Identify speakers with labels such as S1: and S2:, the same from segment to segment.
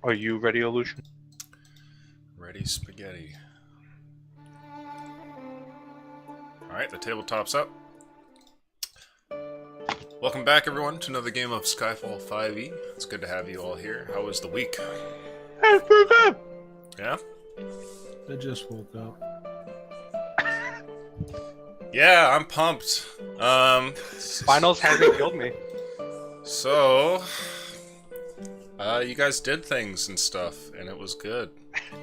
S1: Are you ready, Aleutian?
S2: Ready spaghetti. Alright, the tabletop's up. Welcome back, everyone, to another game of Skyfall 5e. It's good to have you all here. How was the week?
S1: Hey, pretty good.
S2: Yeah?
S3: I just woke up.
S2: Yeah, I'm pumped.
S1: Finals hasn't killed me.
S2: So, you guys did things and stuff, and it was good.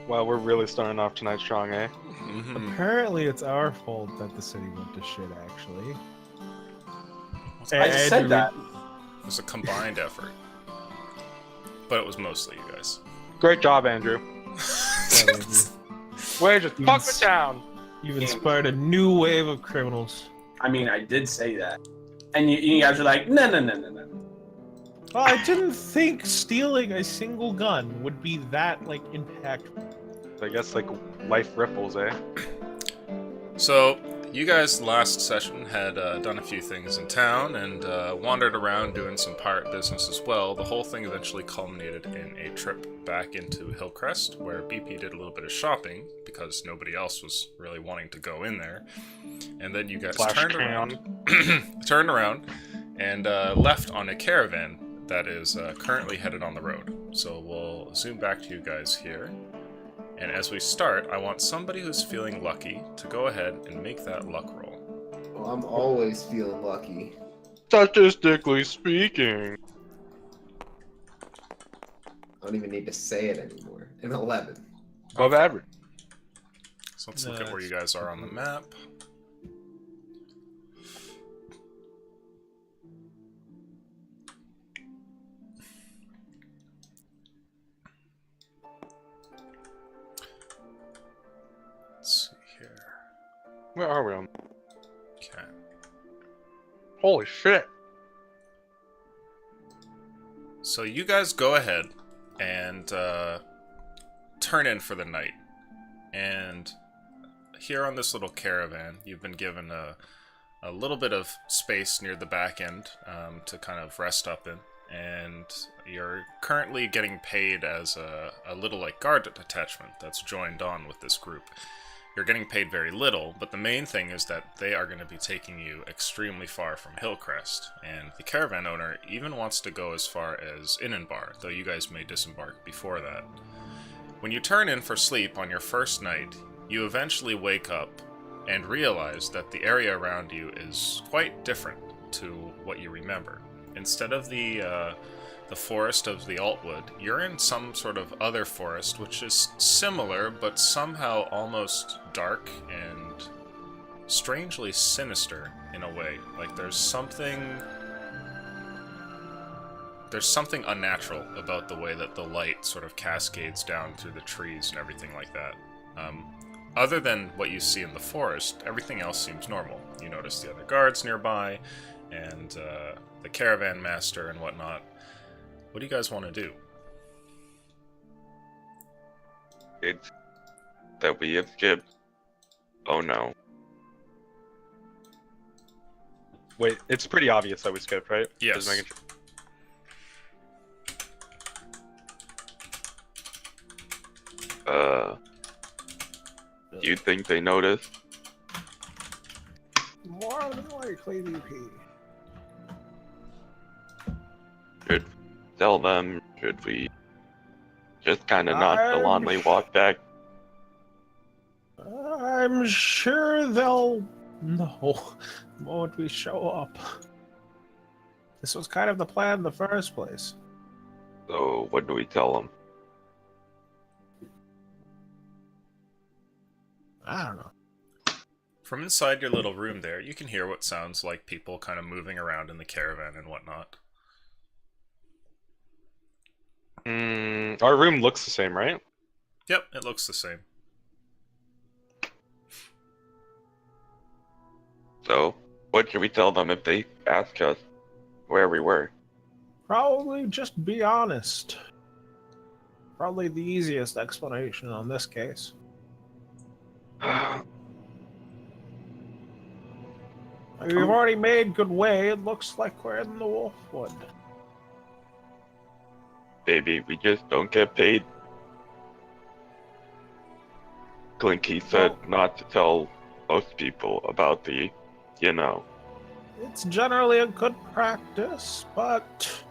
S1: Well, we're really starting off tonight strong, eh?
S2: Mm-hmm.
S3: Apparently, it's our fault that the city went to shit. Actually,
S4: I just said that.
S2: It was a combined effort. But it was mostly you guys.
S1: Great job, Andrew. Way just
S3: You
S1: fuck
S3: ins-
S1: the town.
S3: You've inspired a new wave of criminals.
S4: I mean, I did say that. And you guys are like, no.
S3: Well, I didn't think stealing a single gun would be that impactful.
S1: I guess like life ripples, eh?
S2: So, you guys last session had done a few things in town and wandered around doing some pirate business as well. The whole thing eventually culminated in a trip back into Hillcrest, where BP did a little bit of shopping because nobody else was really wanting to go in there. And then you guys turned around and left on a caravan that is currently headed on the road. So we'll zoom back to you guys here. And as we start, I want somebody who's feeling lucky to go ahead and make that luck roll.
S5: Well, I'm always feeling lucky.
S1: Statistically speaking.
S5: I don't even need to say it anymore. An 11.
S1: Above average.
S2: So let's look at where you guys are on the map. Let's see here.
S1: Where are we on?
S2: Okay.
S1: Holy shit.
S2: So you guys go ahead and turn in for the night. And here on this little caravan, you've been given a little bit of space near the back end to kind of rest up in. And you're currently getting paid as a little guard detachment that's joined on with this group. You're getting paid very little, but the main thing is that they are going to be taking you extremely far from Hillcrest, and the caravan owner even wants to go as far as Innenbar, though you guys may disembark before that. When you turn in for sleep on your first night, you eventually wake up and realize that the area around you is quite different to what you remember. Instead of the forest of the Altwood, you're in some sort of other forest, which is similar, but somehow almost dark and strangely sinister in a way. Like there's something unnatural about the way that the light sort of cascades down through the trees and everything like that. Other than what you see in the forest, everything else seems normal. You notice the other guards nearby, and the caravan master and whatnot. What do you guys want to do?
S6: It's that we have skipped. Oh no.
S1: Wait, it's pretty obvious that we skipped, right?
S2: Yes.
S1: Just making sure.
S6: Do you think they noticed?
S3: More than likely, VP.
S6: Should tell them? Should we just kind of nonchalantly walk back?
S3: I'm sure they'll know the moment we show up. This was kind of the plan in the first place.
S6: So what do we tell them?
S3: I don't know.
S2: From inside your little room there, you can hear what sounds like people kind of moving around in the caravan and whatnot.
S1: Our room looks the same, right?
S2: Yep, it looks the same.
S6: So what should we tell them if they ask us where we were?
S3: Probably just be honest. Probably the easiest explanation on this case. We've already made good way. It looks like we're in the Wolfwood.
S6: baby. We just don't get paid. Clinky said not to tell most people about the, you know.
S3: It's generally a good practice, but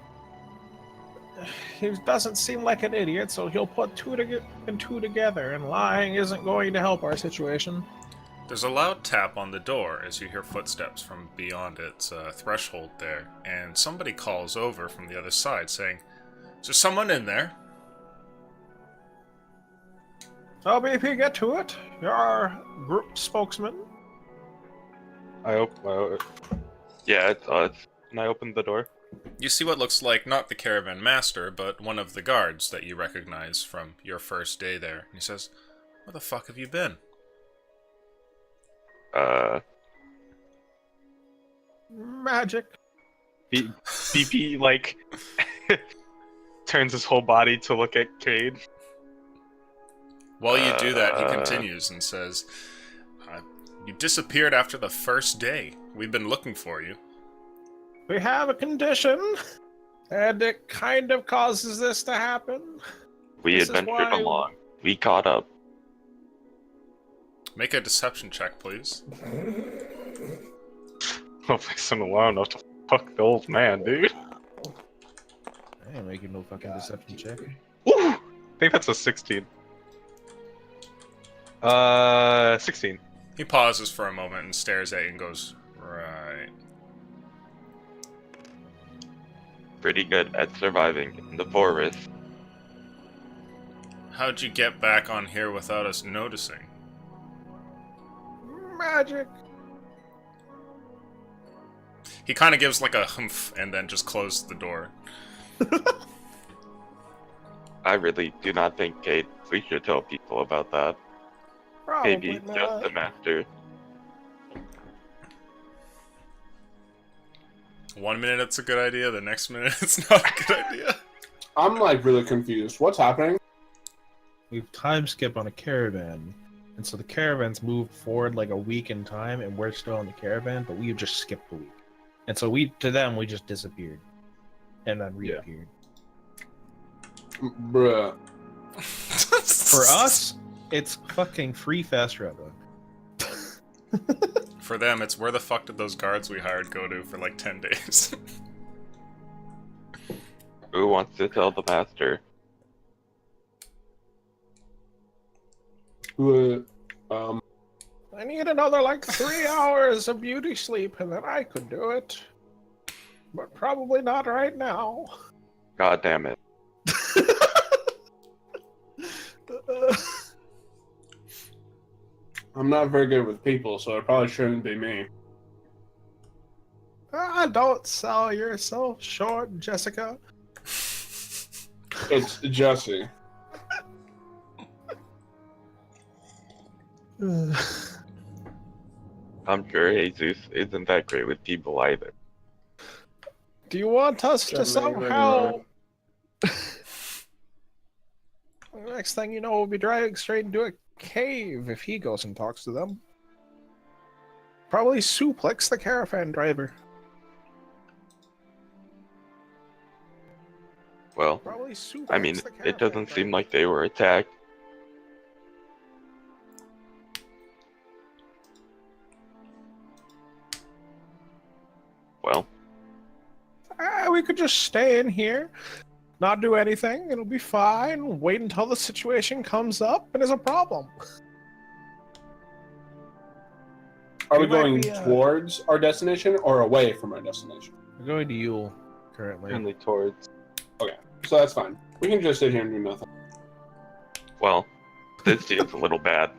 S3: he doesn't seem like an idiot, so he'll put two and two together, and lying isn't going to help our situation.
S2: There's a loud tap on the door as you hear footsteps from beyond its threshold there, and somebody calls over from the other side saying, "Is there someone in there?"
S3: So, BP, get to it. You're our group spokesman.
S6: Yeah, it's us.
S1: And I opened the door.
S2: You see what looks like not the caravan master, but one of the guards that you recognize from your first day there. And he says, "Where the fuck have you been?"
S3: Magic.
S1: BP, like, turns his whole body to look at Cade.
S2: While you do that, he continues and says, "You disappeared after the first day. We've been looking for you."
S3: We have a condition, and it kind of causes this to happen.
S6: We
S3: This is
S6: adventured
S3: why-
S6: along. We caught up.
S2: Make a deception check, please.
S1: Oh, listen alone enough to fuck the old man, dude.
S3: I ain't making no fucking deception check.
S1: Woo! I think that's a 16. 16.
S2: He pauses for a moment and stares at you and goes, "Right."
S6: Pretty good at surviving in the forest.
S2: How'd you get back on here without us noticing?
S3: Magic.
S2: He kind of gives like a humph and then just closes the door.
S6: I really do not think, Kate, we should tell people about that.
S3: Probably
S6: Maybe
S3: not.
S6: just the master.
S2: 1 minute it's a good idea, the next minute it's not a good idea.
S7: I'm like really confused. What's happening?
S3: We've time skip on a caravan, and so the caravan's moved forward like a week in time, and we're still in the caravan, but we've just skipped a week. And so we just disappeared, and then reappeared.
S7: Bruh.
S3: For us, it's fucking free fast travel.
S2: For them, it's where the fuck did those guards we hired go to for like 10 days?
S6: Who wants to tell the master?
S3: I need another like 3 hours of beauty sleep, and then I could do it. But probably not right now.
S6: God damn it.
S7: I'm not very good with people, so it probably shouldn't be me.
S3: Don't sell yourself short, Jessica.
S7: It's Jesse.
S6: I'm sure Jesus isn't that great with people either.
S3: Do you want us to somehow... Next thing you know, we'll be driving straight into a cave if he goes and talks to them. Probably suplex the caravan driver.
S6: Well,
S3: Probably suplex
S6: I mean,
S3: the caravan
S6: it doesn't seem
S3: driver.
S6: like they were attacked. Well,
S3: We could just stay in here, not do anything, it'll be fine, wait until the situation comes up and is a problem.
S7: Are we
S3: We might
S7: going
S3: be,
S7: towards our destination or away from our destination?
S3: We're going to Yule, currently.
S1: Mainly towards.
S7: So that's fine. We can just sit here and do nothing.
S6: well, this seems a little bad.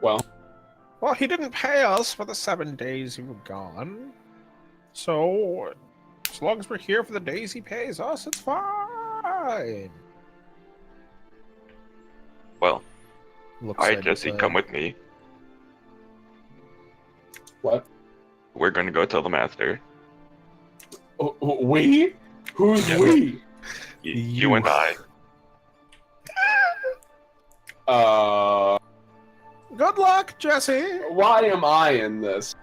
S7: Well,
S3: Well, he didn't pay us for the 7 days he was gone. So, as long as we're here for the days he pays us, it's fine.
S6: Well,
S3: Looks
S6: alright,
S3: like
S6: Jesse,
S3: it's,
S6: come with me.
S7: what?
S6: We're gonna go tell the master.
S7: We? Who's
S6: Yeah.
S7: we?
S6: You and I.
S3: Good luck, Jesse!
S7: Why am I in this?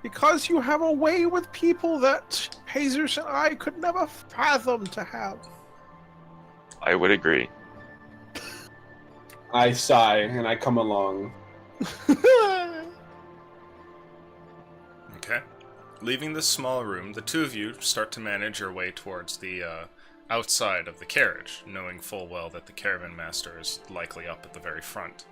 S3: Because you have a way with people that Jesus and I could never fathom to have.
S6: I would agree.
S7: I sigh and I come along.
S2: Okay. Leaving this small room, the two of you start to manage your way towards the outside of the carriage, knowing full well that the caravan master is likely up at the very front.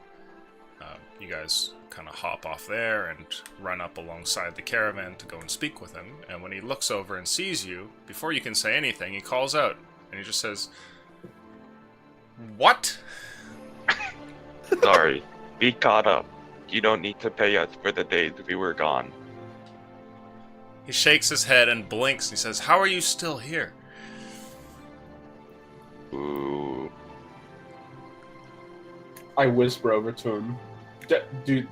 S2: You guys kind of hop off there and run up alongside the caravan to go and speak with him, and when he looks over and sees you, before you can say anything, he calls out, and he just says, "What?"
S6: Sorry, we caught up. You don't need to pay us for the days we were gone.
S2: He shakes his head and blinks, and he says, "How are you still here?"
S6: Ooh.
S7: I whisper over to him.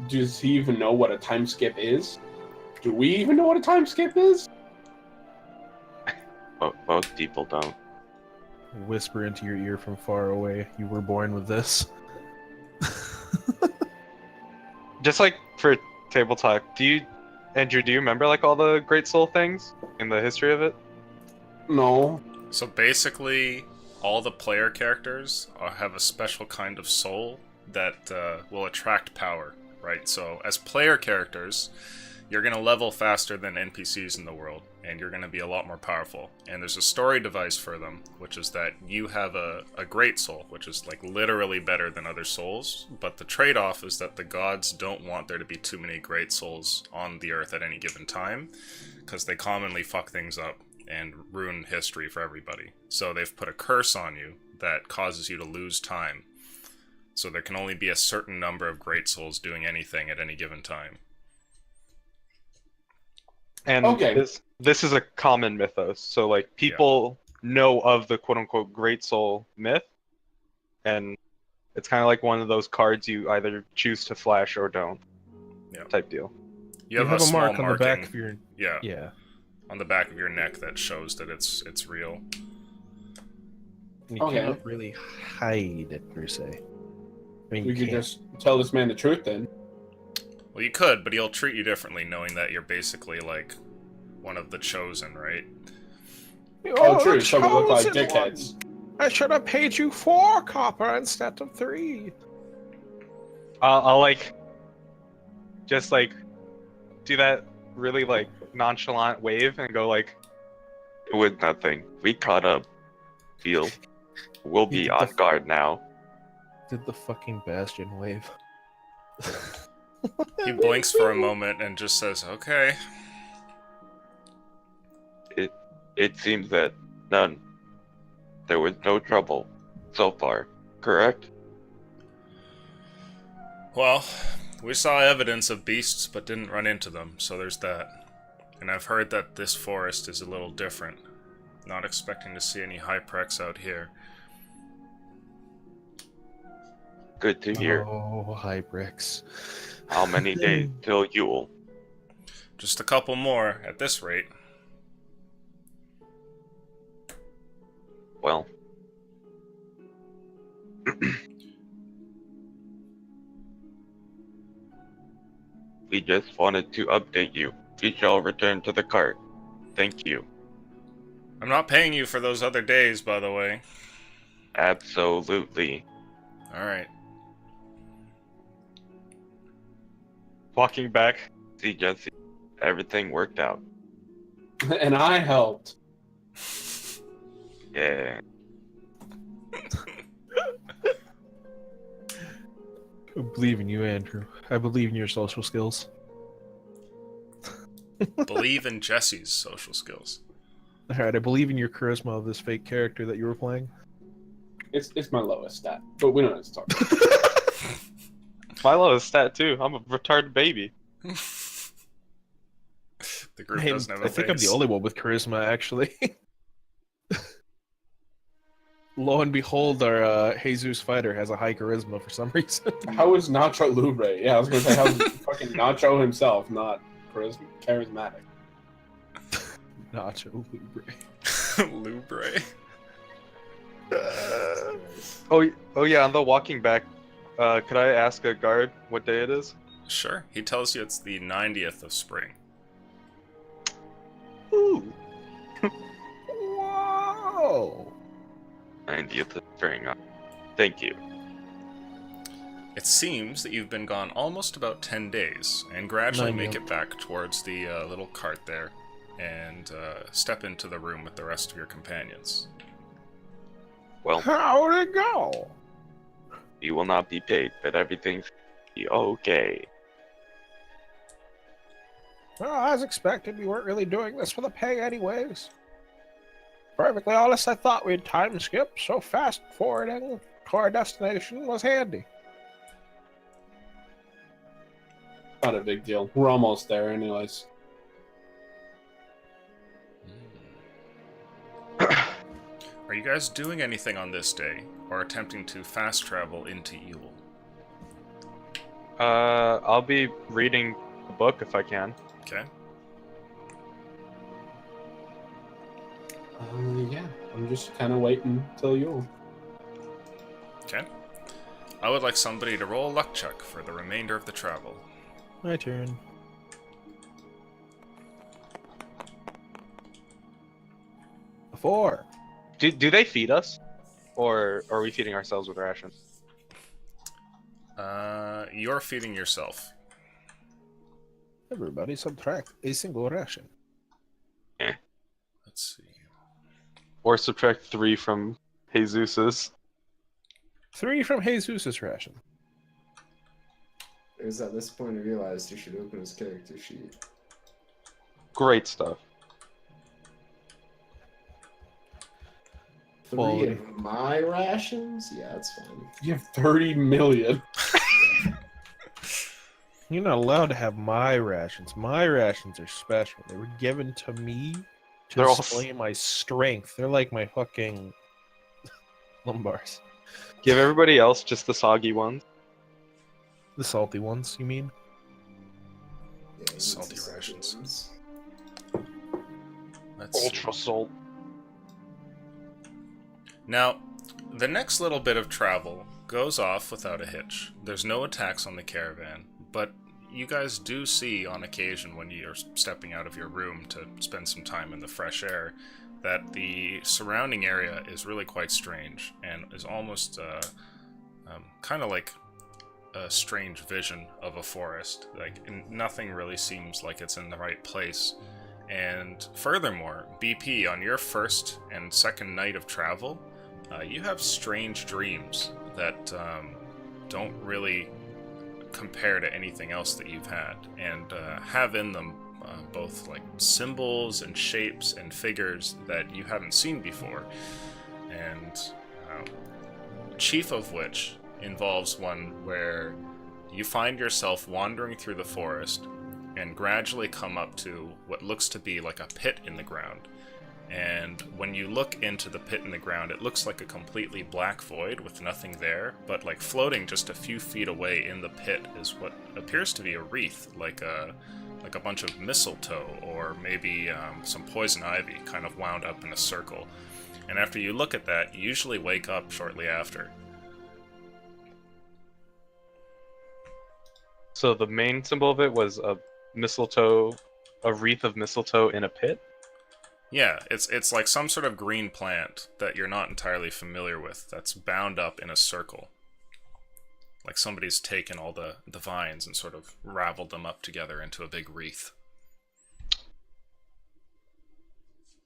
S7: Does he even know what a time skip is? Do we even know what a time skip is?
S6: Most people don't.
S3: Whisper into your ear from far away. You were born with this.
S1: Just like for table talk, Andrew, do you remember like all the Great Soul things in the history of it?
S7: No.
S2: So basically, all the player characters have a special kind of soul that will attract power, right? So as player characters, you're going to level faster than NPCs in the world, and you're going to be a lot more powerful. And there's a story device for them, which is that you have a great soul, which is like literally better than other souls, but the trade-off is that the gods don't want there to be too many great souls on the earth at any given time, because they commonly fuck things up and ruin history for everybody. So they've put a curse on you that causes you to lose time. So there can only be a certain number of great souls doing anything at any given time.
S1: And
S7: Okay.
S1: this is a common mythos. So like people know of the quote unquote Great Soul myth, and it's kind of like one of those cards you either choose to flash or don't.
S2: Yeah.
S1: Type deal.
S2: You have a
S3: a
S2: small
S3: mark on the back
S2: marking-
S3: of your
S2: Yeah, on the back of your neck that shows that it's real.
S3: You
S7: Okay.
S3: can't really hide it per se. I mean,
S7: We
S3: you
S7: could
S3: can't.
S7: just tell this man the truth then.
S2: Well, you could, but he'll treat you differently knowing that you're basically like one of the chosen, right?
S7: Oh, true.
S3: the
S7: So we look like
S3: chosen
S7: dickheads.
S3: one. I should have paid you 4 copper instead of 3.
S1: I'll like just like do that really like nonchalant wave and go like,
S6: It was nothing. We caught up. We'll be
S3: did
S6: on
S3: the-
S6: guard now.
S3: Did the fucking Bastion wave.
S2: He blinks for a moment and just says, "Okay."
S6: It seems that none. There was no trouble so far, correct?
S2: Well, we saw evidence of beasts but didn't run into them, so there's that. And I've heard that this forest is a little different. Not expecting to see any Hyprex out here.
S6: Good to hear.
S3: Oh, hi, Bricks.
S6: How many days till Yule?
S2: Just a couple more at this rate.
S6: Well, we just wanted to update you. We shall return to the cart. Thank you.
S2: I'm not paying you for those other days, by the way.
S6: Absolutely.
S2: Alright.
S1: walking back.
S6: See, Jesse, everything worked out.
S7: And I helped.
S6: Yeah.
S3: I believe in you, Andrew. I believe in your social skills.
S2: Believe in Jesse's social skills.
S3: Alright, I believe in your charisma of this fake character that you were playing.
S7: It's my lowest stat, but we don't have to talk about it.
S1: Milo is stat too. I'm a retarded baby.
S2: The group
S3: Hey,
S2: doesn't have a
S3: I think I'm
S2: face.
S3: the only one with charisma, actually. Lo and behold, our Jesus fighter has a high charisma for some reason.
S7: How is Nacho Libre? Yeah, I was gonna say how's fucking Nacho himself not charismatic.
S3: Nacho Libre.
S2: Lubre.
S1: Oh yeah, on the walking back, could I ask a guard what day it is?
S2: Sure. He tells you it's the 90th of spring.
S1: Ooh.
S6: offering up. Thank you.
S2: It seems that you've been gone almost about 10 days, and gradually
S3: 9
S2: make
S3: yep.
S2: it back towards the little cart there, and step into the room with the rest of your companions.
S6: Well,
S3: How'd it go?
S6: you will not be paid, but everything's be okay.
S3: Well, as expected, we weren't really doing this for the pay anyways. Perfectly honest, I thought we'd time skip, so fast forwarding to our destination was handy.
S7: Not a big deal. We're almost there, anyways.
S2: Are you guys doing anything on this day, or attempting to fast travel into Ewell?
S1: I'll be reading the book if I can.
S2: Okay.
S7: Yeah. I'm just kind of waiting till you.
S2: Okay. I would like somebody to roll a luck check for the remainder of the travel.
S3: My turn. A 4.
S1: Do they feed us, or are we feeding ourselves with rations?
S2: You're feeding yourself.
S3: Everybody subtract a single ration.
S2: Let's see.
S1: Or subtract 3 from Jesus's?
S3: 3 from Jesus' ration.
S5: It was at this point I realized he should open his character sheet.
S1: Great stuff.
S5: 3
S3: Quality.
S5: of my rations? Yeah, that's fine.
S7: You have 30 million.
S3: You're not allowed to have my rations. My rations are special. They were given to me to
S1: They're all-
S3: display my strength. They're like my fucking lumbars.
S1: Give everybody else just the soggy ones.
S3: The salty ones, you mean?
S5: Yeah, he needs
S2: Salty
S5: the
S2: rations.
S5: ones.
S2: Let's see.
S1: Ultra salt.
S2: Now, the next little bit of travel goes off without a hitch. There's no attacks on the caravan, but you guys do see on occasion when you're stepping out of your room to spend some time in the fresh air that the surrounding area is really quite strange and is almost kind of like a strange vision of a forest. Like, nothing really seems like it's in the right place. And furthermore, BP, on your first and second night of travel, you have strange dreams that don't really compare to anything else that you've had, and have in them both like symbols and shapes and figures that you haven't seen before, and chief of which involves one where you find yourself wandering through the forest and gradually come up to what looks to be like a pit in the ground. And when you look into the pit in the ground, it looks like a completely black void with nothing there, but like floating just a few feet away in the pit is what appears to be a wreath, like a bunch of mistletoe, or maybe some poison ivy kind of wound up in a circle. And after you look at that, you usually wake up shortly after.
S1: So the main symbol of it was a mistletoe, a wreath of mistletoe in a pit?
S2: Yeah, it's like some sort of green plant that you're not entirely familiar with that's bound up in a circle. Like somebody's taken all the vines and sort of raveled them up together into a big wreath.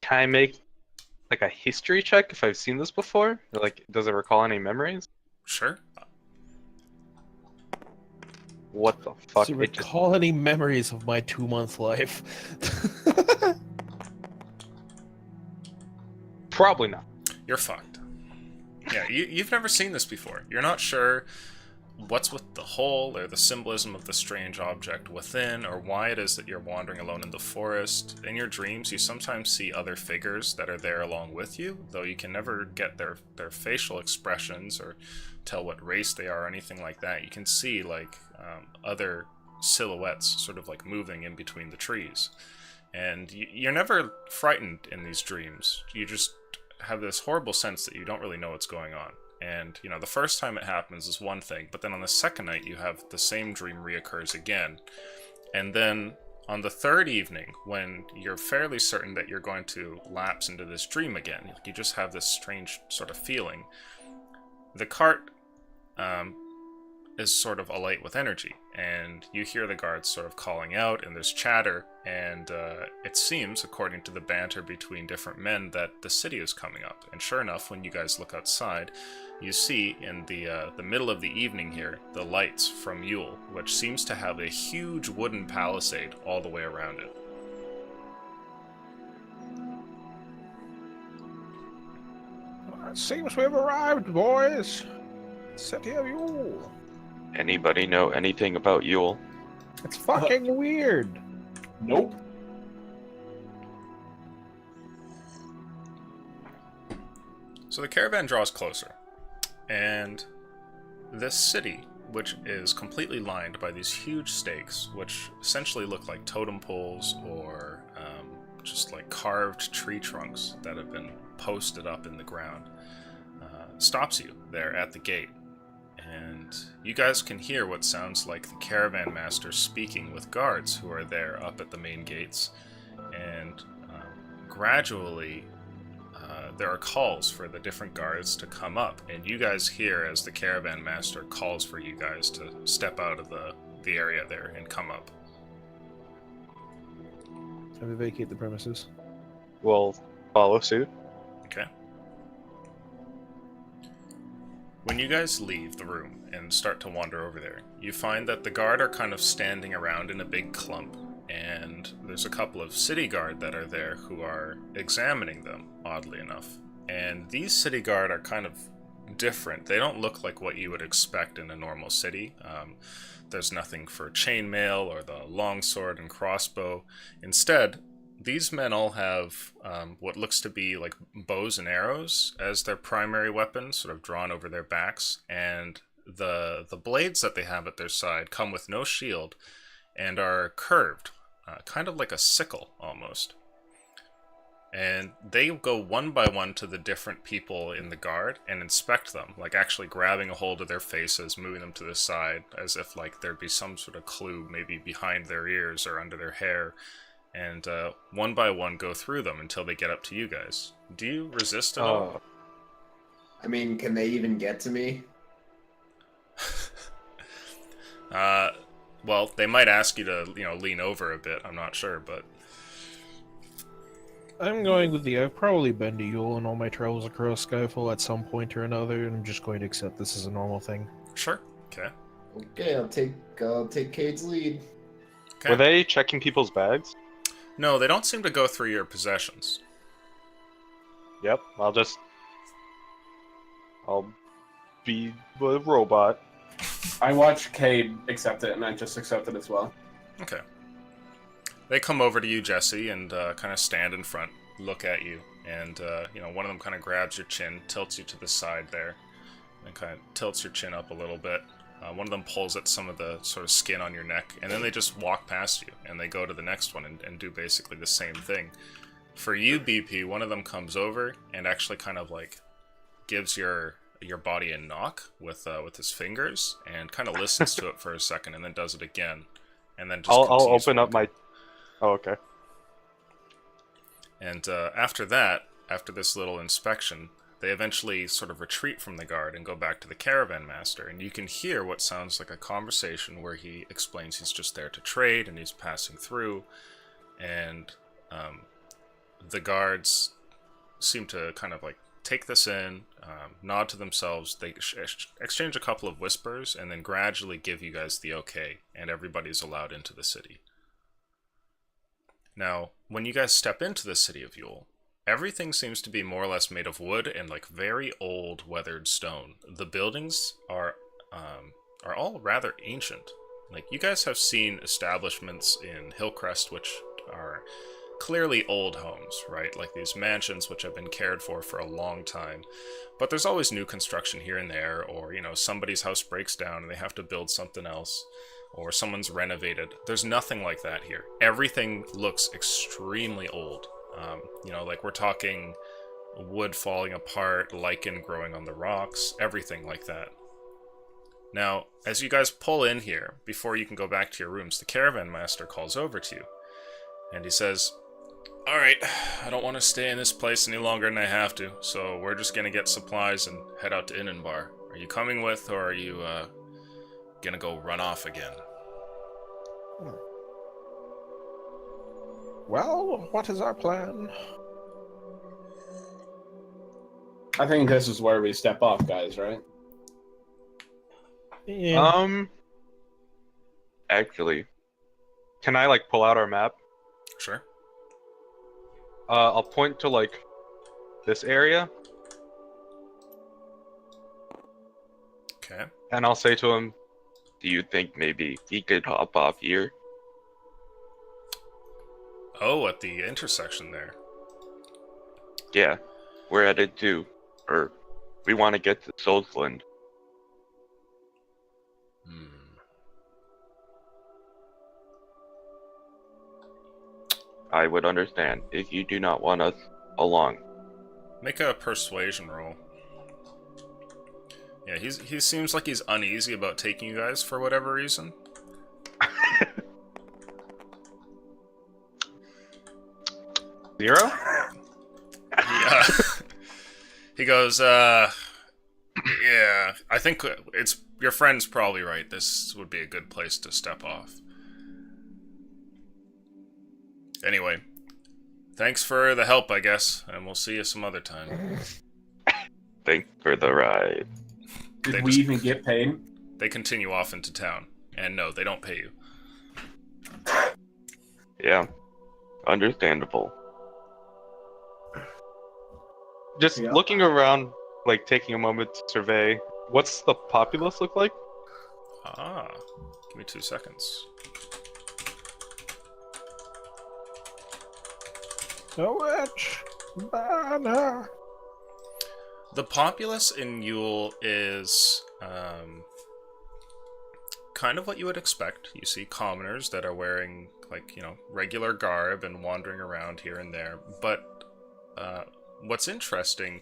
S1: Can I make like a history check if I've seen this before? Or, like, does it recall any memories?
S2: Sure.
S1: What the fuck?
S3: Do you
S1: It just
S3: recall any memories of my 2-month life?
S1: probably not.
S2: You're fucked. Yeah, you've never seen this before. You're not sure what's with the hole or the symbolism of the strange object within, or why it is that you're wandering alone in the forest. In your dreams, you sometimes see other figures that are there along with you, though you can never get their facial expressions or tell what race they are or anything like that. You can see like other silhouettes sort of like moving in between the trees. And you're never frightened in these dreams. You just have this horrible sense that you don't really know what's going on. And, you know, the first time it happens is one thing, but then on the second night you have the same dream reoccurs again. And then on the third evening, when you're fairly certain that you're going to lapse into this dream again, you just have this strange sort of feeling, the cart is sort of alight with energy, and you hear the guards sort of calling out, and there's chatter, and it seems, according to the banter between different men, that the city is coming up. And sure enough, when you guys look outside, you see in the middle of the evening here the lights from Yule, which seems to have a huge wooden palisade all the way around it.
S3: It seems we've arrived, boys. City of Yule.
S6: Anybody know anything about Yule?
S3: It's fucking weird.
S7: Nope.
S2: So the caravan draws closer, and this city, which is completely lined by these huge stakes, which essentially look like totem poles or just like carved tree trunks that have been posted up in the ground, stops you there at the gate. And you guys can hear what sounds like the caravan master speaking with guards who are there up at the main gates. And gradually, there are calls for the different guards to come up. And you guys hear as the caravan master calls for you guys to step out of the area there and come up.
S3: Time to vacate the premises.
S1: We'll follow suit.
S2: Okay. When you guys leave the room and start to wander over there, you find that the guard are kind of standing around in a big clump, and there's a couple of city guard that are there who are examining them, oddly enough. And these city guard are kind of different. They don't look like what you would expect in a normal city. There's nothing for chainmail or the longsword and crossbow. Instead, these men all have what looks to be like bows and arrows as their primary weapons, sort of drawn over their backs, and the blades that they have at their side come with no shield and are curved, kind of like a sickle almost. And they go one by one to the different people in the guard and inspect them, like actually grabbing a hold of their faces, moving them to the side, as if like there'd be some sort of clue maybe behind their ears or under their hair. And one by one go through them until they get up to you guys. Do you resist at all?
S5: I mean, can they even get to me?
S2: Well, they might ask you to, lean over a bit. I'm not sure, but...
S3: I'm going with I've probably been to Yule in all my travels across Skyfall at some point or another, and I'm just going to accept this as a normal thing.
S2: Sure. Okay.
S5: Okay, I'll take Cade's lead.
S2: Okay.
S1: Were they checking people's bags?
S2: No, they don't seem to go through your possessions.
S1: Yep, I'll be the robot.
S7: I watch Cade accept it, and I just accept it as well.
S2: Okay. They come over to you, Jesse, and kind of stand in front, look at you, and one of them kind of grabs your chin, tilts you to the side there, and kind of tilts your chin up a little bit. One of them pulls at some of the sort of skin on your neck, and then they just walk past you, and they go to the next one and do basically the same thing. For you, BP, one of them comes over and actually kind of like gives your body a knock with his fingers, and kind of listens to it for a second, and then does it again, and then just
S1: I'll
S2: continues
S1: open up
S2: walking.
S1: my... Oh, okay.
S2: And after that, after this little inspection, they eventually sort of retreat from the guard and go back to the caravan master, and you can hear what sounds like a conversation where he explains he's just there to trade and he's passing through, and the guards seem to kind of like take this in, nod to themselves, they exchange a couple of whispers, and then gradually give you guys the okay, and everybody's allowed into the city. Now, when you guys step into the city of Yule, everything seems to be more or less made of wood and like very old weathered stone. The buildings are all rather ancient. Like, you guys have seen establishments in Hillcrest which are clearly old homes, right? Like these mansions which have been cared for a long time. But there's always new construction here and there, or, somebody's house breaks down and they have to build something else, or someone's renovated. There's nothing like that here. Everything looks extremely old. Like we're talking wood falling apart, lichen growing on the rocks, everything like that. Now, as you guys pull in here, before you can go back to your rooms, the caravan master calls over to you, and he says, "Alright, I don't want to stay in this place any longer than I have to, so we're just gonna get supplies and head out to Innenbar. Are you coming with, or are you gonna go run off again?
S3: Well, what is our plan?
S7: I think this is where we step off, guys, right?
S3: Yeah.
S6: Actually,
S1: Can I like pull out our map?
S2: Sure.
S1: I'll point to like this area,
S2: Okay.
S1: and I'll say to him,
S6: do you think maybe he could hop off here?
S2: Oh, at the intersection there.
S6: Yeah, we're headed to, or we want to get to Solsland.
S2: Hmm.
S6: I would understand if you do not want us along.
S2: Make a persuasion roll. Yeah, he seems like he's uneasy about taking you guys for whatever reason.
S1: "0?"
S2: Yeah. He goes, yeah, I think it's your friend's probably right. This would be a good place to step off. Anyway, thanks for the help, I guess, and we'll see you some other time.
S6: Thanks for the ride.
S7: Did
S2: They
S7: we
S2: just-
S7: even get paid?
S2: They continue off into town, and no, they don't pay you.
S6: Yeah, understandable.
S1: Just
S7: Yeah.
S1: looking around, like taking a moment to survey. What's the populace look like?
S2: Ah, give me 2 seconds.
S3: The witch banner.
S2: The populace in Yule is kind of what you would expect. You see commoners that are wearing, like, regular garb and wandering around here and there. But what's interesting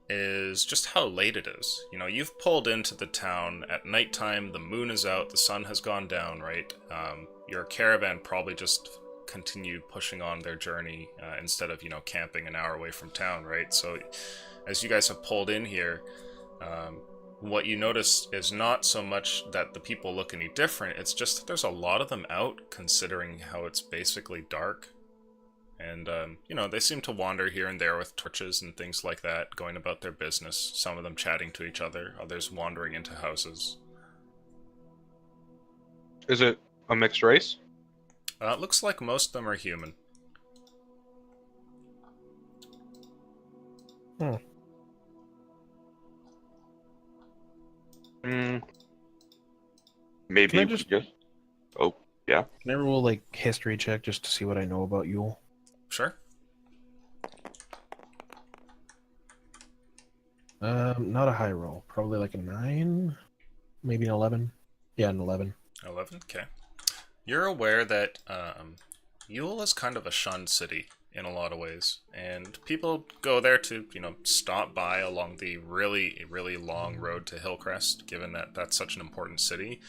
S2: is just how late it is. You've pulled into the town at nighttime, the moon is out, the sun has gone down, right? Your caravan probably just continued pushing on their journey instead of, camping an hour away from town, right? So as you guys have pulled in here, what you notice is not so much that the people look any different, it's just that there's a lot of them out, considering how it's basically dark. And, they seem to wander here and there with torches and things like that, going about their business, some of them chatting to each other, others wandering into houses.
S1: Is it a mixed race?
S2: It looks like most of them are human.
S6: Maybe
S3: Can I
S6: we
S3: just-
S6: Oh, yeah.
S3: Can I roll like history check just to see what I know about Yule?
S2: Sure.
S3: Not a high roll. Probably like a 9, maybe an 11. Yeah, an 11.
S2: 11? Okay. You're aware that Yule is kind of a shunned city in a lot of ways, and people go there to, stop by along the really, really long road to Hillcrest, given that that's such an important city,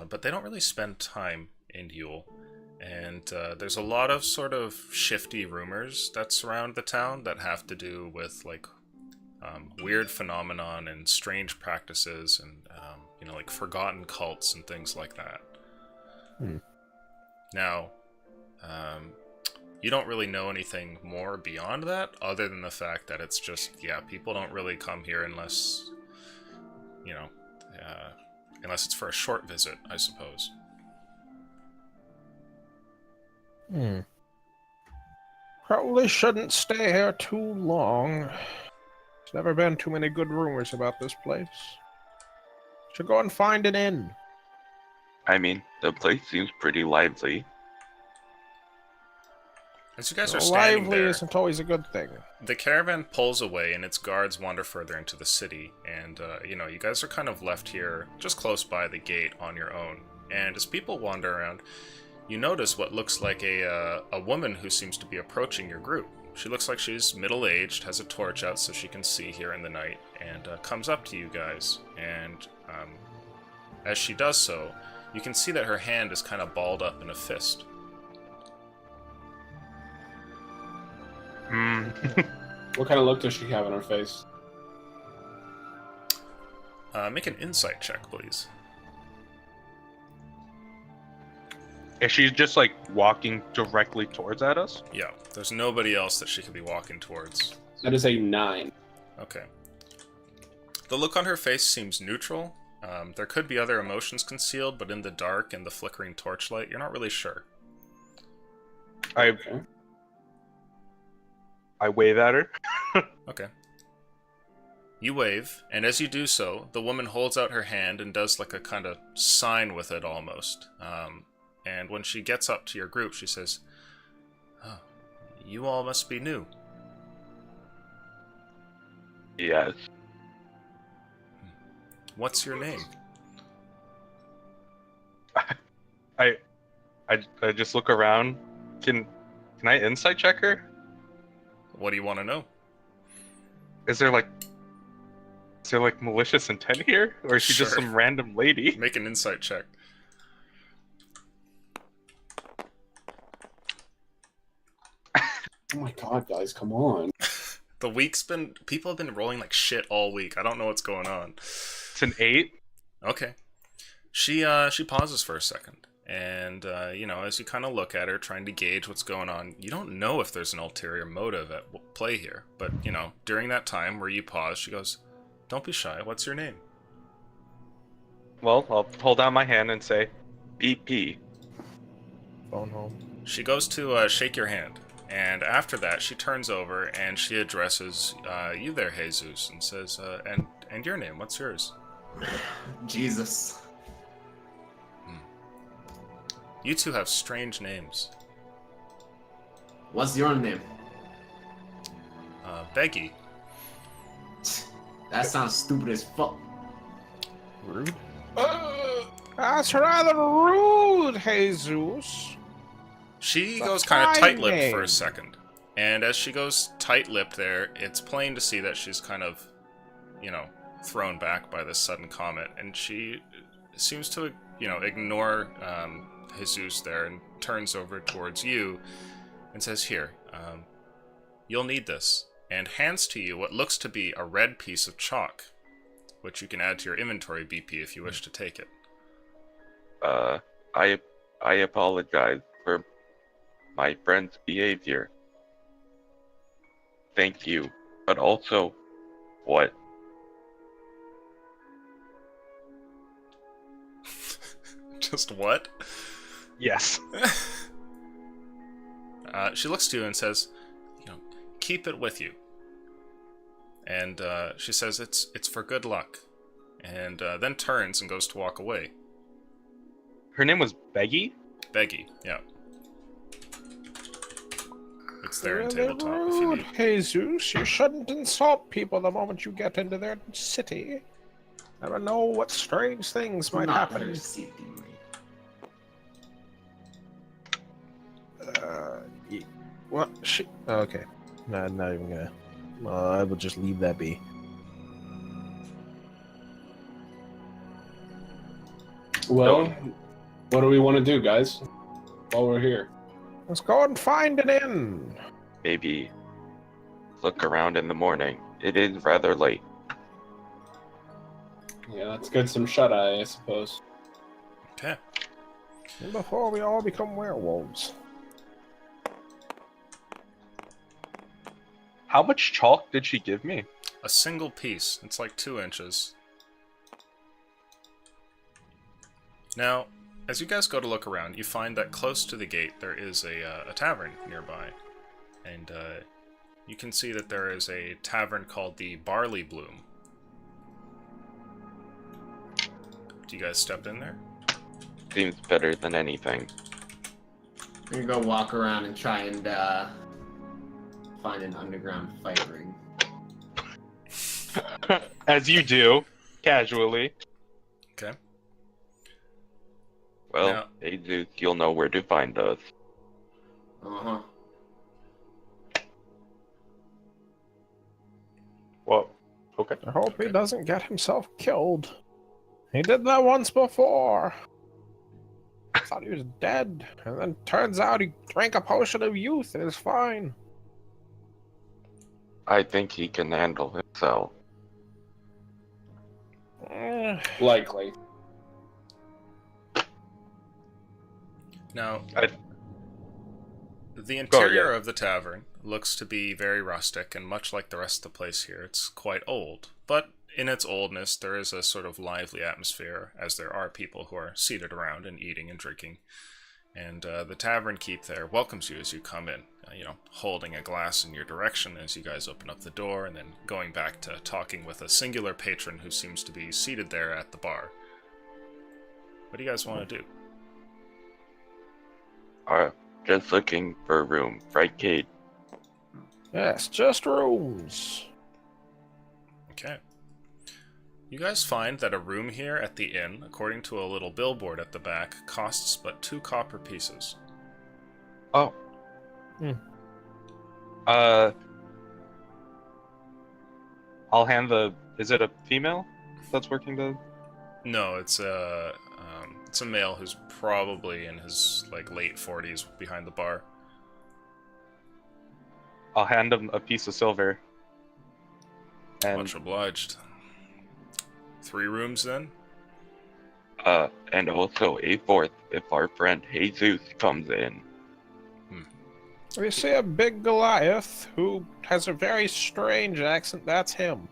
S2: but they don't really spend time in Yule. And there's a lot of sort of shifty rumors that surround the town that have to do with, like, weird phenomenon and strange practices and, like forgotten cults and things like that. Now, you don't really know anything more beyond that, other than the fact that it's just, people don't really come here unless, unless it's for a short visit, I suppose.
S3: Probably shouldn't stay here too long. There's never been too many good rumors about this place. Should go and find an inn.
S6: I mean, the place seems pretty lively.
S2: As you guys are standing
S3: Lively
S2: there,
S3: isn't always a good thing.
S2: the caravan pulls away and its guards wander further into the city, and, you guys are kind of left here just close by the gate on your own. And as people wander around, you notice what looks like a woman who seems to be approaching your group. She looks like she's middle-aged, has a torch out so she can see here in the night, and comes up to you guys. And as she does so, you can see that her hand is kind of balled up in a fist.
S7: What kind of look does she have on her face?
S2: Make an insight check, please.
S1: Is she just like walking directly towards at us?
S2: Yeah, there's nobody else that she could be walking towards.
S7: That is a 9.
S2: Okay. The look on her face seems neutral. There could be other emotions concealed, but in the dark and the flickering torchlight, you're not really sure.
S1: I wave at her.
S2: Okay. You wave, and as you do so, the woman holds out her hand and does like a kind of sign with it almost. And when she gets up to your group, she says, "Oh, you all must be new."
S6: Yes.
S2: What's your name?
S1: I just look around. Can I insight check her?
S2: What do you want to know?
S1: Is there like malicious intent here, or is she just
S2: Sure.
S1: some random lady?
S2: Make an insight check.
S7: Oh my god, guys, come on.
S2: The week's been... People have been rolling like shit all week. I don't know what's going on.
S1: It's an 8.
S2: Okay. She pauses for a second. And, as you kind of look at her, trying to gauge what's going on, you don't know if there's an ulterior motive at play here. But, during that time where you pause, she goes, "Don't be shy. What's your name?"
S1: Well, I'll hold out my hand and say,
S6: BP.
S3: Phone home.
S2: She goes to shake your hand. And after that, she turns over and she addresses you there, Jesus, and says, and your name, what's yours?
S5: Jesus.
S2: You two have strange names.
S5: What's your name?
S2: Beggy.
S5: That sounds stupid as fuck.
S3: Rude. That's rather rude, Jesus.
S2: She
S3: That's
S2: goes kind of
S3: my
S2: tight-lipped for a
S3: name.
S2: second. And as she goes tight-lipped there, it's plain to see that she's kind of, thrown back by this sudden comment. And she seems to, ignore Jesus there and turns over towards you and says, "Here, you'll need this." And hands to you what looks to be a red piece of chalk, which you can add to your inventory, BP, if you wish to take it.
S6: I apologize for my friend's behavior. Thank you. But also, what?
S2: Just what?
S1: yes.
S2: She looks to you and says, "Keep it with you." And she says, it's for good luck. And then turns and goes to walk away.
S1: Her name was Beggy?
S2: Beggy, yeah. It's there in
S3: Really
S2: tabletop if you
S3: rude,
S2: need.
S3: Jesus. You shouldn't insult people the moment you get into their city. Never know what strange things might
S5: Not
S3: happen.
S5: her city, mate.
S3: What? Okay. No, not even gonna. I will just leave that be.
S7: Well, what do we want to do, guys? While we're here.
S3: Let's go and find an inn.
S6: Maybe look around in the morning. It is rather late.
S7: Yeah, let's get some shut-eye, I suppose.
S2: Okay.
S3: And before we all become werewolves.
S1: How much chalk did she give me?
S2: A single piece. It's like 2 inches. Now, as you guys go to look around, you find that close to the gate there is a tavern nearby. And you can see that there is a tavern called the Barley Bloom. Do you guys step in there?
S6: Seems better than anything.
S5: We're gonna go walk around and try and find an underground fight ring.
S1: As you do, casually.
S2: Okay.
S6: Well,
S2: Now-
S6: Jesus, you'll know where to find us.
S5: Uh-huh.
S1: Well, okay.
S3: I hope he doesn't get himself killed. He did that once before. I thought he was dead, and then turns out he drank a potion of youth and is fine.
S6: I think he can handle himself.
S7: Likely.
S2: Now,
S1: I-
S2: the
S1: Go,
S2: interior
S1: yeah.
S2: of the tavern looks to be very rustic, and much like the rest of the place here, it's quite old. But in its oldness, there is a sort of lively atmosphere, as there are people who are seated around and eating and drinking. And the tavern keep there welcomes you as you come in, holding a glass in your direction as you guys open up the door, and then going back to talking with a singular patron who seems to be seated there at the bar. What do you guys want to do?
S6: Just looking for a room, right, Kate?
S3: Yes, just rooms.
S2: Okay. You guys find that a room here at the inn, according to a little billboard at the back, costs but 2 copper pieces.
S1: Oh.
S3: Hmm.
S1: I'll hand the. Is it a female that's working the?
S2: No, it's a male who's probably in his late 40s behind the bar.
S1: I'll hand him a piece of silver. And
S2: Much obliged. 3 rooms then?
S6: And also a 4th if our friend Jesus comes in.
S3: We see a big Goliath who has a very strange accent. That's him.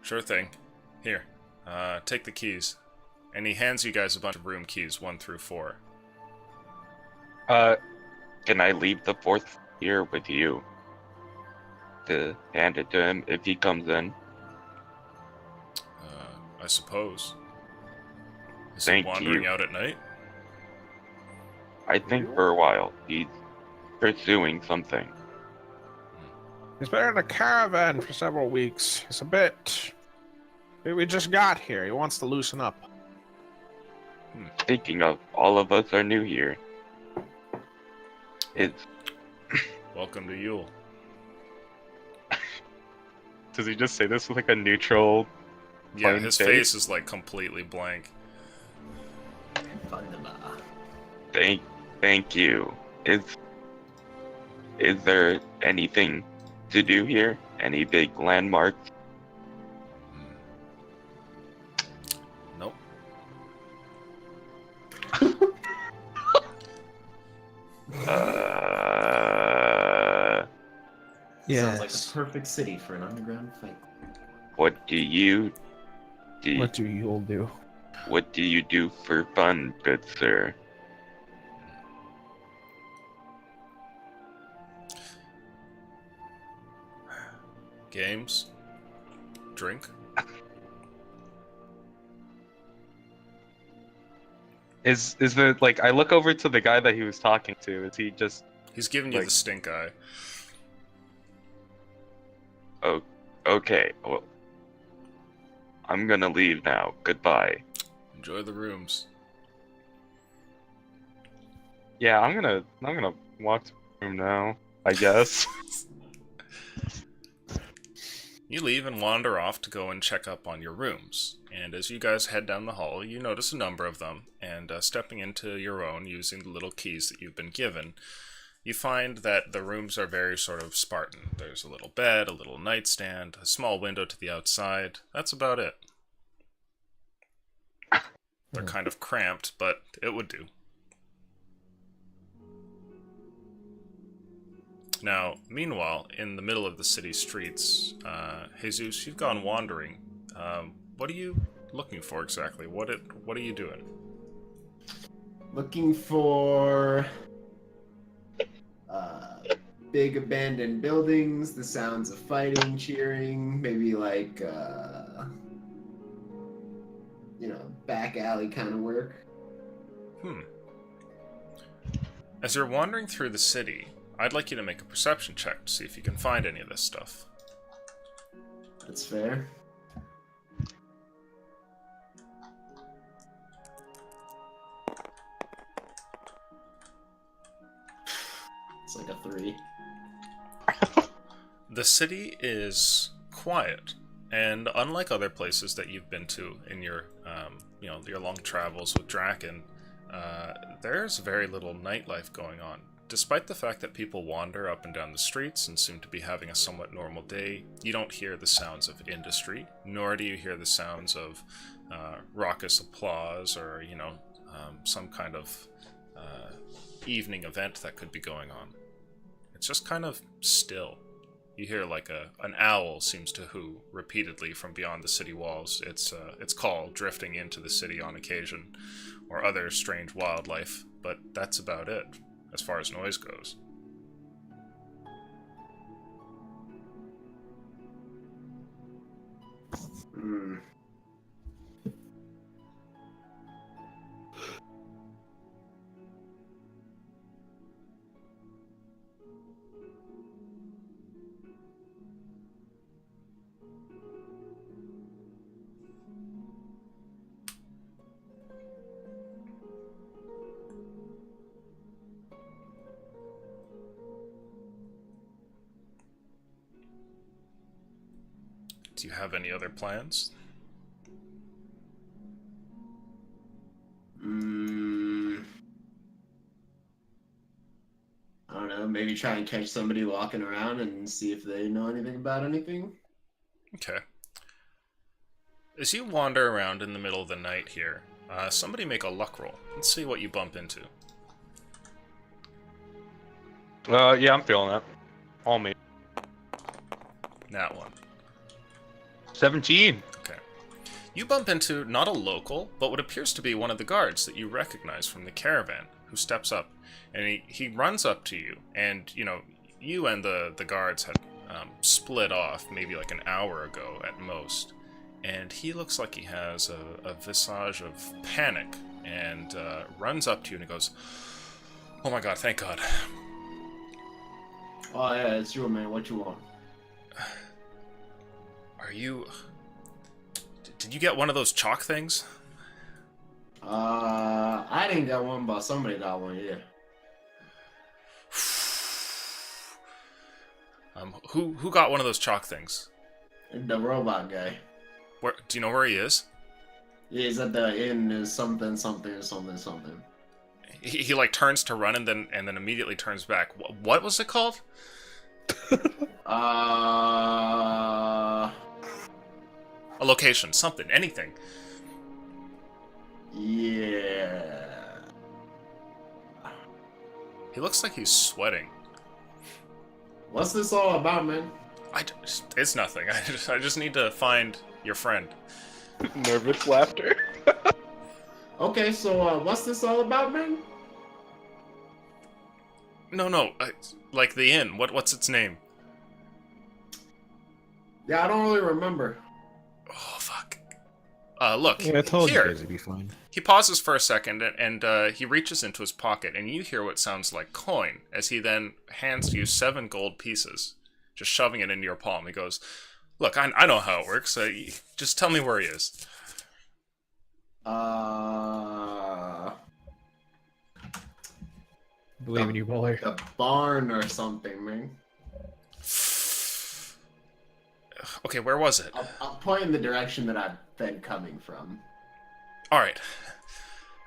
S2: Sure thing. Here, take the keys. And he hands you guys a bunch of room keys, 1 through 4.
S6: Can I leave the 4th here with you? To hand it to him if he comes in?
S2: I suppose. Is
S6: Thank
S2: he wandering
S6: you.
S2: out at night?
S6: I think for a while he's pursuing something.
S3: He's been in a caravan for several weeks. He's a bit. We just got here. He wants to loosen up.
S6: Speaking of, all of us are new here. It's
S2: Welcome to Yule.
S1: does he just say this with a neutral?
S2: Yeah,
S1: Plain
S2: his
S1: face?
S2: face is completely blank.
S6: thank you. Is there anything to do here? Any big landmarks?
S2: Nope.
S5: Sounds like the perfect city for an underground fight.
S6: What do you do?
S3: What do you all do?
S6: What do you do for fun, good sir?
S2: Games? Drink?
S1: Is the I look over to the guy that he was talking to. Is he just?
S2: He's giving you the stink eye.
S6: Oh, okay. Well, I'm gonna leave now. Goodbye.
S2: Enjoy the rooms.
S1: Yeah, I'm gonna walk to the room now. I guess.
S2: You leave and wander off to go and check up on your rooms. And as you guys head down the hall, you notice a number of them, and stepping into your own using the little keys that you've been given, you find that the rooms are very sort of Spartan. There's a little bed, a little nightstand, a small window to the outside. That's about it. They're kind of cramped, but it would do. Now, meanwhile, in the middle of the city streets, Jesus, you've gone wandering. What are you looking for exactly? What are you doing?
S5: Looking for big abandoned buildings, the sounds of fighting, cheering, maybe back alley kind of work.
S2: As you're wandering through the city, I'd like you to make a perception check to see if you can find any of this stuff.
S5: That's fair. It's like a 3.
S2: The city is quiet, and unlike other places that you've been to in your, your long travels with Draken, there's very little nightlife going on. despite the fact that people wander up and down the streets and seem to be having a somewhat normal day, you don't hear the sounds of industry, nor do you hear the sounds of raucous applause or, some kind of evening event that could be going on. It's just kind of still. You hear like an owl seems to hoo repeatedly from beyond the city walls, its call drifting into the city on occasion, or other strange wildlife, but that's about it, as far as noise goes.
S5: Hmm.
S2: Do you have any other plans?
S5: I don't know, maybe try and catch somebody walking around and see if they know anything about anything.
S2: Okay. As you wander around in the middle of the night here, somebody make a luck roll. Let's see what you bump into.
S1: Yeah, I'm feeling that. All me.
S2: Nat one.
S1: 17.
S2: Okay. You bump into not a local, but what appears to be one of the guards that you recognize from the caravan, who steps up, and he runs up to you, and, you and the guards had split off maybe like an hour ago at most, and he looks like he has a visage of panic, and runs up to you and he goes, "Oh my god, thank god."
S5: Oh yeah, it's you, man. What you want?
S2: Are you... Did you get one of those chalk things?
S5: I didn't get one, but somebody got one, yeah.
S2: Who got one of those chalk things?
S5: The robot guy.
S2: Where do you know where he is?
S5: Yeah, he's at the inn. Is something.
S2: He like turns to run and then immediately turns back. What was it called? A location, something, anything.
S5: Yeah.
S2: He looks like he's sweating.
S5: What's this all about, man?
S2: It's nothing. I just need to find your friend.
S1: Nervous laughter.
S5: Okay, so what's this all about, man?
S2: No, like the inn. What's its name?
S5: Yeah, I don't really remember.
S2: Oh fuck. Look.
S3: Yeah, I told
S2: here.
S3: you guys it'd be fine.
S2: He pauses for a second and he reaches into his pocket and you hear what sounds like coin as he then hands you 7 gold pieces, just shoving it into your palm. He goes, "Look, I know how it works. Just tell me where he is."
S3: Believe in you, Muller.
S5: The barn or something, man.
S2: Okay, where was it?
S5: I'll point in the direction that I've been coming from.
S2: Alright.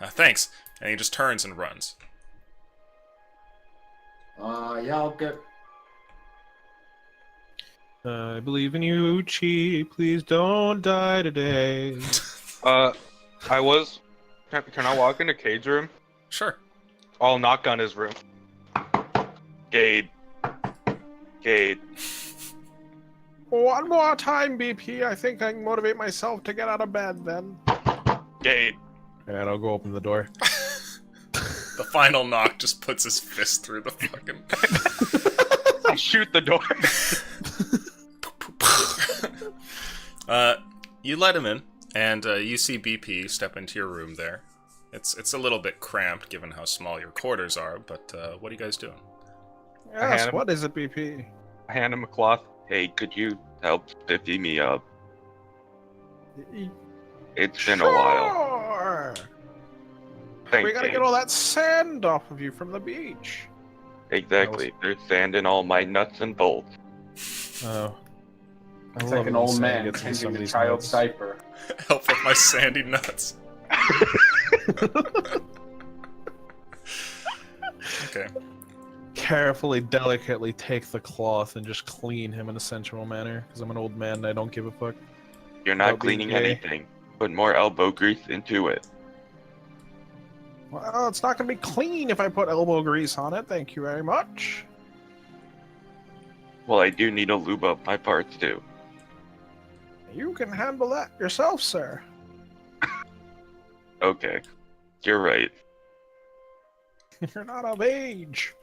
S2: Thanks. And he just turns and runs.
S5: Yeah, okay.
S3: I believe in you, Chi. Please don't die today.
S1: Can I walk into Cade's room?
S2: Sure.
S1: I'll knock on his room.
S6: Gade.
S3: One more time, BP. I think I can motivate myself to get out of bed then.
S6: Gade.
S3: And I'll go open the door.
S2: The final knock just puts his fist through the fucking...
S1: I shoot the door.
S2: You let him in, and you see BP step into your room there. It's a little bit cramped given how small your quarters are, but what are you guys doing?
S3: Yes, what is it, BP?
S1: I hand him a cloth.
S6: Hey, could you help spiffy me up? It's been a while. Thank
S3: We gotta
S6: you.
S3: get all that sand off of you from the beach.
S6: Exactly. There's sand in all my nuts and bolts.
S3: Oh.
S7: It's like an old man changing a child's diaper.
S2: Help with my sandy nuts. Okay.
S3: carefully, delicately take the cloth and just clean him in a sensual manner, because I'm an old man and I don't give a fuck.
S6: You're not
S3: About being
S6: cleaning
S3: gay.
S6: anything. Put more elbow grease into it.
S3: Well, it's not gonna be clean if I put elbow grease on it, thank you very much.
S6: Well, I do need to lube up my parts too.
S3: You can handle that yourself, sir.
S6: Okay. You're right.
S3: You're not of age.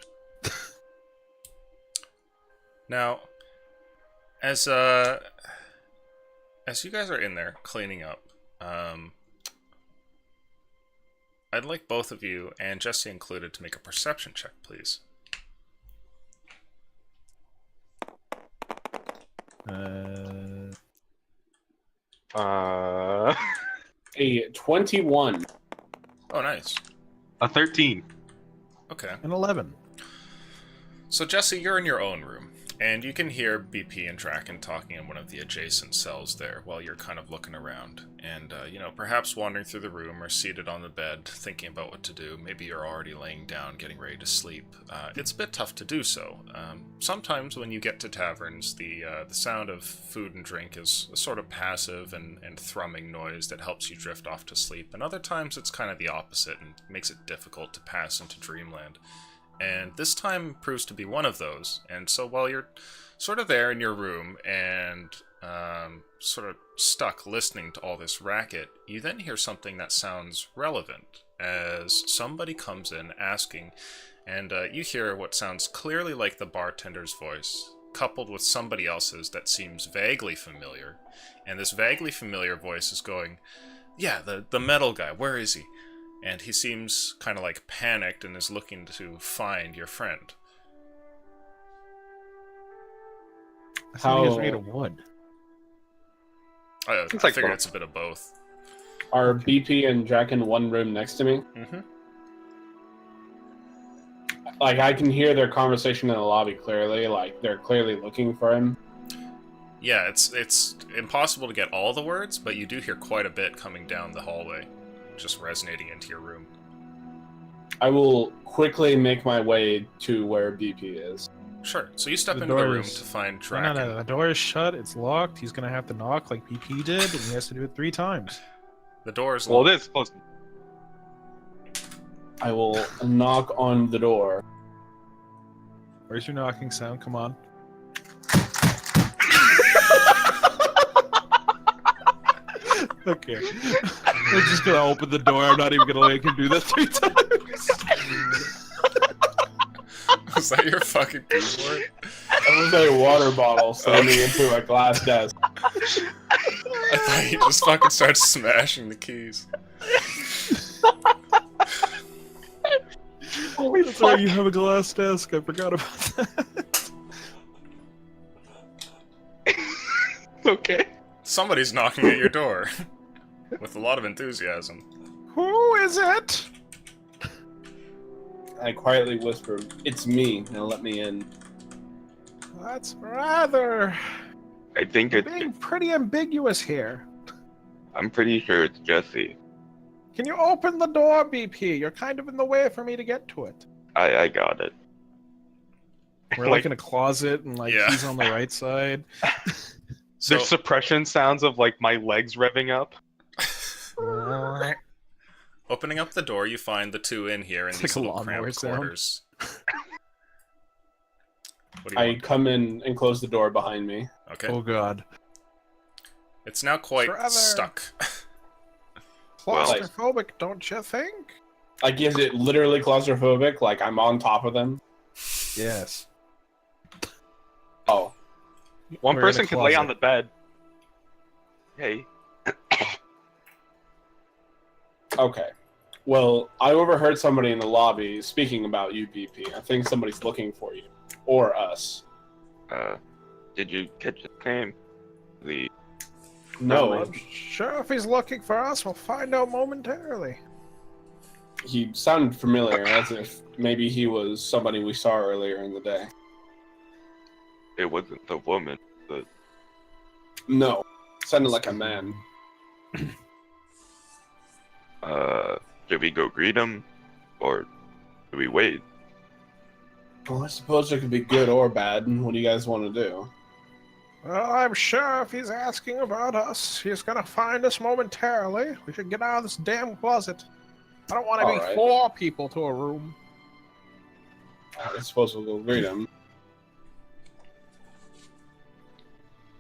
S2: Now, as you guys are in there cleaning up, I'd like both of you, and Jesse included, to make a perception check, please.
S7: A 21.
S2: Oh, nice.
S1: A 13.
S2: Okay.
S3: An 11.
S2: So, Jesse, you're in your own room, and you can hear BP and Draken talking in one of the adjacent cells there while you're kind of looking around. And, perhaps wandering through the room or seated on the bed, thinking about what to do. Maybe you're already laying down, getting ready to sleep. It's a bit tough to do so. Sometimes when you get to taverns, the sound of food and drink is a sort of passive and thrumming noise that helps you drift off to sleep. And other times it's kind of the opposite and makes it difficult to pass into dreamland. And this time proves to be one of those. And so while you're sort of there in your room and sort of stuck listening to all this racket, you then hear something that sounds relevant as somebody comes in asking, and you hear what sounds clearly like the bartender's voice, coupled with somebody else's that seems vaguely familiar. And this vaguely familiar voice is going, "Yeah, the metal guy, where is he?" And he seems kind of like panicked and is looking to find your friend.
S3: I think he was made of wood.
S2: I
S1: It's like
S2: figured
S1: both.
S2: it's a bit of both.
S7: Are BP and Drac in one room next to me?
S2: Mm-hmm.
S7: Like, I can hear their conversation in the lobby clearly. Like, they're clearly looking for him.
S2: Yeah, it's impossible to get all the words, but you do hear quite a bit coming down the hallway, just resonating into your room.
S7: I will quickly make my way to where BP is.
S2: Sure. So you step
S3: The
S2: into the
S3: door
S2: room
S3: is-
S2: to find
S3: No,
S2: Draken.
S3: no, the door is shut, it's locked, he's gonna have to knock like PP did, and he has to do it 3 times.
S2: The door is
S1: Well,
S2: locked.
S1: it is close.
S7: I will knock on the door.
S3: Where's your knocking sound? Come on. Okay. I'm just gonna open the door, I'm not even gonna let him do that 3 times.
S2: Is that your fucking keyboard?
S7: That was a water bottle slamming into a glass desk.
S2: I thought you just fucking started smashing the keys.
S1: Holy
S3: That's why
S1: fuck.
S3: you have a glass desk, I forgot about that.
S1: Okay.
S2: Somebody's knocking at your door. With a lot of enthusiasm.
S3: Who is it?
S7: I quietly whisper, "It's me. Now let me in."
S3: That's rather
S6: I think
S3: You're
S6: it's.
S3: being pretty ambiguous here.
S6: I'm pretty sure it's Jesse.
S3: Can you open the door, BP? You're kind of in the way for me to get to it.
S6: I got it.
S3: We're like in a closet, and like
S2: Yeah.
S3: he's on the right side.
S2: So,
S1: There's suppression sounds of like my legs revving up.
S2: opening up the door, you find the two in here in
S3: It's
S2: these
S3: like a
S2: little
S3: lawnmower
S2: cramped
S3: sound.
S2: quarters. What do you
S7: I
S2: want?
S7: come in and close the door behind me.
S2: Okay.
S3: Oh god.
S2: It's now quite
S3: Forever.
S2: stuck.
S6: Well,
S3: Claustrophobic, don't you think?
S7: Like, is it literally claustrophobic? Like, I'm on top of them?
S3: Yes.
S7: Oh.
S1: One
S3: We're in a
S1: person could lay on the
S3: closet.
S1: bed. Hey.
S7: Okay. Well, I overheard somebody in the lobby speaking about you, BP. I think somebody's looking for you. Or us.
S6: Did you catch his name? The
S7: No,
S3: I'm sure if he's looking for us, we'll find out momentarily.
S7: he sounded familiar, as if maybe he was somebody we saw earlier in the day.
S6: it wasn't the woman.
S7: No. Sounded like a man.
S6: Should we go greet him, or should we wait?
S7: Well, I suppose it could be good or bad. What do you guys want to do?
S3: Well, I'm sure if he's asking about us, he's gonna find us momentarily. We should get out of this damn closet. I don't want to be
S7: Alright.
S3: 4 people to a room.
S7: I suppose we'll go greet him.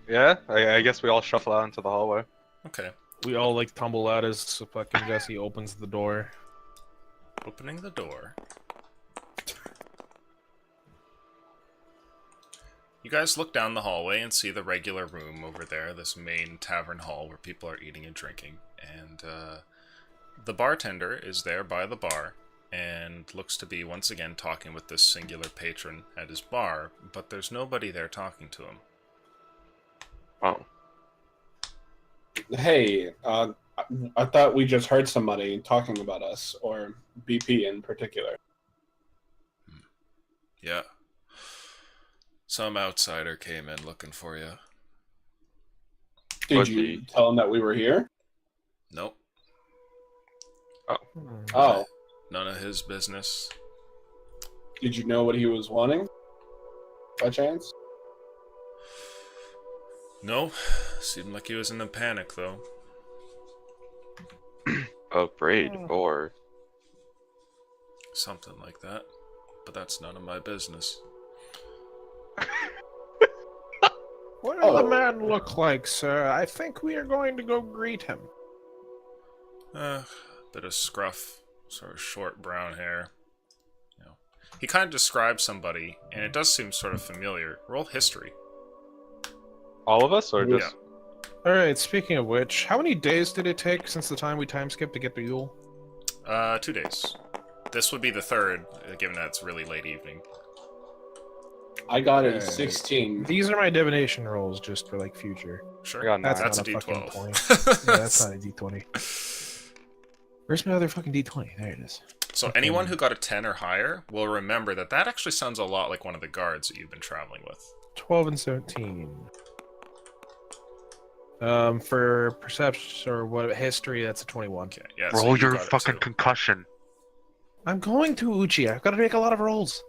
S1: Yeah, I guess we all shuffle out into the hallway.
S2: Okay.
S3: We all like tumble out as fucking Jesse opens the door.
S2: Opening the door. You guys look down the hallway and see the regular room over there, this main tavern hall where people are eating and drinking. And the bartender is there by the bar and looks to be once again talking with this singular patron at his bar, but there's nobody there talking to him.
S6: Oh,
S7: Hey, I thought we just heard somebody talking about us, or BP in particular.
S2: Yeah. Some outsider came in looking for you.
S7: Did
S6: Was
S7: you
S6: he-
S7: tell him that we were here?
S2: Nope.
S7: Oh,
S2: None of his business.
S7: did you know what he was wanting? By chance?
S2: No. Seemed like he was in a panic, though.
S6: afraid or
S2: Something like that. But that's none of my business.
S3: What does the man look like, sir? I think we are going to go greet him.
S2: Bit of scruff, sort of short brown hair. You know, he kind of describes somebody, and it does seem sort of familiar. Roll history.
S1: All of us, or
S7: Yeah.
S1: just
S3: Alright, speaking of which, how many days did it take since the time we time skipped to get the Yule?
S2: 2 days. This would be the third, given that it's really late evening.
S7: I got a
S3: Okay.
S7: 16.
S3: These are my divination rolls, just for like future.
S2: Sure.
S1: I got
S3: That's
S2: That's a
S3: not a fucking
S2: D12.
S3: Yeah, that's not a D20. Where's my other fucking D20? There it is.
S2: So anyone who got a 10 or higher will remember that that actually sounds a lot like one of the guards that you've been traveling with.
S3: 12 and 17. For perception or what history, that's a 21.
S2: Okay, yeah. so
S6: roll
S2: you
S6: your
S2: got it
S6: fucking
S2: too.
S6: concussion.
S3: I'm going to Uchi. I've got to make a lot of rolls.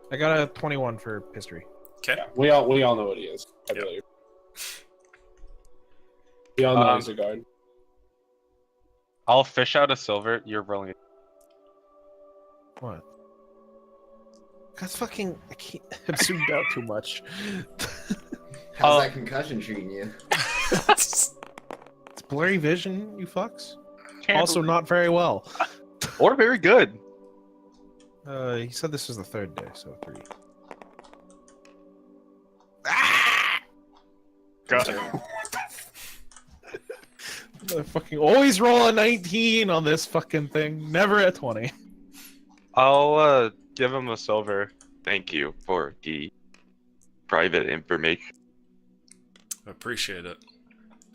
S3: I got a 21 for history.
S2: Okay.
S7: Yeah, we all know what he is, I
S2: Yep.
S7: believe. We all know he's a guard.
S1: I'll fish out a silver. You're rolling it.
S3: What? That's fucking. I can't. I'm zoomed out too much.
S5: How's that concussion treating you?
S3: It's blurry vision, you fucks. Also, not very well.
S1: Or very good.
S3: He said this was the 3rd day, so 3.
S1: Got it.
S3: I fucking always roll a 19 on this fucking thing. Never a 20.
S1: I'll give him a silver.
S6: Thank you for the private information.
S2: Appreciate it.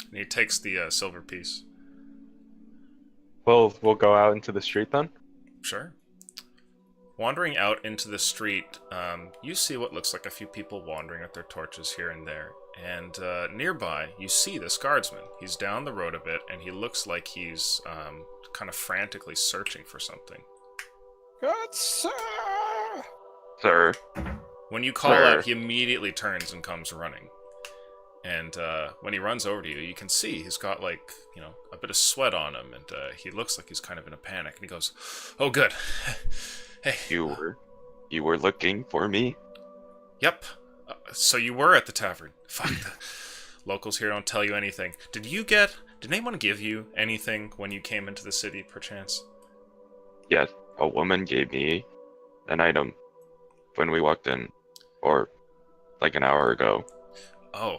S2: And he takes the silver piece.
S1: We'll go out into the street then.
S2: Sure. Wandering out into the street, you see what looks like a few people wandering with their torches here and there. And nearby, you see this guardsman. He's down the road a bit, and he looks like he's kind of frantically searching for something.
S3: Good sir!
S6: Sir,
S2: When you call
S6: Sir.
S2: out, he immediately turns and comes running. And when he runs over to you, you can see he's got, like, you know, a bit of sweat on him, and he looks like he's kind of in a panic. And he goes, "Oh, good. Hey,
S6: you were looking for me?
S2: Yep. So you were at the tavern. Fuck. The locals here don't tell you anything. Did anyone give you anything when you came into the city, perchance?
S6: Yes, a woman gave me an item when we walked in, or like an hour ago.
S2: Oh,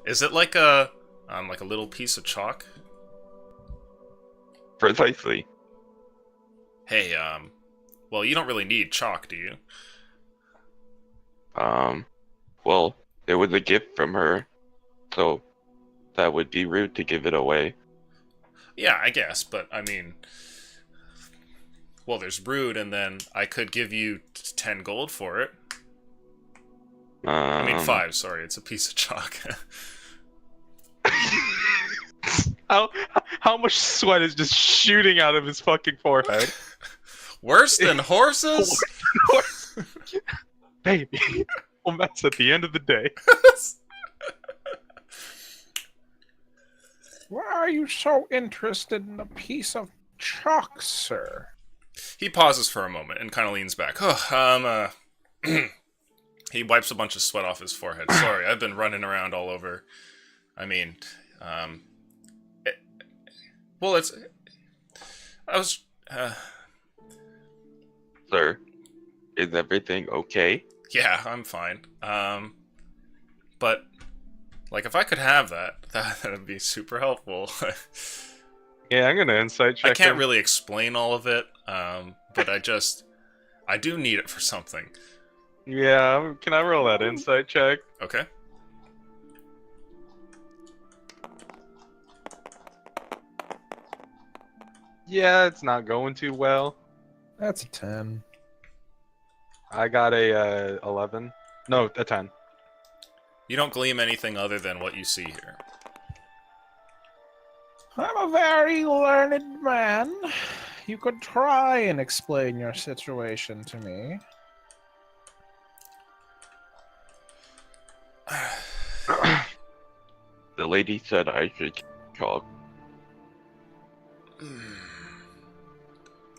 S2: is it like a little piece of chalk?
S6: Precisely.
S2: Hey, well, you don't really need chalk, do you?
S6: Well, it was a gift from her, so that would be rude to give it away.
S2: Yeah, I guess, but I mean, well, there's rude, and then I could give you 10 gold for it. I mean, 5, sorry, it's a piece of chalk.
S1: How much sweat is just shooting out of his fucking forehead?
S2: Worse than horses?
S1: Baby. Well, that's at the end of the day.
S3: Why are you so interested in a piece of chalk, sir?
S2: He pauses for a moment and kind of leans back. Oh, he wipes a bunch of sweat off his forehead. Sorry, I've been running around all over. I mean,
S6: Sir, is everything okay?
S2: yeah, I'm fine. But, like, if I could have that would be super helpful.
S1: Yeah, I'm gonna insight check
S2: I can't
S1: him.
S2: really explain all of it, but I do need it for something.
S1: Yeah, can I roll that insight check?
S2: Okay.
S1: Yeah, it's not going too well.
S3: That's a 10.
S1: I got a 11. No, a 10.
S2: You don't glean anything other than what you see here.
S3: I'm a very learned man. You could try and explain your situation to me.
S6: The lady said I should chalk.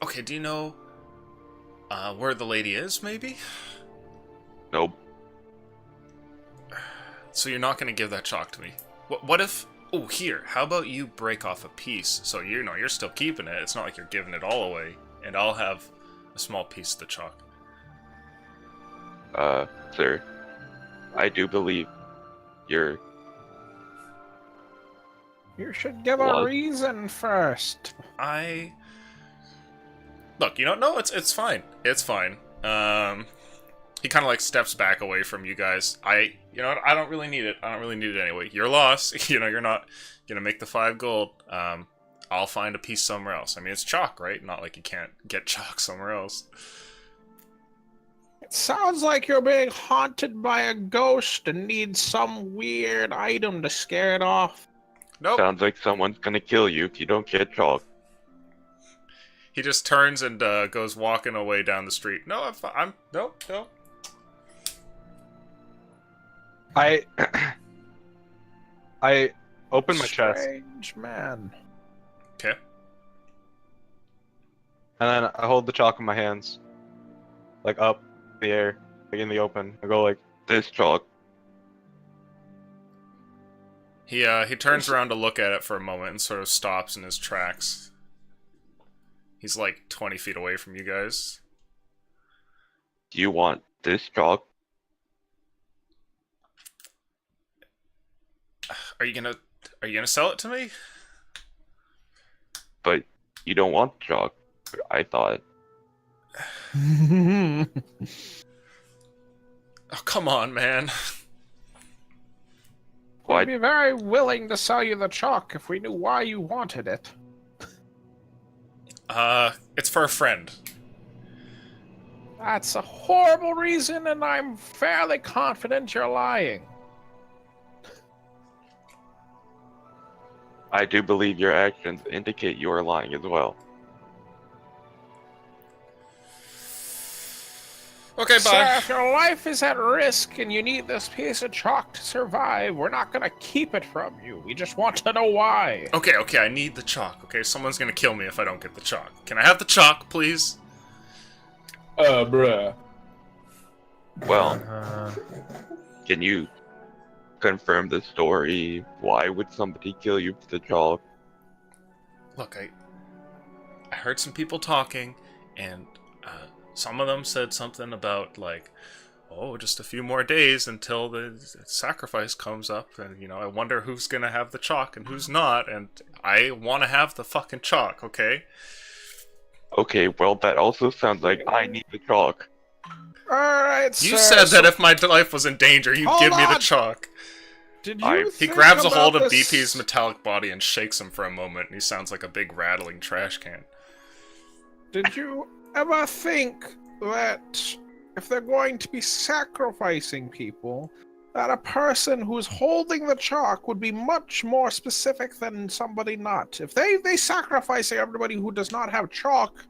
S2: Okay, do you know where the lady is, maybe?
S6: Nope.
S2: So you're not going to give that chalk to me. What if... Oh, here, how about you break off a piece, so you're still keeping it, it's not like you're giving it all away, and I'll have a small piece of the chalk.
S6: Sir, I do believe you're...
S3: You should give a
S6: What?
S3: reason first.
S2: Look, no, it's fine. It's fine. He kind of like steps back away from you guys. I don't really need it. I don't really need it anyway. Your loss. You're not gonna make the 5 gold. I'll find a piece somewhere else. I mean, it's chalk, right? Not like you can't get chalk somewhere else.
S3: It sounds like you're being haunted by a ghost and need some weird item to scare it off.
S2: Nope.
S6: Sounds like someone's gonna kill you if you don't get chalk.
S2: He just turns and goes walking away down the street. No, I'm no.
S1: I open my chest,
S3: Strange man.
S2: Okay.
S1: and then I hold the chalk in my hands, like up in the air, like in the open. I go like,
S6: This chalk.
S2: He turns around to look at it for a moment and sort of stops in his tracks. He's like 20 feet away from you guys.
S6: Do you want this chalk?
S2: Are you gonna sell it to me?
S6: But you don't want chalk, I thought.
S2: Oh, come on, man.
S3: We'd be very willing to sell you the chalk if we knew why you wanted it.
S2: It's for a friend.
S3: That's a horrible reason, and I'm fairly confident you're lying.
S6: I do believe your actions indicate you are lying as well.
S2: Okay,
S3: Sir,
S2: bye.
S3: if your life is at risk and you need this piece of chalk to survive, we're not gonna keep it from you. We just want to know why.
S2: Okay, I need the chalk. Okay, someone's gonna kill me if I don't get the chalk. Can I have the chalk, please?
S7: Bruh.
S6: Well, can you confirm the story? Why would somebody kill you for the chalk?
S2: Look, I heard some people talking, and some of them said something about, like, oh, just a few more days until the sacrifice comes up, and, I wonder who's gonna have the chalk and who's not, and I want to have the fucking chalk, okay?
S6: Okay, well, that also sounds like I need the chalk.
S3: Alright,
S2: You
S3: sir,
S2: said that if my life was in danger, you'd
S3: Hold
S2: give me the
S3: on.
S2: chalk.
S3: Did you
S2: He
S3: think
S2: grabs a hold
S3: about
S2: of
S3: this-
S2: BP's metallic body and shakes him for a moment, and he sounds like a big rattling trash can.
S3: Did you ever think that if they're going to be sacrificing people, that a person who's holding the chalk would be much more specific than somebody not? If they sacrifice everybody who does not have chalk,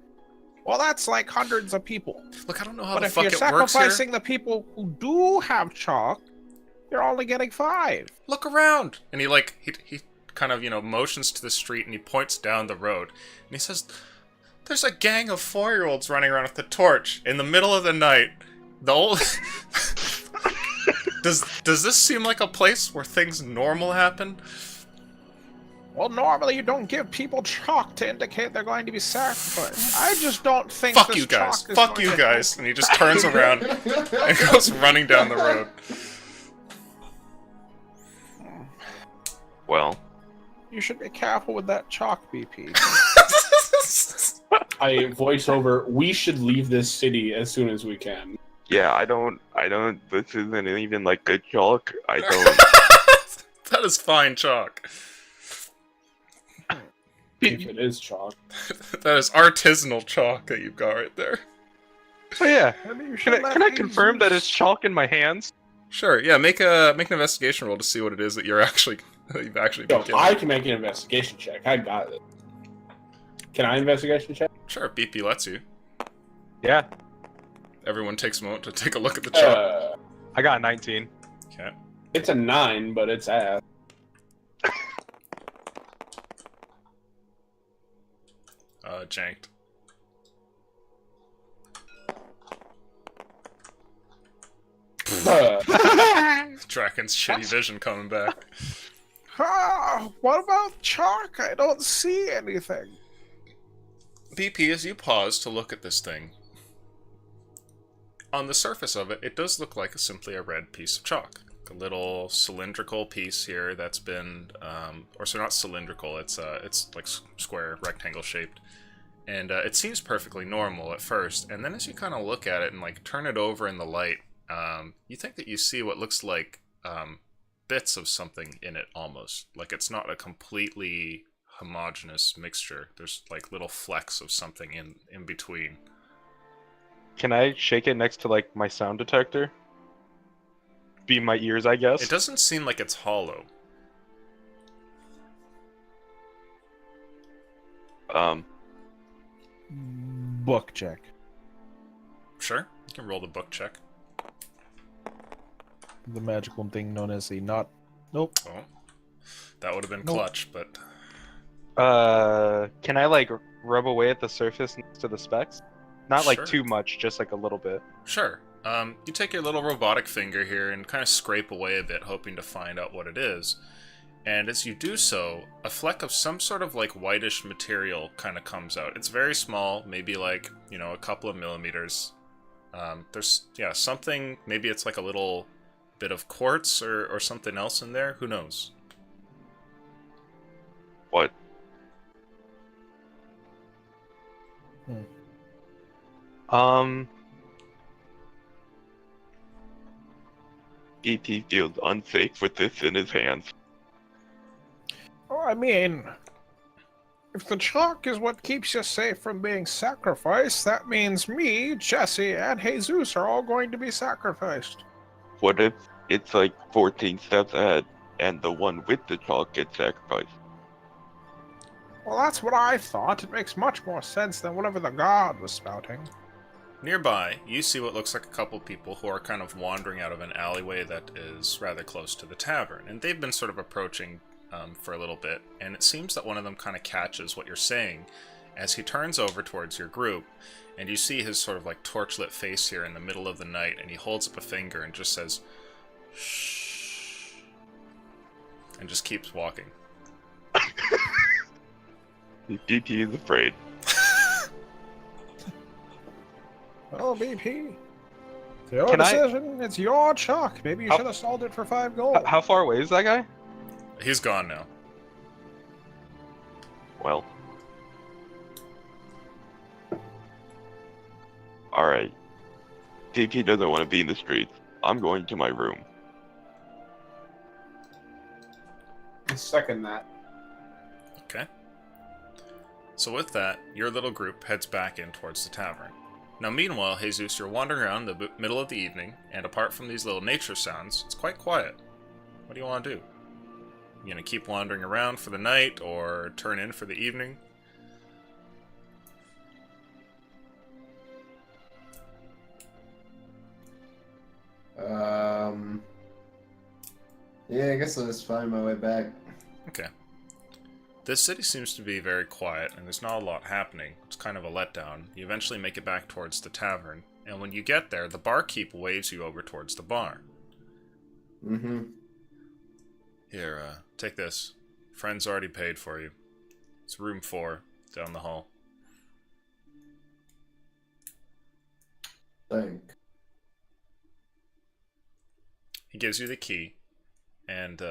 S3: Well, that's like hundreds of people.
S2: Look, I don't know how
S3: But
S2: the
S3: if
S2: fuck
S3: you're
S2: it works here.
S3: sacrificing the people who do have chalk, you're only getting 5.
S2: Look around! And he kind of, motions to the street and he points down the road. And he says, there's a gang of 4-year-olds running around with a torch in the middle of the night. The old... Does this seem like a place where things normal happen?
S3: Well, normally you don't give people chalk to indicate they're going to be sacrificed. I just don't think
S2: Fuck
S3: this
S2: you guys.
S3: chalk is
S2: Fuck
S3: going
S2: you
S3: to-
S2: guys. And he just turns around and goes running down the road.
S6: Well,
S3: You should be careful with that chalk, BP.
S7: I voice over. We should leave this city as soon as we can.
S6: yeah, I don't. This isn't even like good chalk. I don't.
S2: That is fine chalk.
S7: If it is chalk.
S2: That is artisanal chalk that you've got right there.
S1: Oh yeah.
S3: Maybe you
S1: Can
S3: should
S1: I confirm that it's chalk in my hands?
S2: Sure, yeah, make an investigation roll to see what it is that you've actually
S7: Yo,
S2: been given.
S7: I can make an investigation check. I got it. Can I investigation check?
S2: Sure, BP lets you.
S1: Yeah.
S2: Everyone takes a moment to take a look at the chalk.
S1: I got a 19.
S2: Okay.
S7: It's a 9, but it's ass.
S2: Janked. Draken's shitty vision coming back.
S3: What about chalk? I don't see anything.
S2: BP, as you pause to look at this thing, on the surface of it, it does look like simply a red piece of chalk. A little cylindrical piece here that's been, not cylindrical, it's like square, rectangle shaped. And it seems perfectly normal at first, and then as you kind of look at it and like turn it over in the light, you think that you see what looks like bits of something in it almost. Like it's not a completely homogeneous mixture. There's like little flecks of something in between.
S1: Can I shake it next to like my sound detector? Be my ears, I guess.
S2: It doesn't seem like it's hollow.
S3: Book check.
S2: Sure, you can roll the book check.
S3: The magical thing known as the not. Nope.
S2: Oh, that would have been
S3: Nope.
S2: clutch, but
S1: Can I like rub away at the surface next to the specs? Not like
S2: Sure.
S1: too much, just like a little bit.
S2: sure. You take your little robotic finger here and kind of scrape away a bit, hoping to find out what it is. And as you do so, a fleck of some sort of like whitish material kind of comes out. It's very small, maybe like, a couple of millimeters. There's, something, maybe it's like a little bit of quartz or something else in there. Who knows?
S6: What? E.T. feels unsafe with this in his hands.
S3: Oh, I mean, if the chalk is what keeps you safe from being sacrificed, that means me, Jesse, and Jesus are all going to be sacrificed.
S6: What if it's like 14 steps ahead and the one with the chalk gets sacrificed?
S3: Well, that's what I thought. It makes much more sense than whatever the god was spouting.
S2: Nearby, you see what looks like a couple people who are kind of wandering out of an alleyway that is rather close to the tavern, and they've been sort of approaching for a little bit, and it seems that one of them kind of catches what you're saying as he turns over towards your group, and you see his sort of like torchlit face here in the middle of the night, and he holds up a finger and just says, "Shh," and just keeps walking.
S6: E.T. is afraid.
S3: Oh, BP. It's your
S1: Can I-
S3: decision. It's your chalk. Maybe you
S1: How-
S3: should have sold it for 5 gold.
S1: How far away is that guy?
S2: He's gone now.
S6: Well. Alright. E.T. doesn't want to be in the streets. I'm going to my room.
S7: I second that.
S2: Okay. So with that, your little group heads back in towards the tavern. Now meanwhile, Jesus, you're wandering around the middle of the evening, and apart from these little nature sounds, it's quite quiet. What do you want to do? You gonna keep wandering around for the night, or turn in for the evening?
S5: Yeah, I guess I'll just find my way back.
S2: Okay. This city seems to be very quiet, and there's not a lot happening. It's kind of a letdown. You eventually make it back towards the tavern, and when you get there, the barkeep waves you over towards the bar.
S5: Mm-hmm.
S2: Here, take this. Friend's already paid for you. It's room 4, down the hall.
S5: Thank.
S2: He gives you the key, and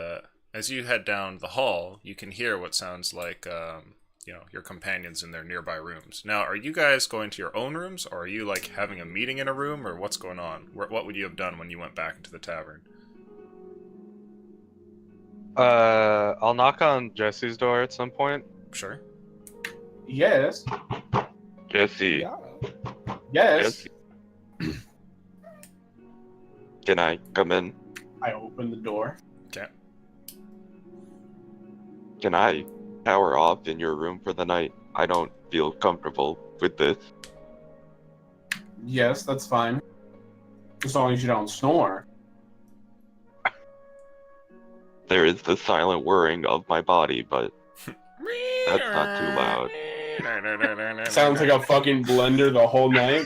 S2: as you head down the hall, you can hear what sounds like, your companions in their nearby rooms. Now, are you guys going to your own rooms, or are you, like, having a meeting in a room, or what's going on? What would you have done when you went back into the tavern?
S1: I'll knock on Jesse's door at some point.
S2: Sure.
S7: Yes.
S6: Jesse,
S7: Yes.
S6: Jesse, can I come in?
S7: I open the door.
S2: Okay.
S6: Can I power off in your room for the night? I don't feel comfortable with this.
S7: Yes, that's fine. As long as you don't snore.
S6: There is the silent whirring of my body, but that's not too loud.
S7: Sounds like a fucking blender the whole night.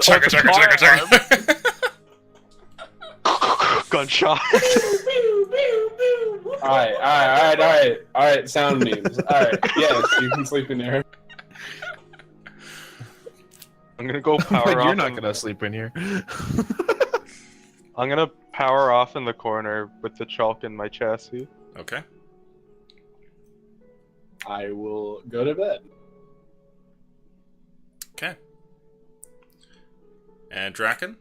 S2: Chugga, chugga, chugga, chugga.
S1: Gunshot.
S7: Alright, sound memes. Alright, yes, you can sleep in there.
S1: I'm gonna go power
S3: But
S1: off.
S3: you're not gonna sleep in here.
S1: I'm gonna power off in the corner with the chalk in my chassis.
S2: Okay.
S7: I will go to bed.
S2: Okay. And Draken?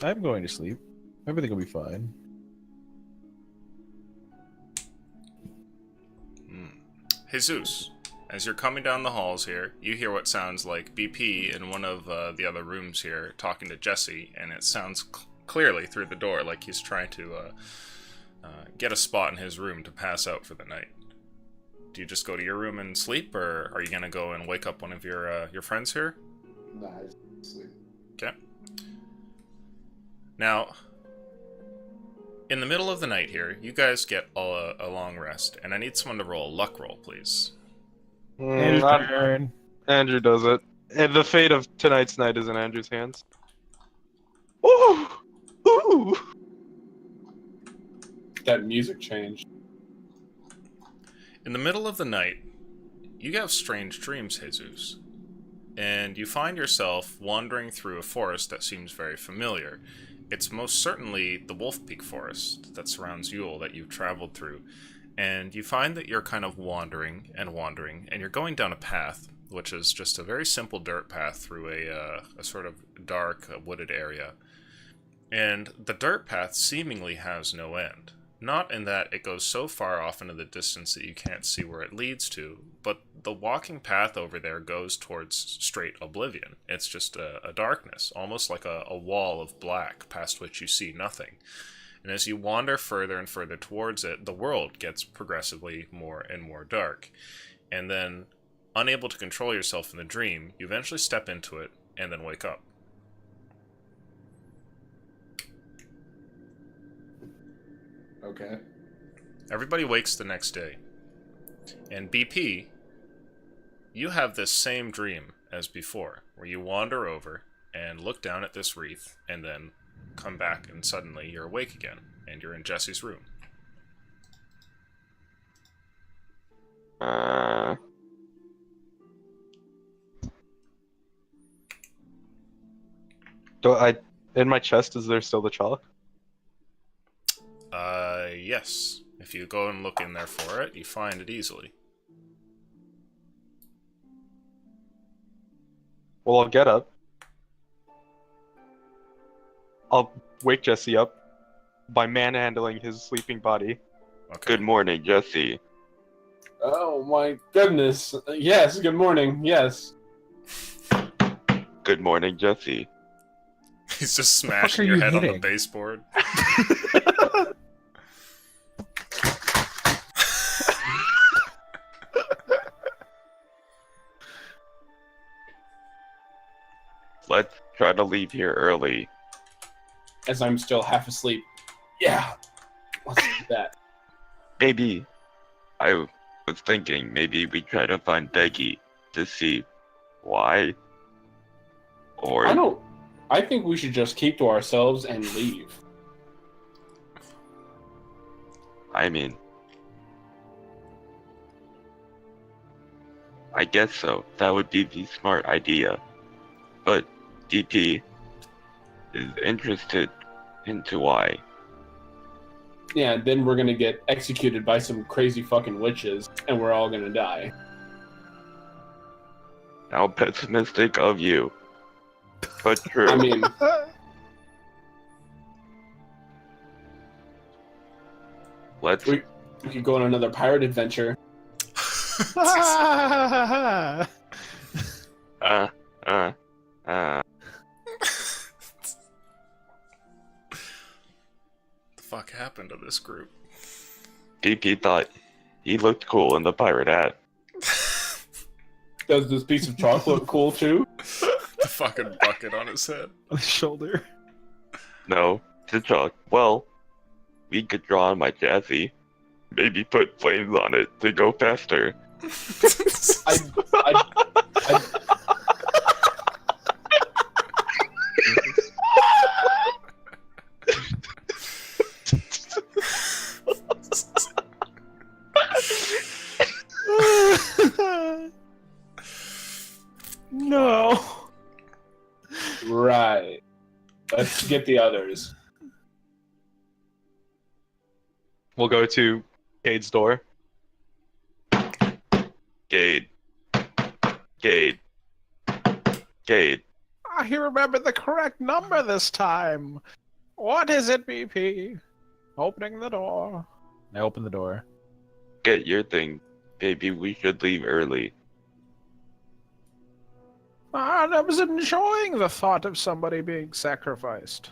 S3: I'm going to sleep. Everything will be fine.
S2: Jesus, as you're coming down the halls here, you hear what sounds like BP in one of the other rooms here talking to Jesse, and it sounds clearly through the door like he's trying to get a spot in his room to pass out for the night. Do you just go to your room and sleep, or are you going to go and wake up one of your friends here?
S5: Nah, I just sleep.
S2: Okay. Now, in the middle of the night here, you guys get a long rest, and I need someone to roll a luck roll, please.
S3: Turn.
S1: Andrew does it. And the fate of tonight's night is in Andrew's hands. Ooh! Ooh!
S7: That music changed.
S2: In the middle of the night, you have strange dreams, Jesus. And you find yourself wandering through a forest that seems very familiar. It's most certainly the Wolf Peak Forest that surrounds Yule that you've traveled through. And you find that you're kind of wandering, and you're going down a path, which is just a very simple dirt path through a sort of dark, wooded area. And the dirt path seemingly has no end. Not in that it goes so far off into the distance that you can't see where it leads to, but the walking path over there goes towards straight oblivion. It's just a darkness, almost like a wall of black past which you see nothing. And as you wander further and further towards it, the world gets progressively more and more dark. And then, unable to control yourself in the dream, you eventually step into it and then wake up.
S5: Okay.
S2: Everybody wakes the next day. And BP, you have this same dream as before, where you wander over and look down at this wreath, and then come back, and suddenly you're awake again, and you're in Jesse's room.
S1: In my chest, is there still the chalk?
S2: Yes. If you go and look in there for it, you find it easily.
S1: Well, I'll get up. I'll wake Jesse up by manhandling his sleeping body.
S2: Okay.
S6: Good morning, Jesse.
S7: Oh my goodness. Yes, good morning. Yes.
S6: Good morning, Jesse.
S2: He's just smashing
S3: are
S2: your
S3: you
S2: head on the
S3: hitting?
S2: baseboard.
S6: let's try to leave here early.
S7: As I'm still half asleep. Yeah. Let's do that.
S6: Maybe, I was thinking, maybe we try to find Deggy to see why. Or
S7: I think we should just keep to ourselves and leave.
S6: I mean, I guess so. That would be the smart idea. But DP is interested into why.
S7: Yeah, then we're gonna get executed by some crazy fucking witches, and we're all gonna die.
S6: How pessimistic of you. But true.
S7: I mean,
S6: let's
S7: we could go on another pirate adventure.
S6: uh
S2: The fuck happened to this group?
S6: DP thought he looked cool in the pirate hat.
S7: Does this piece of chocolate cool too?
S2: The fucking bucket on his head.
S3: On his shoulder.
S6: No, to chalk. Well, we could draw on my chassis. Maybe put flames on it to go faster.
S7: I
S3: No.
S7: Right. Let's get the others.
S1: We'll go to Cade's door.
S6: Gade. Gade. Gade.
S3: He remembered the correct number this time. What is it, BP? Opening the door. I open the door.
S6: Get your thing. Maybe we should leave early.
S3: And I was enjoying the thought of somebody being sacrificed.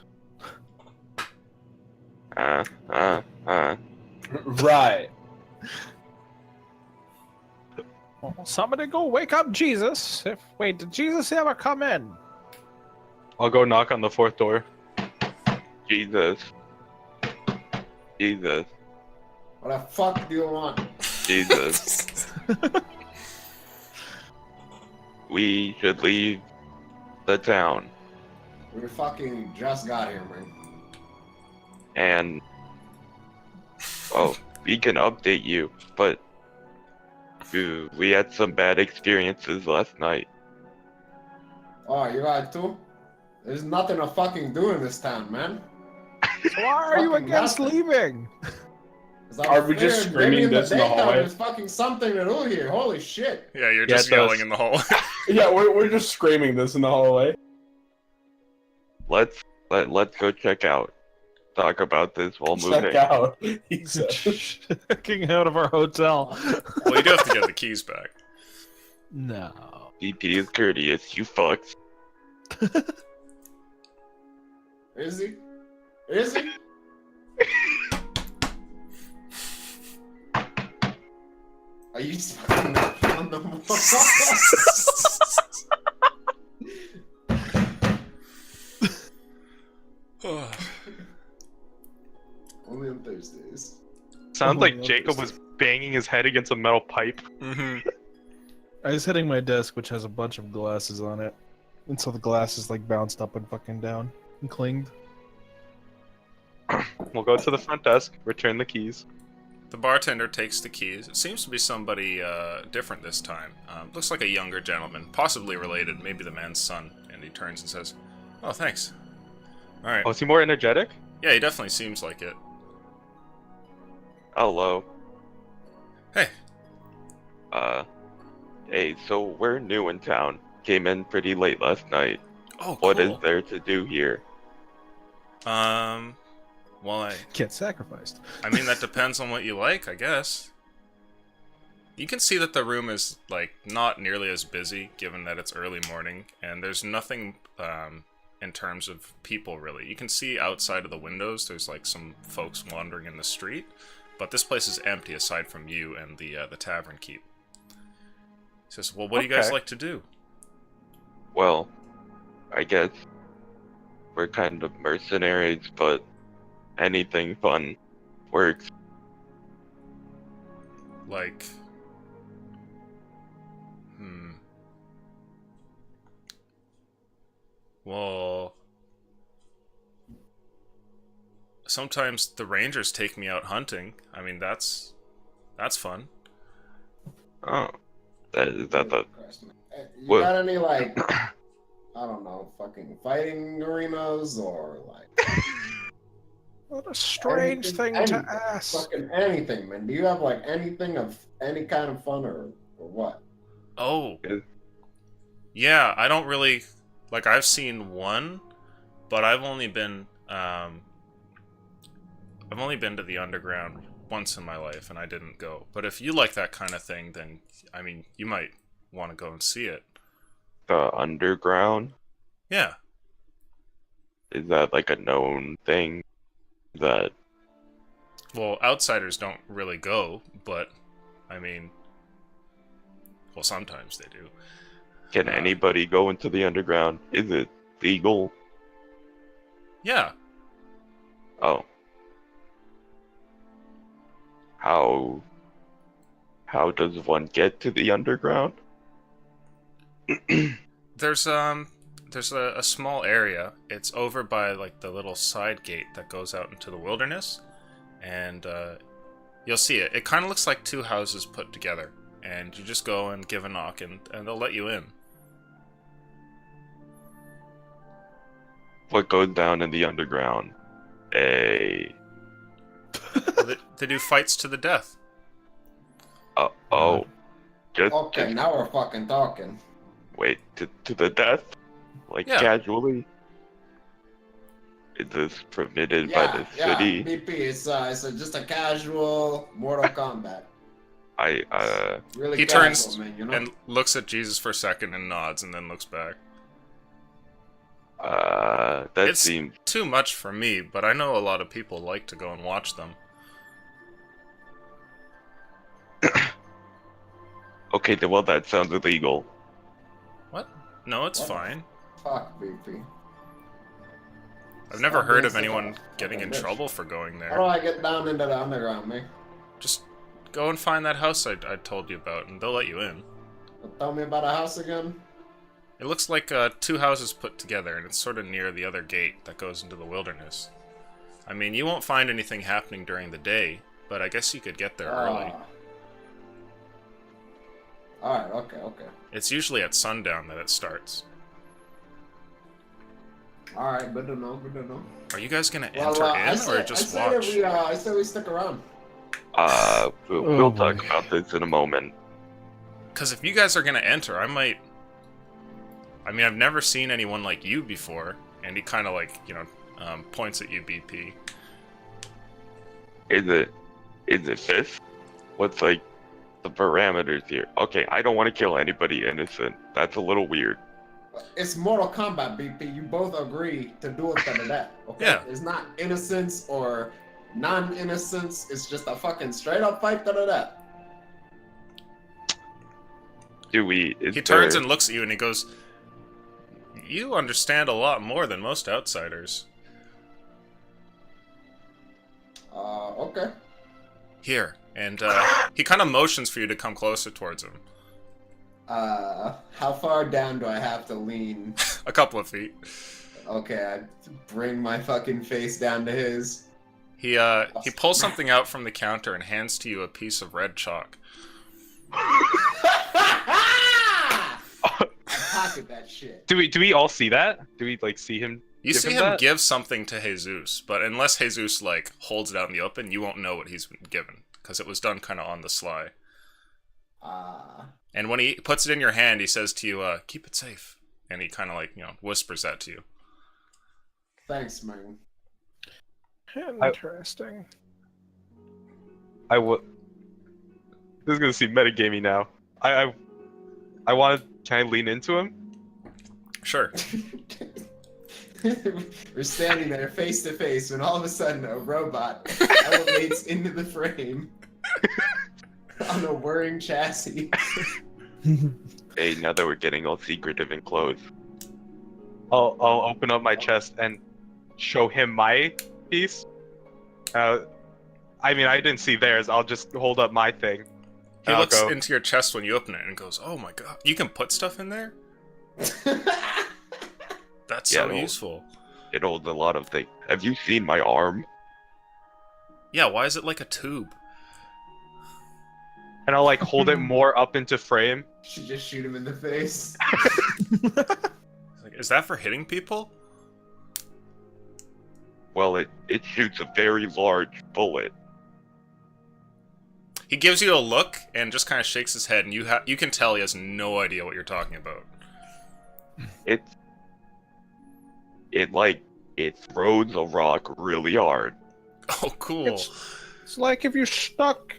S7: Right.
S3: Well, somebody go wake up Jesus. Wait, did Jesus ever come in?
S1: I'll go knock on the fourth door.
S6: Jesus. Jesus.
S5: What the fuck do you want?
S6: Jesus. We should leave the town.
S5: We fucking just got here, man.
S6: And we can update you, but we had some bad experiences last night.
S5: Oh, you got too? There's nothing to fucking do in this town, man.
S3: So why are you
S5: Fucking
S3: against
S5: nothing.
S3: leaving?
S5: 'Cause I'm
S7: Are we just
S5: scared.
S7: screaming
S5: Maybe in
S7: this in the
S5: daytime
S7: hallway?
S5: There's fucking something to do here. Holy shit.
S2: Yeah, you're
S1: Yeah,
S2: just
S1: it does.
S2: yelling in the hallway.
S7: Yeah, we're just screaming this in the hallway.
S6: Let's go check out. Talk about this while
S7: Check
S6: moving.
S7: out. He said.
S3: Checking out of our hotel.
S2: Well, you do have to get the keys back.
S3: No.
S6: DP is courteous, you fucks.
S5: Is he? Is he? Are you fucking knocking on the wall? Only on Thursdays.
S1: Sounds
S3: Oh,
S1: like
S3: I love
S1: Jacob
S3: this.
S1: was banging his head against a metal pipe.
S2: Mm-hmm.
S3: I was hitting my desk, which has a bunch of glasses on it. And so the glasses like bounced up and fucking down and clinged.
S1: We'll go to the front desk, return the keys.
S2: The bartender takes the keys. It seems to be somebody different this time. Looks like a younger gentleman, possibly related, maybe the man's son. And he turns and says, "Oh, thanks." All right.
S1: Oh, is he more energetic?
S2: Yeah, he definitely seems like it.
S6: Hello.
S2: Hey.
S6: Hey, so we're new in town. Came in pretty late last night.
S2: Oh, cool.
S6: What is there to do here?
S2: Well,
S3: Get sacrificed.
S2: I mean, that depends on what you like, I guess. You can see that the room is, like, not nearly as busy, given that it's early morning, and there's nothing, in terms of people, really. You can see outside of the windows, there's, like, some folks wandering in the street, but this place is empty aside from you and the tavern keep. He says, "Well, what do you guys
S6: Okay.
S2: like to do?"
S6: Well, I guess we're kind of mercenaries, but anything fun works.
S2: Like, well, sometimes the rangers take me out hunting. I mean, that's fun.
S6: Oh, that's the
S5: You
S6: What?
S5: got any, like, I don't know, fucking fighting arenas or, like...
S3: What a strange thing to ask.
S5: Fucking anything, man. Do you have, like, anything of any kind of fun or what?
S2: Oh,
S6: Is-
S2: yeah. I don't really like. I've seen one, but I've only been to the underground once in my life, and I didn't go. But if you like that kind of thing, then I mean, you might want to go and see it.
S6: the underground?
S2: Yeah.
S6: Is that like a known thing? That
S2: Well, outsiders don't really go, but I mean, well, sometimes they do.
S6: can anybody go into the underground? Is it legal?
S2: Yeah.
S6: Oh. How does one get to the underground?
S2: There's a small area. It's over by like the little side gate that goes out into the wilderness, and you'll see it. It kind of looks like two houses put together, and you just go and give a knock, and they'll let you in.
S6: What goes down in the underground?
S2: They do fights to the death.
S6: Oh. Just
S5: Okay, now we're fucking talking.
S6: wait, to the death? Like
S2: Yeah.
S6: casually? Is this permitted by the city?
S5: BP, it's just a casual Mortal Kombat. Really
S2: He
S5: casual,
S2: turns
S5: man, you know?
S2: and looks at Jesus for a second and nods, and then looks back.
S6: that
S2: It's
S6: seems
S2: too much for me, but I know a lot of people like to go and watch them.
S6: okay. Well, that sounds illegal.
S2: What? No, it's
S5: What?
S2: fine.
S5: Fuck, BP.
S2: I've never
S5: Stop
S2: heard
S5: being
S2: of
S5: such a
S2: anyone getting in
S5: fucking bitch.
S2: trouble for going
S5: How do
S2: there.
S5: I get down into the underground, man?
S2: Just go and find that house I told you about, and they'll let you in.
S5: Tell me about a house again?
S2: It looks like two houses put together, and it's sort of near the other gate that goes into the wilderness. I mean, you won't find anything happening during the day, but I guess you could get there early.
S5: Alright, okay.
S2: It's usually at sundown that it starts.
S5: Alright, good to know.
S2: Are you guys gonna
S5: Well,
S2: enter
S5: I
S2: in
S5: say,
S2: or just
S5: I
S2: watch?
S5: say we stick around.
S6: We'll
S3: boy.
S6: talk about this in a moment.
S2: Because if you guys are gonna enter, I might. I mean, I've never seen anyone like you before, and he kind of like, points at you, BP.
S6: Is it this? What's like the parameters here? Okay, I don't want to kill anybody innocent. That's a little weird.
S5: It's Mortal Kombat, BP. You both agree to do it to that. Okay?
S2: Yeah.
S5: It's not innocence or non-innocence. It's just a fucking straight up fight to that.
S2: He turns and looks at you, and he goes, "You understand a lot more than most outsiders."
S5: Okay.
S2: Here, and he kind of motions for you to come closer towards him.
S5: How far down do I have to lean?
S2: A couple of feet.
S5: Okay, I bring my fucking face down to his.
S2: He pulls something out from the counter and hands to you a piece of red chalk.
S5: I pocket that shit.
S1: Do we all see that? Do we like see him?
S2: You
S1: give
S2: see
S1: him
S2: him
S1: that?
S2: give something to Jesus, but unless Jesus like holds it out in the open, you won't know what he's been given because it was done kind of on the sly. And when he puts it in your hand, he says to you, "Keep it safe," and he kind of like whispers that to you.
S5: Thanks, man.
S3: Interesting.
S1: I would. This is gonna seem metagamey now. I want to. Can I lean into him?
S2: Sure.
S5: We're standing there face to face when all of a sudden a robot elevates into the frame on a whirring chassis.
S6: Hey, now that we're getting all secretive and close,
S1: I'll open up my chest and show him my piece. I mean, I didn't see theirs. I'll just hold up my thing.
S2: He
S1: I'll
S2: looks
S1: go,
S2: into your chest when you open it and goes, "Oh my god, you can put stuff in there? That's
S6: Yeah,
S2: so
S6: well-
S2: useful."
S6: It holds a lot of things. Have you seen my arm?
S2: Yeah, why is it like a tube?
S1: and I'll like hold it more up into frame.
S5: Should just shoot him in the face.
S2: Like, is that for hitting people?
S6: Well, it shoots a very large bullet.
S2: He gives you a look and just kind of shakes his head, and you can tell he has no idea what you're talking about.
S6: It throws a rock really hard.
S2: Oh, cool.
S3: It's like if you stuck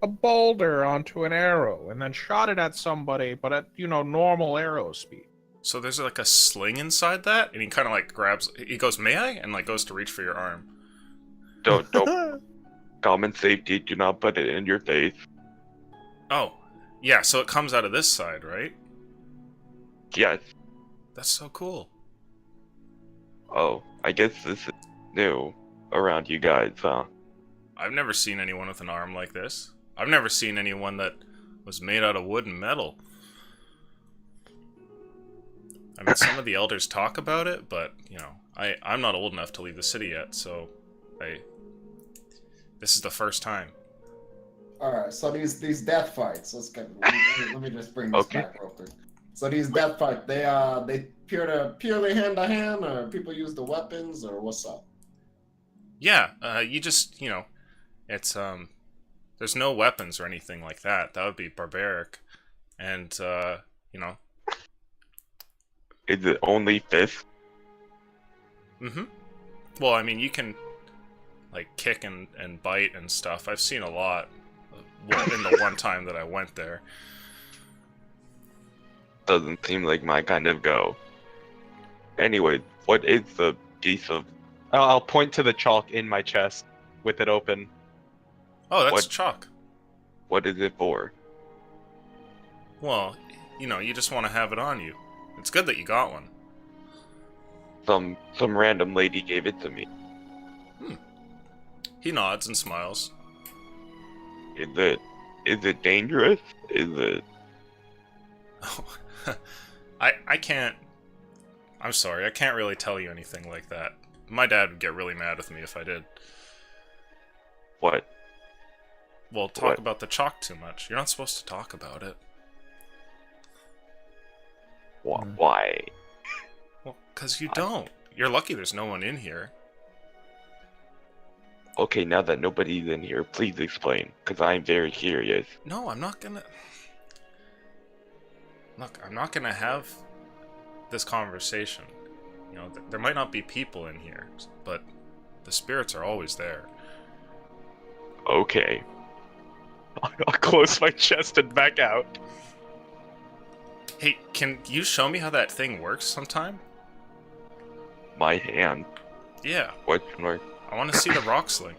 S3: a boulder onto an arrow and then shot it at somebody, but at, normal arrow speed.
S2: So there's like a sling inside that, and he kind of like grabs. He goes, "May I?" and like goes to reach for your arm.
S6: Don't common safety. Do not put it in your face.
S2: Oh, yeah. So it comes out of this side, right?
S6: Yes.
S2: That's so cool.
S6: Oh, I guess this is new around you guys, huh?
S2: I've never seen anyone with an arm like this. I've never seen anyone that was made out of wood and metal. I mean, some of the elders talk about it, but, I'm not old enough to leave the city yet, so this is the first time.
S5: Alright, so these death fights, let me just bring this
S6: Okay.
S5: back real quick. So these death fights, they purely hand to hand, or people use the weapons, or what's up?
S2: Yeah, you just, it's, there's no weapons or anything like that. That would be barbaric. And,
S6: Is it only fists?
S2: mm-hmm. Well, I mean, you can, like, kick and bite and stuff. I've seen a lot in the one time that I went there.
S6: Doesn't seem like my kind of go. Anyway, what is the piece of...
S1: I'll point to the chalk in my chest with it open.
S2: Oh, that's
S6: What?
S2: chalk.
S6: What is it for?
S2: Well, you just want to have it on you. It's good that you got one.
S6: Some random lady gave it to me.
S2: He nods and smiles.
S6: Is it dangerous? Is it...
S2: Oh, I can't... I'm sorry, I can't really tell you anything like that. My dad would get really mad with me if I did.
S6: What?
S2: Well, talk
S6: What?
S2: about the chalk too much. You're not supposed to talk about it.
S6: Why?
S2: Well, because you don't. You're lucky there's no one in here.
S6: Okay, now that nobody's in here, please explain, because I'm very curious.
S2: No, I'm not gonna... Look, I'm not gonna have this conversation. There might not be people in here, but the spirits are always there.
S6: Okay.
S1: I'll close my chest and back out.
S2: Hey, can you show me how that thing works sometime?
S6: My hand.
S2: Yeah,
S6: Question mark.
S2: I want to see the rock sling.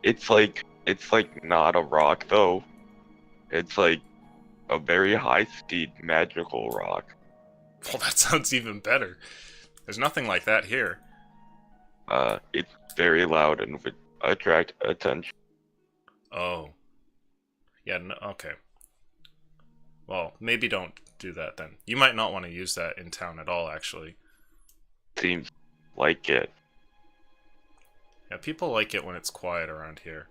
S6: It's like not a rock though. It's like a very high-speed magical rock.
S2: Well, that sounds even better. There's nothing like that here.
S6: It's very loud and would attract attention.
S2: Oh. Yeah, no, okay. Well, maybe don't do that then. You might not want to use that in town at all, actually.
S6: Seems like it.
S2: Yeah, people like it when it's quiet around here.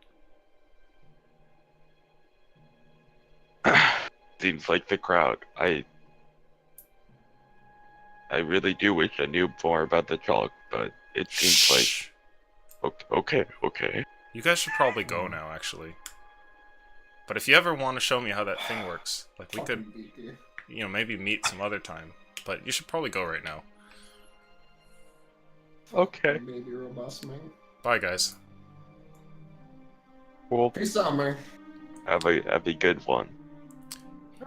S6: Seems like the crowd. I really do wish I knew more about the chalk, but it seems
S2: Shh.
S6: like... Okay.
S2: You guys should probably go now, actually. But if you ever want to show me how that thing works, like we could,
S5: Fucking BP.
S2: maybe meet some other time. But you should probably go right now.
S1: Okay.
S5: Maybe robust, man.
S2: Bye, guys.
S1: Cool.
S5: Peace out, man.
S6: Have a good one.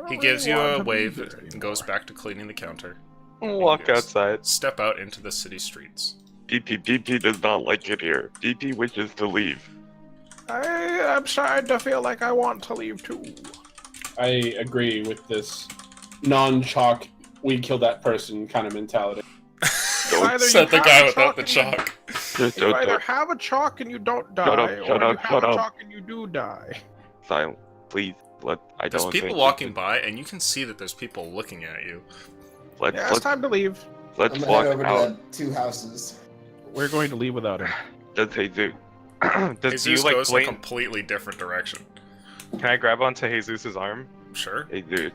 S2: He gives you a wave and goes back to cleaning the counter.
S1: Walk
S2: Yes.
S1: outside.
S2: Step out into the city streets.
S6: DP does not like it here. DP wishes to leave.
S3: I'm starting to feel like I want to leave too.
S7: I agree with this non-chalk we killed that person kind of mentality.
S3: Either
S2: Said
S3: you
S2: the guy
S3: have a
S2: without the
S3: chalk
S2: chalk.
S6: Just
S3: You either
S6: don't
S3: have a chalk and you don't die,
S6: Shut up,
S3: or
S6: shut
S3: you
S6: up,
S3: have
S6: shut
S3: a
S6: up.
S3: chalk and you do die.
S6: silent, please. I
S2: There's
S6: don't
S2: people
S6: think
S2: walking by, and you can see that there's people looking at you.
S6: Let's
S3: Yeah, it's time to leave.
S6: let's
S5: I'm gonna
S6: walk
S5: head over
S6: out.
S5: to the 2 houses.
S3: We're going to leave without him.
S6: Just Jesus.
S1: Does you
S2: Jesus
S1: like
S2: goes in a
S1: blatant...
S2: completely different direction.
S1: Can I grab onto Jesus's arm?
S2: Sure.
S6: Jesus.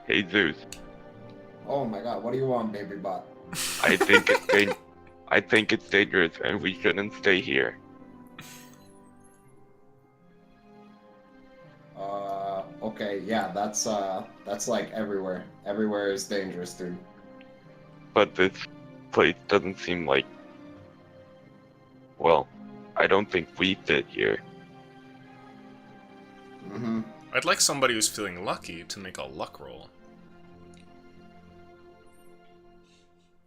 S6: Jesus.
S5: Oh my god, what do you want, baby bot?
S6: I think I think it's dangerous and we shouldn't stay here.
S5: Okay, yeah, that's like everywhere. Everywhere is dangerous, dude.
S6: But this place doesn't seem like... Well, I don't think we fit here.
S5: Mm-hmm.
S2: I'd like somebody who's feeling lucky to make a luck roll.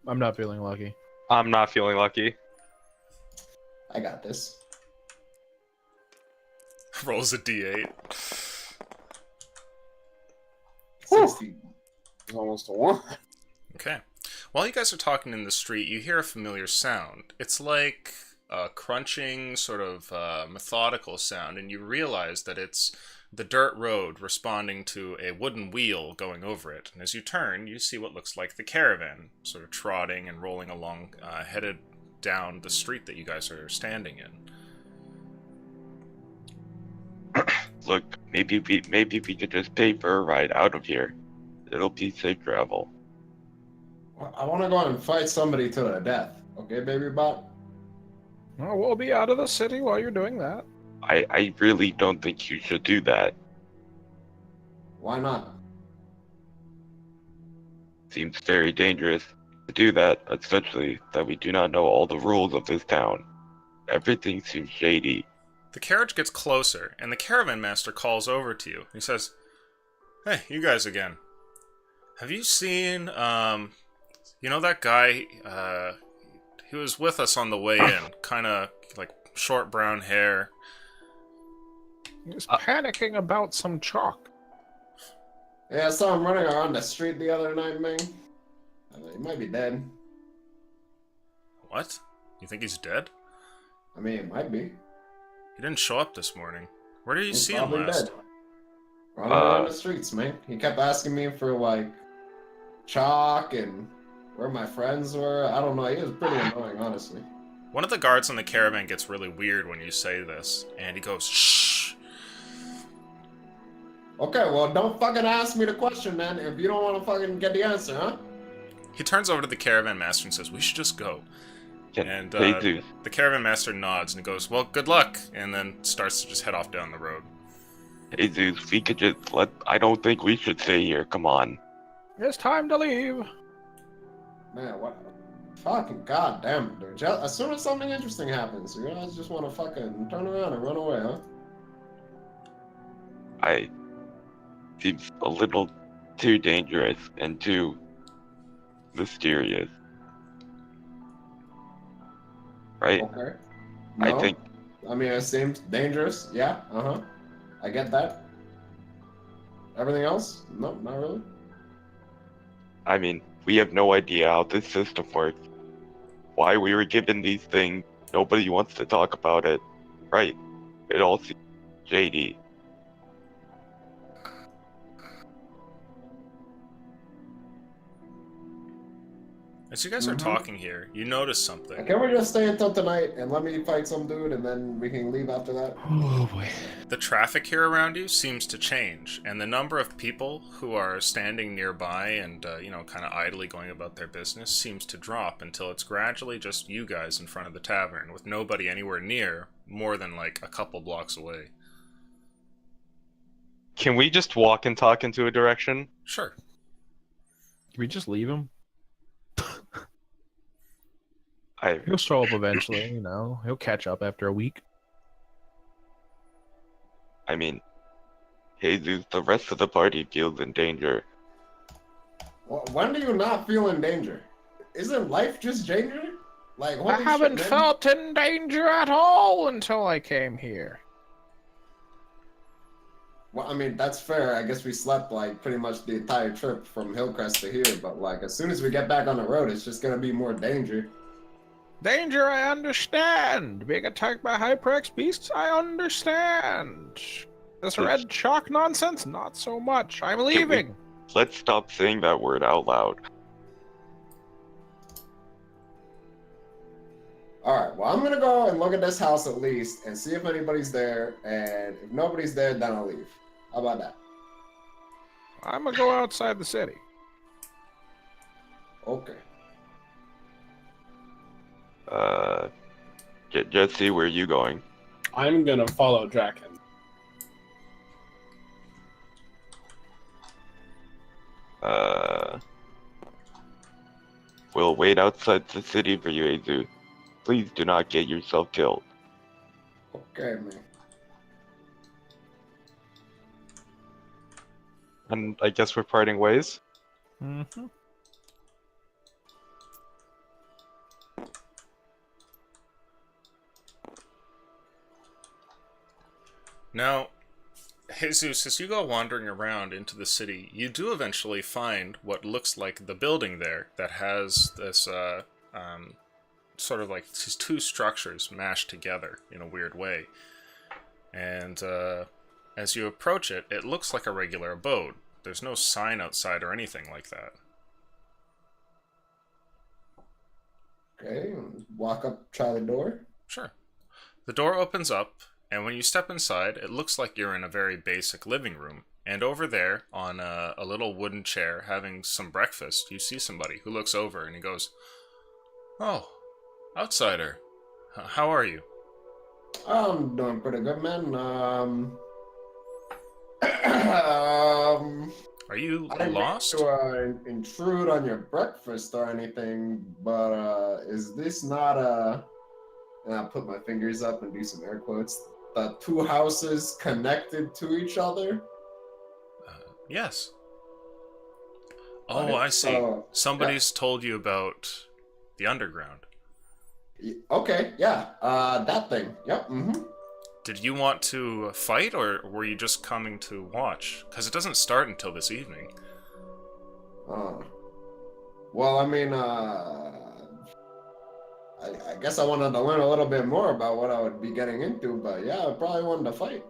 S3: I'm not feeling lucky.
S1: I'm not feeling lucky.
S5: I got this.
S2: Rolls a d8.
S5: 60.
S7: It's almost a 1.
S2: Okay. While you guys are talking in the street, you hear a familiar sound. It's like a crunching, sort of methodical sound, and you realize that it's the dirt road responding to a wooden wheel going over it. And as you turn, you see what looks like the caravan, sort of trotting and rolling along, headed down the street that you guys are standing in.
S6: Look, maybe we could just pay for a ride out of here. It'll be safe travel.
S5: I want to go and fight somebody to the death. Okay, baby bot?
S3: Well, we'll be out of the city while you're doing that.
S6: I really don't think you should do that.
S5: Why not?
S6: Seems very dangerous to do that, especially that we do not know all the rules of this town. Everything seems shady.
S2: The carriage gets closer, and the caravan master calls over to you. He says, "Hey, you guys again. Have you seen, you know that guy, he was with us on the way in, kind of like short brown hair."
S3: He was panicking about some chalk.
S5: Yeah, I saw him running around the street the other night, man. He might be dead.
S2: What? You think he's dead?
S5: I mean, it might be.
S2: He didn't show up this morning. Where did you
S5: He's
S2: see him
S5: probably
S2: last?
S5: dead. Running around the streets, man. He kept asking me for, like, chalk and where my friends were. I don't know. He was pretty annoying, honestly.
S2: One of the guards on the caravan gets really weird when you say this, and he goes, "Shh."
S5: Okay, well, don't fucking ask me the question, man, if you don't want to fucking get the answer, huh?
S2: He turns over to the caravan master and says, "We should just go." And
S6: Jesus.
S2: the caravan master nods and goes, "Well, good luck," and then starts to just head off down the road.
S6: Jesus, we could just I don't think we should stay here. Come on.
S3: It's time to leave.
S5: Man, what? Fucking goddamn, dude. As soon as something interesting happens, you guys just want to fucking turn around and run away, huh?
S6: Seems a little too dangerous and too mysterious. Right?
S5: Okay.
S6: I
S5: No,
S6: think
S5: I mean, it seems dangerous. Yeah, uh-huh. I get that. Everything else? No, not really.
S6: I mean, we have no idea how this system works. Why we were given these things. Nobody wants to talk about it. Right. It all seems shady.
S2: As you guys are talking here, you notice something.
S5: Can we just stay until tonight and let me fight some dude and then we can leave after that?
S3: Oh boy.
S2: The traffic here around you seems to change, and the number of people who are standing nearby and, kind of idly going about their business seems to drop until it's gradually just you guys in front of the tavern, with nobody anywhere near, more than like a couple blocks away.
S1: Can we just walk and talk into a direction?
S2: Sure.
S3: Can we just leave him?
S6: I
S3: He'll show up eventually, He'll catch up after a week.
S6: mean, Jesus, the rest of the party feels in danger.
S5: Well, when do you not feel in danger? Isn't life just danger? Like, holy
S3: I haven't
S5: shit, man.
S3: felt in danger at all until I came here.
S5: Well, I mean, that's fair. I guess we slept like pretty much the entire trip from Hillcrest to here, but like as soon as we get back on the road, it's just gonna be more danger.
S3: Danger, I understand. Being attacked by Hyperx beasts, I understand. This red chalk nonsense, not so much. I'm leaving.
S6: Let's stop saying that word out loud.
S5: Alright, well, I'm gonna go and look at this house at least and see if anybody's there, and if nobody's there, then I'll leave. How about that?
S3: I'm gonna go outside the city.
S5: Okay.
S6: Jesse, where are you going?
S7: I'm gonna follow Draken.
S6: We'll wait outside the city for you, Azu. Please do not get yourself killed.
S5: Okay, man.
S1: And I guess we're parting ways.
S3: Mm-hmm.
S2: Now, Jesus, as you go wandering around into the city, you do eventually find what looks like the building there that has this sort of like these two structures mashed together in a weird way. And as you approach it, it looks like a regular abode. There's no sign outside or anything like that.
S5: Okay, walk up, try the door.
S2: Sure. The door opens up, and when you step inside, it looks like you're in a very basic living room. And over there, on a little wooden chair, having some breakfast, you see somebody who looks over and he goes, "Oh, outsider. How are you?"
S5: I'm doing pretty good, man.
S2: Are you
S5: I didn't
S2: lost?
S5: mean to intrude on your breakfast or anything, but is this not and I put my fingers up and do some air quotes, the two houses connected to each other?
S2: Yes. Oh,
S5: Right,
S2: I see.
S5: so,
S2: Somebody's told you about the underground.
S5: Okay, yeah, that thing. Yep,
S2: Did you want to fight, or were you just coming to watch? Because it doesn't start until this evening.
S5: Well, I mean, I guess I wanted to learn a little bit more about what I would be getting into, but yeah, I probably wanted to fight.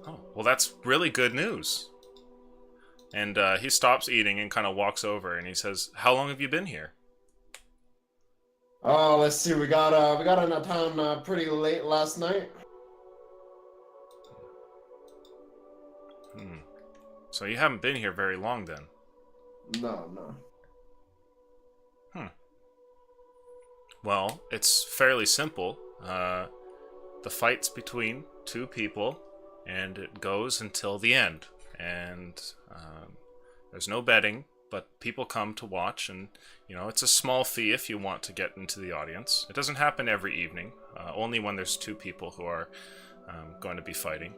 S2: Oh, well, that's really good news. And he stops eating and kind of walks over, and he says, "How long have you been here?"
S5: Oh, let's see. We got into town pretty late last night.
S2: So you haven't been here very long then.
S5: No.
S2: Well, it's fairly simple. The fight's between two people, and it goes until the end. And there's no betting, but people come to watch, and it's a small fee if you want to get into the audience. It doesn't happen every evening, only when there's two people who are going to be fighting.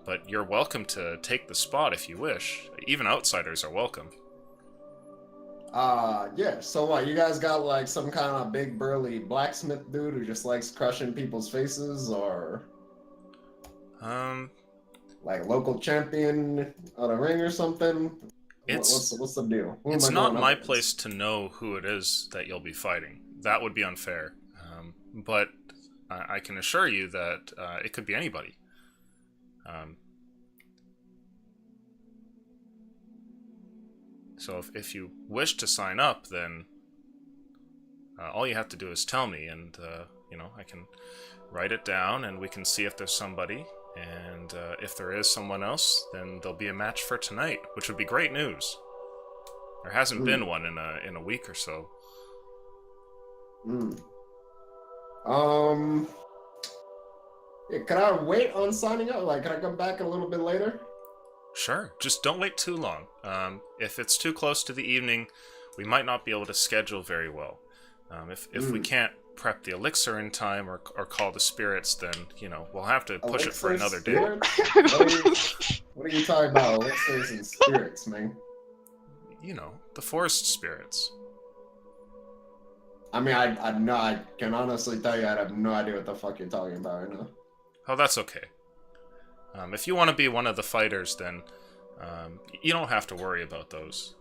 S2: But you're welcome to take the spot if you wish. Even outsiders are welcome.
S5: Yeah, so what, you guys got like some kind of big burly blacksmith dude who just likes crushing people's faces, or like local champion of the ring or something? What's the deal?
S2: It's not my place to know who it is that you'll be fighting. That would be unfair. But I can assure you that it could be anybody. So if you wish to sign up, then all you have to do is tell me, and I can write it down, and we can see if there's somebody. And if there is someone else, then there'll be a match for tonight, which would be great news. There hasn't been one in a week or so.
S5: Yeah, can I wait on signing up? Like, can I come back a little bit later?
S2: Sure, just don't wait too long. If it's too close to the evening, we might not be able to schedule very well. If we can't prep the elixir in time or call the spirits, then we'll have to push it for another day.
S5: What are you talking about, elixirs and spirits, man?
S2: The forest spirits.
S5: I mean, I can honestly tell you I have no idea what the fuck you're talking about right now.
S2: Oh, that's okay. If you want to be one of the fighters, then you don't have to worry about those.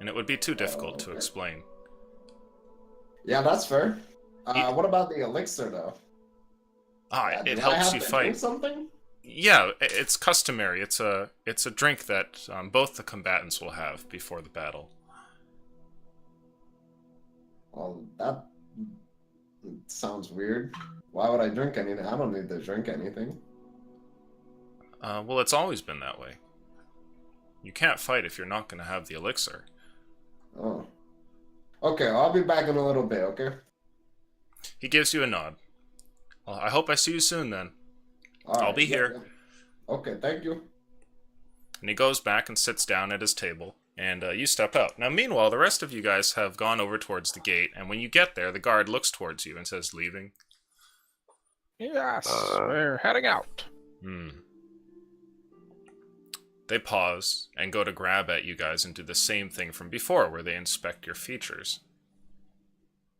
S2: And it would be too difficult to explain.
S5: Yeah, that's fair. What about the elixir, though?
S2: It
S5: Do I
S2: helps
S5: have
S2: you
S5: to
S2: fight.
S5: drink something?
S2: Yeah, it's customary. It's a drink that both the combatants will have before the battle.
S5: Well, that sounds weird. Why would I drink anything? I don't need to drink anything.
S2: Well, it's always been that way. You can't fight if you're not going to have the elixir.
S5: Oh. Okay, I'll be back in a little bit, okay?
S2: He gives you a nod. Well, I hope I see you soon then.
S5: All right,
S2: I'll be
S5: yeah,
S2: here.
S5: yeah. Okay, thank you.
S2: And he goes back and sits down at his table, and you step out. Now, meanwhile, the rest of you guys have gone over towards the gate, and when you get there, the guard looks towards you and says, "Leaving?"
S3: Yes, we're heading out.
S2: They pause and go to grab at you guys and do the same thing from before, where they inspect your features.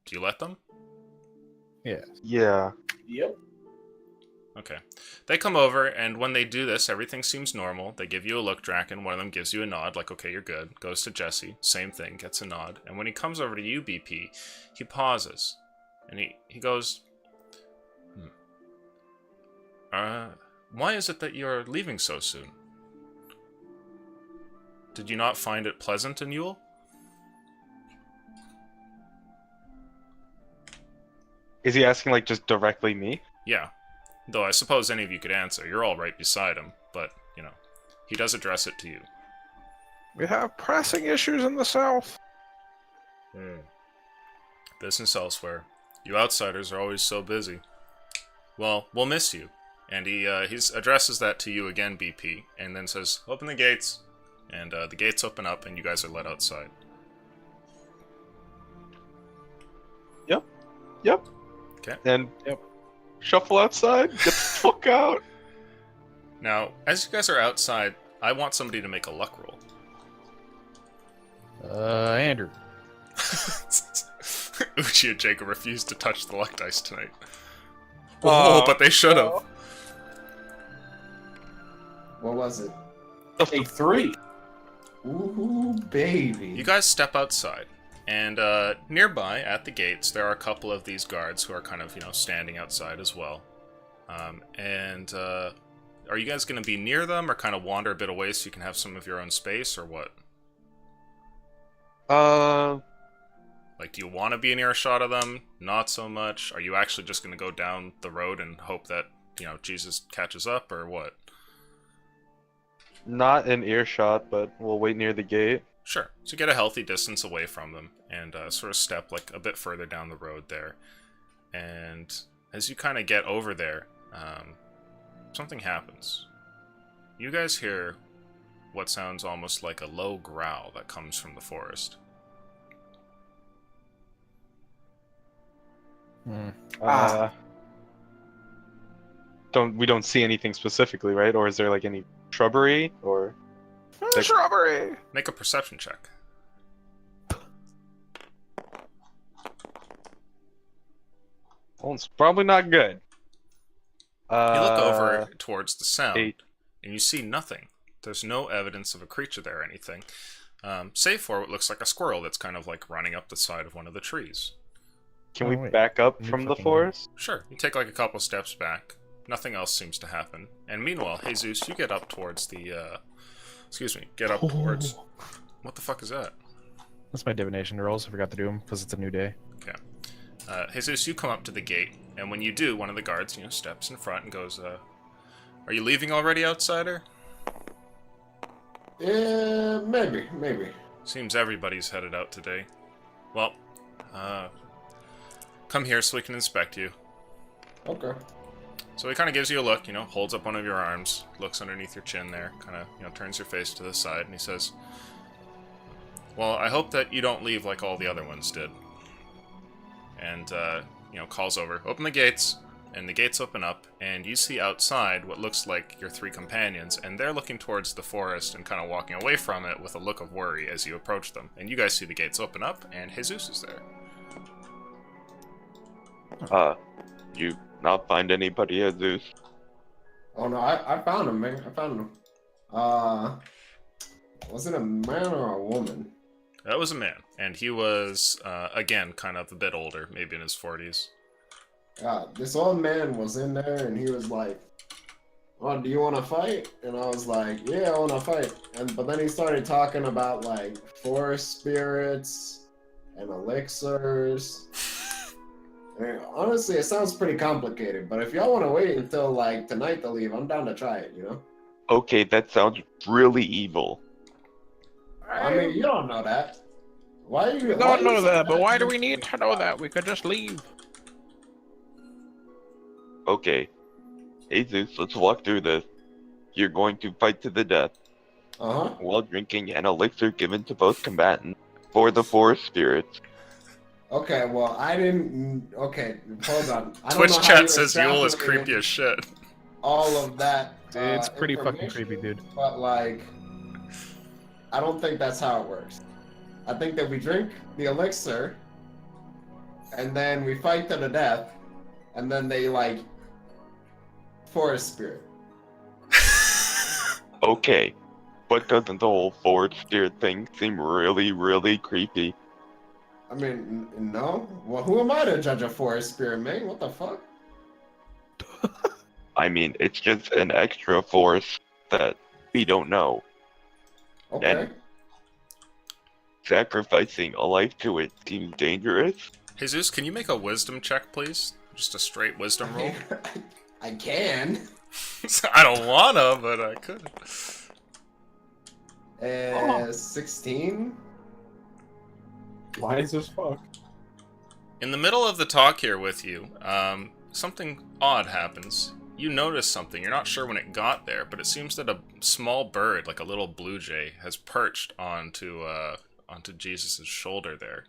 S2: Do you let them?
S3: Yes.
S1: Yeah.
S7: Yep.
S2: Okay. They come over, and when they do this, everything seems normal. They give you a look, Draken. One of them gives you a nod, like, okay, you're good. Goes to Jesse, same thing, gets a nod. And when he comes over to you, BP, he pauses. And he goes, why is it that you're leaving so soon? Did you not find it pleasant in Yule?
S1: Is he asking, like, just directly me?
S2: Yeah. Though I suppose any of you could answer. You're all right beside him, but, you know, he does address it to you.
S3: We have pressing issues in the south.
S2: Business elsewhere. You outsiders are always so busy. Well, we'll miss you. And he addresses that to you again, BP, and then says, "Open the gates." And the gates open up, and you guys are let outside.
S1: Yep.
S2: Okay.
S1: And shuffle outside. Get the fuck out.
S2: Now, as you guys are outside, I want somebody to make a luck roll.
S3: Andrew.
S2: Uchi and Jacob refused to touch the luck dice tonight. Oh, but they should have.
S5: What was it?
S7: A 3.
S5: Ooh, baby.
S2: You guys step outside, and nearby at the gates there are a couple of these guards who are kind of, standing outside as well. Are you guys going to be near them, or kind of wander a bit away so you can have some of your own space, or what? Like, do you want to be near a shot of them? Not so much? Are you actually just going to go down the road and hope that, Jesus catches up, or what?
S1: Not in earshot, but we'll wait near the gate.
S2: Sure. So get a healthy distance away from them, and sort of step, like, a bit further down the road there. And as you kind of get over there, something happens. You guys hear what sounds almost like a low growl that comes from the forest.
S1: We don't see anything specifically, right? Or is there like any shrubbery or
S3: Shrubbery.
S2: Make a perception check.
S1: Well, it's probably not good.
S2: You look over towards the sound,
S1: 8.
S2: and you see nothing. There's no evidence of a creature there or anything, save for what looks like a squirrel that's kind of like running up the side of one of the trees.
S1: Can we
S3: wait.
S1: back up
S3: You
S1: from the
S3: fucking
S1: forest?
S2: Sure, you take like a couple steps back. Nothing else seems to happen. And meanwhile, Jesus, you get up towards the, get up towards... What the fuck is that?
S3: That's my divination rolls. I forgot to do them because it's a new day.
S2: Okay. Jesus, you come up to the gate, and when you do, one of the guards, steps in front and goes, "Are you leaving already, outsider?"
S5: Yeah, maybe.
S2: Seems everybody's headed out today. Well, come here so we can inspect you.
S5: Okay.
S2: So he kind of gives you a look, holds up one of your arms, looks underneath your chin there, kind of, turns your face to the side, and he says, "Well, I hope that you don't leave like all the other ones did." And, calls over, "Open the gates," and the gates open up, and you see outside what looks like your 3 companions, and they're looking towards the forest and kind of walking away from it with a look of worry as you approach them. And you guys see the gates open up, and Jesus is there.
S6: You not find anybody, Jesus?
S5: Oh no, I found him, man. I found him. Was it a man or a woman?
S2: That was a man, and he was, again, kind of a bit older, maybe in his 40s.
S5: This old man was in there, and he was like, "Oh, do you want to fight?" And I was like, "Yeah, I want to fight." But then he started talking about like forest spirits and elixirs. And honestly, it sounds pretty complicated. But if y'all want to wait until like tonight to leave, I'm down to try it. You know?
S6: Okay, that sounds really evil.
S5: I mean, you don't know that. Why are you?
S3: We don't know that, but why do we need to know that? We could just leave.
S6: Okay. Jesus, let's walk through this. You're going to fight to the death
S5: Uh-huh.
S6: while drinking an elixir given to both combatants for the forest spirits.
S5: Okay, well, I didn't. Okay, hold on. I don't
S2: Twitch
S5: know how
S2: chat
S5: you
S2: says Yule is
S5: extrapolated
S2: creepy as shit.
S5: all of that.
S3: It's pretty fucking
S5: information,
S3: creepy, dude.
S5: But like, I don't think that's how it works. I think that we drink the elixir, and then we fight to the death, and then they like forest spirit.
S6: Okay, but doesn't the whole forest spirit thing seem really, really creepy?
S5: I mean, no. Well, who am I to judge a forest spirit, man? What the fuck?
S6: I mean, it's just an extra force that we don't know.
S5: Okay.
S6: And sacrificing a life to it seems dangerous.
S2: Jesus, can you make a wisdom check, please? Just a straight wisdom roll?
S5: I can.
S2: I don't wanna, but I could.
S5: 16.
S7: Wise as fuck.
S2: In the middle of the talk here with you, something odd happens. You notice something. You're not sure when it got there, but it seems that a small bird, like a little blue jay, has perched onto Jesus' shoulder there.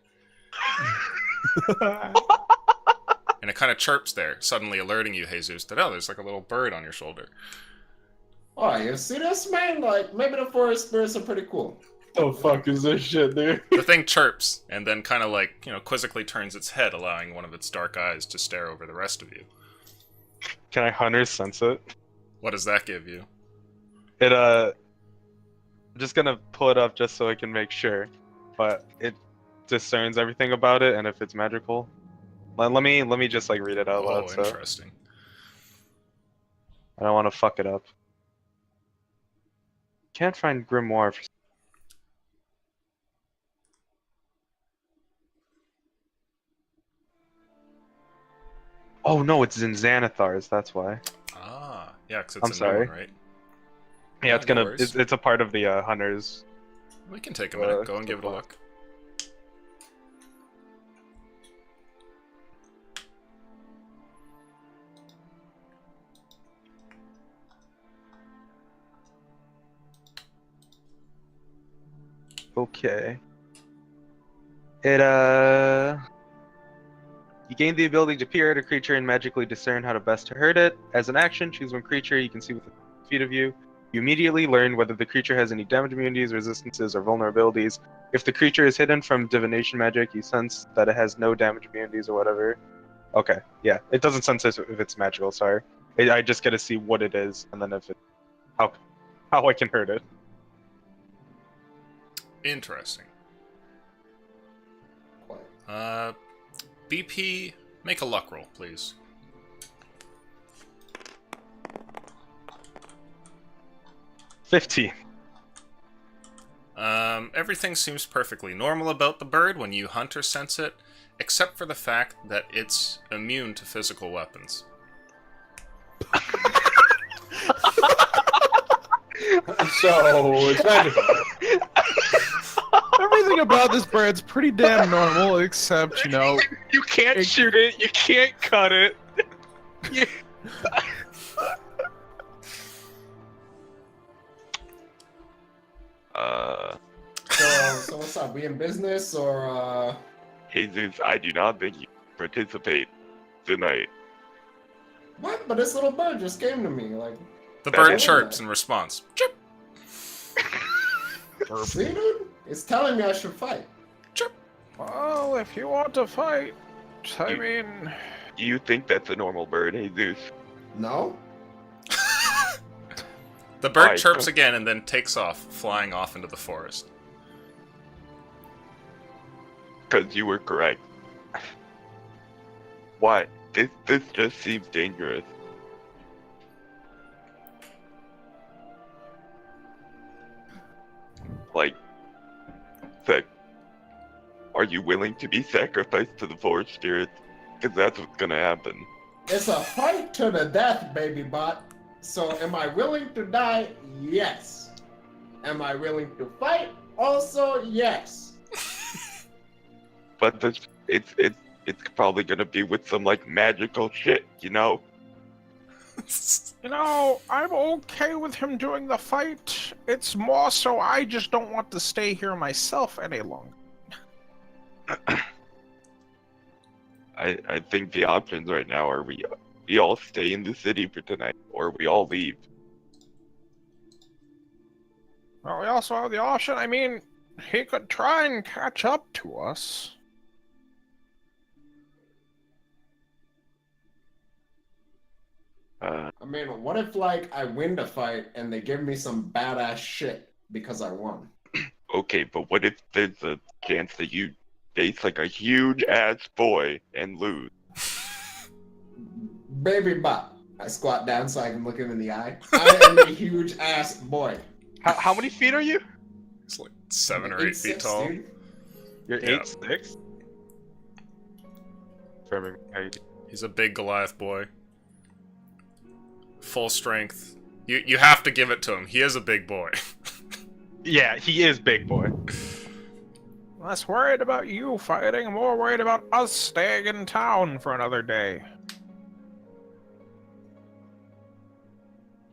S2: And it kind of chirps there, suddenly alerting you, Jesus, that, oh, there's like a little bird on your shoulder.
S5: Oh, you see this, man? Like, maybe the forest spirits are pretty cool.
S7: The fuck is this shit, dude?
S2: The thing chirps, and then kind of like, quizzically turns its head, allowing one of its dark eyes to stare over the rest of you.
S1: Can I hunter's sense it?
S2: What does that give you?
S1: I'm just gonna pull it up just so I can make sure, but it discerns everything about it, and if it's magical, let me just like read it out loud.
S2: Oh, interesting.
S1: I don't want to fuck it up. Can't find grimoire. Oh no, it's in Xanathar's. That's why.
S2: Ah, yeah, because
S1: I'm
S2: it's a
S1: sorry.
S2: new one, right?
S1: Yeah, it's
S2: no
S1: gonna.
S2: worries.
S1: It's a part of the hunters.
S2: We can take a minute. Go and give it a look.
S1: Okay. You gain the ability to peer at a creature and magically discern how to best to hurt it. As an action, choose one creature you can see within feet of you. You immediately learn whether the creature has any damage immunities, resistances, or vulnerabilities. If the creature is hidden from divination magic, you sense that it has no damage immunities or whatever. Okay, yeah. It doesn't sense if it's magical, sorry. I just get to see what it is, and then if it... How I can hurt it.
S2: Interesting. BP, make a luck roll, please.
S1: $15.
S2: Everything seems perfectly normal about the bird when you hunt or sense it, except for the fact that it's immune to physical weapons.
S7: So, it's magical.
S3: Everything about this bird's pretty damn normal, except,
S1: You can't shoot it, you can't cut it.
S5: So what's up? We in business or
S6: Jesus, I do not think you participate tonight.
S5: what? But this little bird just came to me. Like,
S2: The bird
S6: Okay.
S2: chirps in response. Chirp!
S5: see, dude? It's telling me I should fight.
S3: well, if you want to fight, I
S6: You-
S3: mean...
S6: Do you think that's a normal bird, Jesus?
S5: No.
S2: The bird
S6: Why?
S2: chirps again and then takes off, flying off into the forest.
S6: Because you were correct. Why? This just seems dangerous. Like, Sec, are you willing to be sacrificed to the forest spirits? Because that's what's gonna happen.
S5: It's a fight to the death, baby bot. So am I willing to die? Yes. Am I willing to fight? Also, yes.
S6: But it's probably gonna be with some like magical shit, you know?
S3: You know, I'm okay with him doing the fight. It's more so I just don't want to stay here myself any longer.
S6: I think the options right now are we all stay in the city for tonight, or we all leave.
S3: Well, we also have the option, I mean, he could try and catch up to us.
S5: I mean, what if, like, I win the fight and they give me some badass shit because I won?
S6: Okay, but what if there's a chance that you face like a huge ass boy and lose?
S5: Baby bot. I squat down so I can look him in the eye. I am a huge ass boy.
S1: How many feet are you?
S2: It's like 7 or 8 feet
S5: 8'6",
S2: tall.
S5: dude.
S1: You're
S2: Yeah.
S1: 8'6"? Affirming height.
S2: He's a big Goliath boy. Full strength. You have to give it to him. He is a big boy.
S1: Yeah, he is big boy.
S3: Less worried about you fighting, more worried about us staying in town for another day.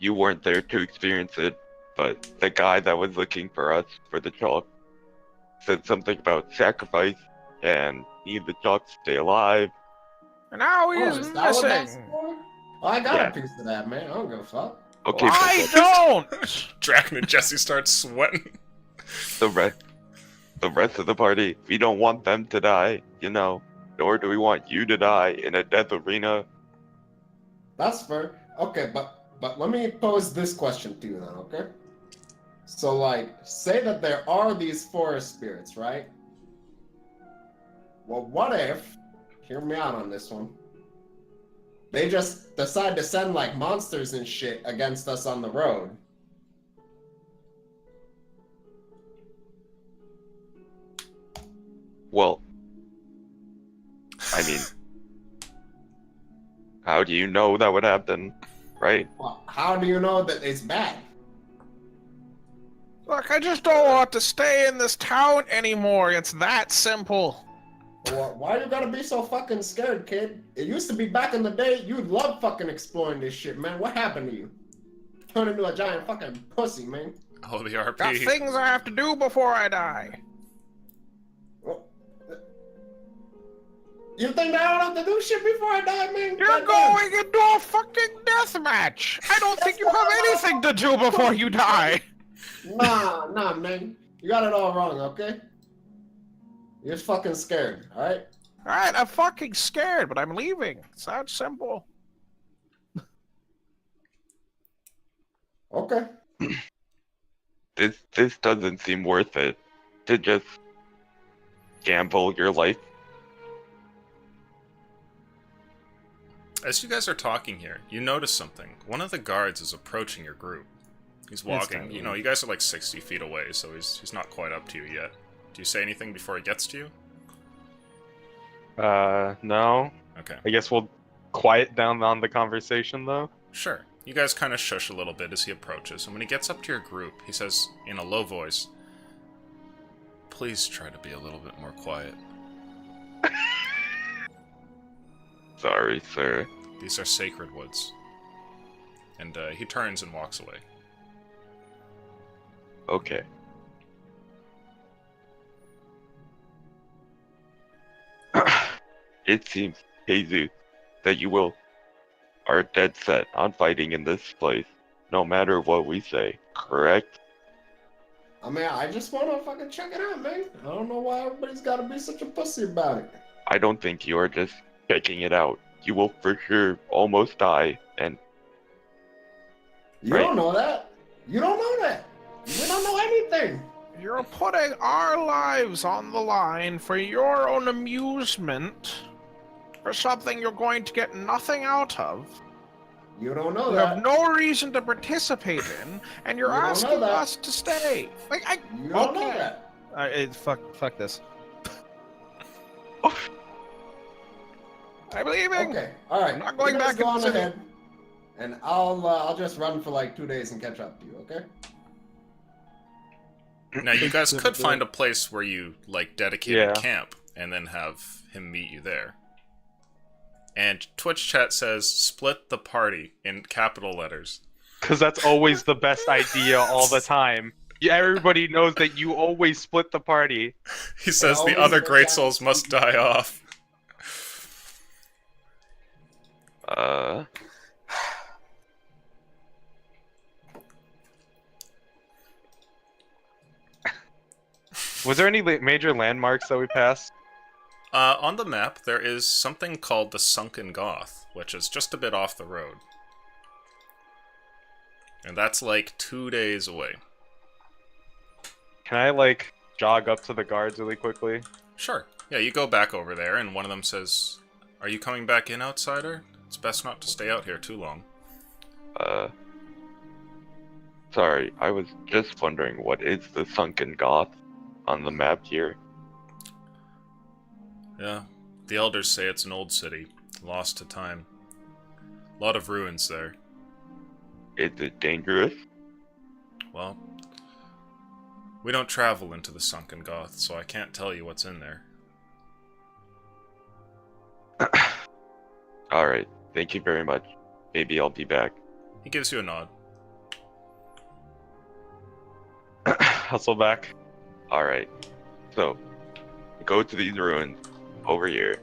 S6: You weren't there to experience it, but the guy that was looking for us for the chalk said something about sacrifice and need the chalk to stay alive.
S3: And now he
S5: Oh,
S3: is
S5: is that what that's
S3: missing.
S5: for? Well, I got
S6: Yeah.
S5: a piece of that, man. I don't give a fuck.
S6: Okay,
S3: I
S6: but
S3: don't!
S2: Draken and Jesse start sweating.
S6: the rest of the party, we don't want them to die, you know, nor do we want you to die in a death arena.
S5: That's fair. Okay, but let me pose this question to you then, okay? So, like, say that there are these forest spirits, right? Well, what if, hear me out on this one, they just decide to send, like, monsters and shit against us on the road?
S6: Well, I mean, how do you know that would happen, right?
S5: Well, how do you know that it's bad?
S3: Look, I just don't want to stay in this town anymore. It's that simple.
S5: Well, why you gotta be so fucking scared, kid? It used to be back in the day, you'd love fucking exploring this shit, man. What happened to you? Turned into a giant fucking pussy, man.
S2: Oh, the
S3: Got
S2: RP.
S3: things I have to do before I die.
S5: Well, you think that I don't have to do shit before I die, man?
S3: You're
S5: Goddamn.
S3: going into a fucking death match. I don't think you have anything to do before you die.
S5: Nah, man. You got it all wrong, okay? You're just fucking scared, alright?
S3: Alright, I'm fucking scared, but I'm leaving. It's that simple.
S5: Okay.
S6: This doesn't seem worth it to just gamble your life.
S2: As you guys are talking here, you notice something. One of the guards is approaching your group. He's walking.
S3: Instantly.
S2: You know, you guys are like 60 feet away, so he's not quite up to you yet. Do you say anything before he gets to you?
S1: No.
S2: Okay.
S1: I guess we'll quiet down on the conversation, though.
S2: Sure. You guys kind of shush a little bit as he approaches, and when he gets up to your group, he says in a low voice, "Please try to be a little bit more quiet.
S6: Sorry, sir.
S2: These are sacred woods." And he turns and walks away.
S6: Okay. It seems, Jesus, that you are dead set on fighting in this place, no matter what we say, correct?
S5: I mean, I just wanna fucking check it out, man. I don't know why everybody's gotta be such a pussy about it.
S6: I don't think you are just checking it out. You will for sure almost die, and
S5: You
S6: Right.
S5: don't know that. You don't know that. We don't know anything.
S3: You're putting our lives on the line for your own amusement, for something you're going to get nothing out of.
S5: You don't know
S3: You
S5: that.
S3: have no reason to participate in, and you're
S5: You don't know
S3: asking
S5: that.
S3: us to stay.
S5: You don't know that.
S3: Fuck this. I'm leaving.
S5: Okay. All right.
S3: I'm not going
S5: You guys
S3: back
S5: Go on
S3: into the-
S5: ahead, and I'll just run for like 2 days and catch up to you. Okay.
S2: Now, you guys could find a place where you, like, dedicated
S1: Yeah.
S2: camp, and then have him meet you there. And Twitch chat says, split the party, in capital letters.
S1: Because that's always the best idea all the time. Yeah, everybody knows that you always split the party.
S2: He says the
S5: always
S2: other
S5: goes
S2: great
S5: down.
S2: souls must die off.
S1: Was there any major landmarks that we passed?
S2: On the map, there is something called the Sunken Goth, which is just a bit off the road. And that's like 2 days away.
S1: Can I, like, jog up to the guards really quickly?
S2: Sure. Yeah, you go back over there, and one of them says, "Are you coming back in, outsider? It's best not to stay out here too long."
S6: Sorry, I was just wondering what is the Sunken Goth on the map here?
S2: Yeah, the elders say it's an old city, lost to time. A lot of ruins there.
S6: Is it dangerous?
S2: Well, we don't travel into the Sunken Goth, so I can't tell you what's in there.
S6: Alright, thank you very much. Maybe I'll be back.
S2: He gives you a nod.
S1: Hustle back.
S6: Alright, so, go to these ruins over here.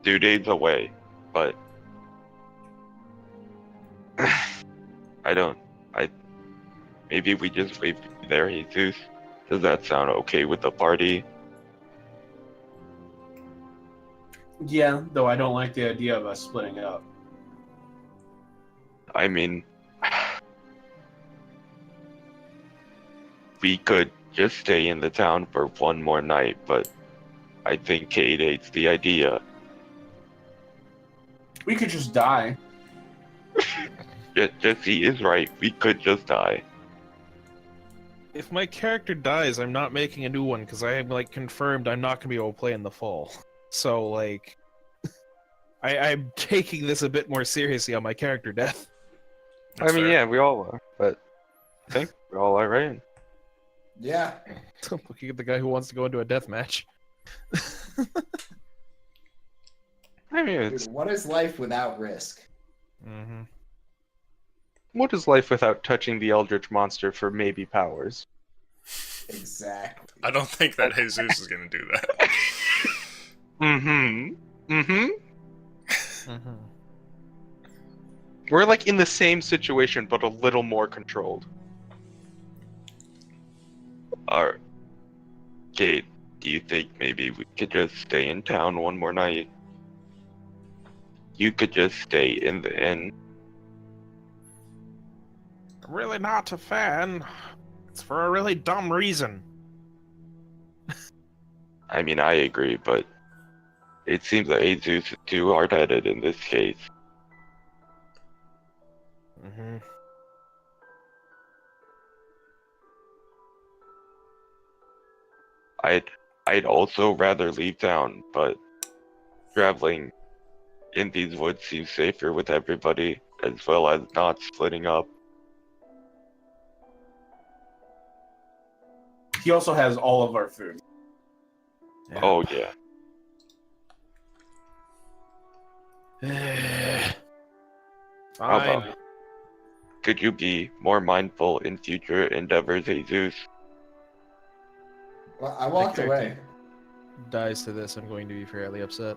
S6: 2 days away, but maybe we just wait there, Jesus. Does that sound okay with the party?
S7: Yeah, though I don't like the idea of us splitting up.
S6: I mean, we could just stay in the town for one more night, but I think Kate hates the idea.
S7: We could just die.
S6: Jesse is right, we could just die.
S3: If my character dies, I'm not making a new one because I am like confirmed I'm not gonna be able to play in the fall. So like, I'm taking this a bit more seriously on my character death.
S1: I
S2: That's
S1: mean,
S2: fair.
S1: yeah, we all are, but I think we all are, right?
S5: Yeah.
S3: I'm looking at the guy who wants to go into a death match.
S1: I mean, it's,
S5: Dude, what is life without risk?
S3: Mm-hmm.
S1: what is life without touching the Eldritch monster for maybe powers?
S5: Exactly.
S2: I don't think that Jesus is gonna do that.
S1: We're like in the same situation, but a little more controlled.
S6: Kate, do you think maybe we could just stay in town one more night? You could just stay in the inn.
S3: I'm really not a fan. It's for a really dumb reason.
S6: I mean, I agree, but it seems that Jesus is too hard-headed in this case.
S3: Mm-hmm.
S6: I'd also rather leave town, but traveling in these woods seems safer with everybody, as well as not splitting up.
S7: He also has all of our food.
S6: Oh yeah. How
S3: Fine.
S6: about, could you be more mindful in future endeavors, Jesus?
S5: Well, I walked
S3: Okay.
S5: away.
S3: Dies to this, I'm going to be fairly upset.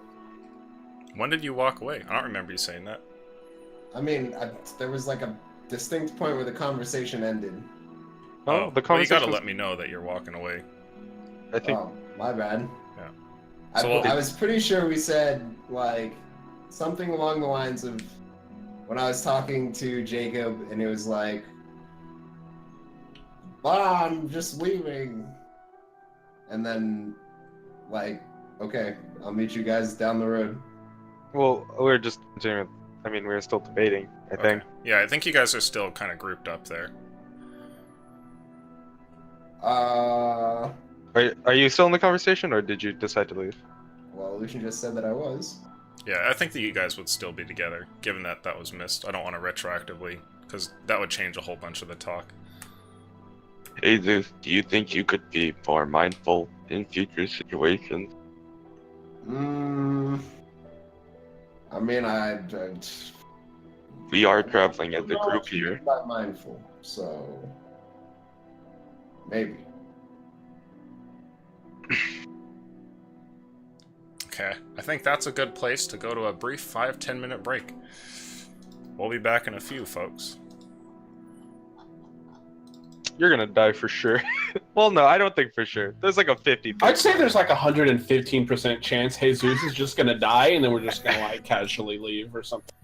S2: When did you walk away? I don't remember you saying that.
S5: I mean, there was like a distinct point where the conversation ended.
S1: Oh, the
S2: well, you
S1: conversation.
S2: gotta
S1: was-
S2: let me know that you're walking away.
S1: I think
S5: Oh, my bad.
S2: Yeah.
S5: I,
S2: So what-
S5: I was pretty sure we said like something along the lines of when I was talking to Jacob, and it was like, I'm just leaving. And then, like, okay, I'll meet you guys down the road.
S1: Well, we're just continuing. I mean, we're still debating, I think.
S2: Yeah, I think you guys are still kind of grouped up there.
S5: Uh,
S1: Are you still in the conversation, or did you decide to leave?
S5: well, Lucian just said that I was.
S2: Yeah, I think that you guys would still be together, given that that was missed. I don't want to retroactively, because that would change a whole bunch of the talk.
S6: Jesus, do you think you could be more mindful in future situations?
S5: I mean,
S6: We are traveling as a
S5: No,
S6: group here.
S5: I'm not mindful, so maybe.
S2: Okay, I think that's a good place to go to a brief 5-10 minute break. We'll be back in a few, folks.
S1: You're gonna die for sure. Well, no, I don't think for sure. There's like a 50.
S7: I'd say there's like 115% chance Jesus is just gonna die, and then we're just gonna like casually leave or something.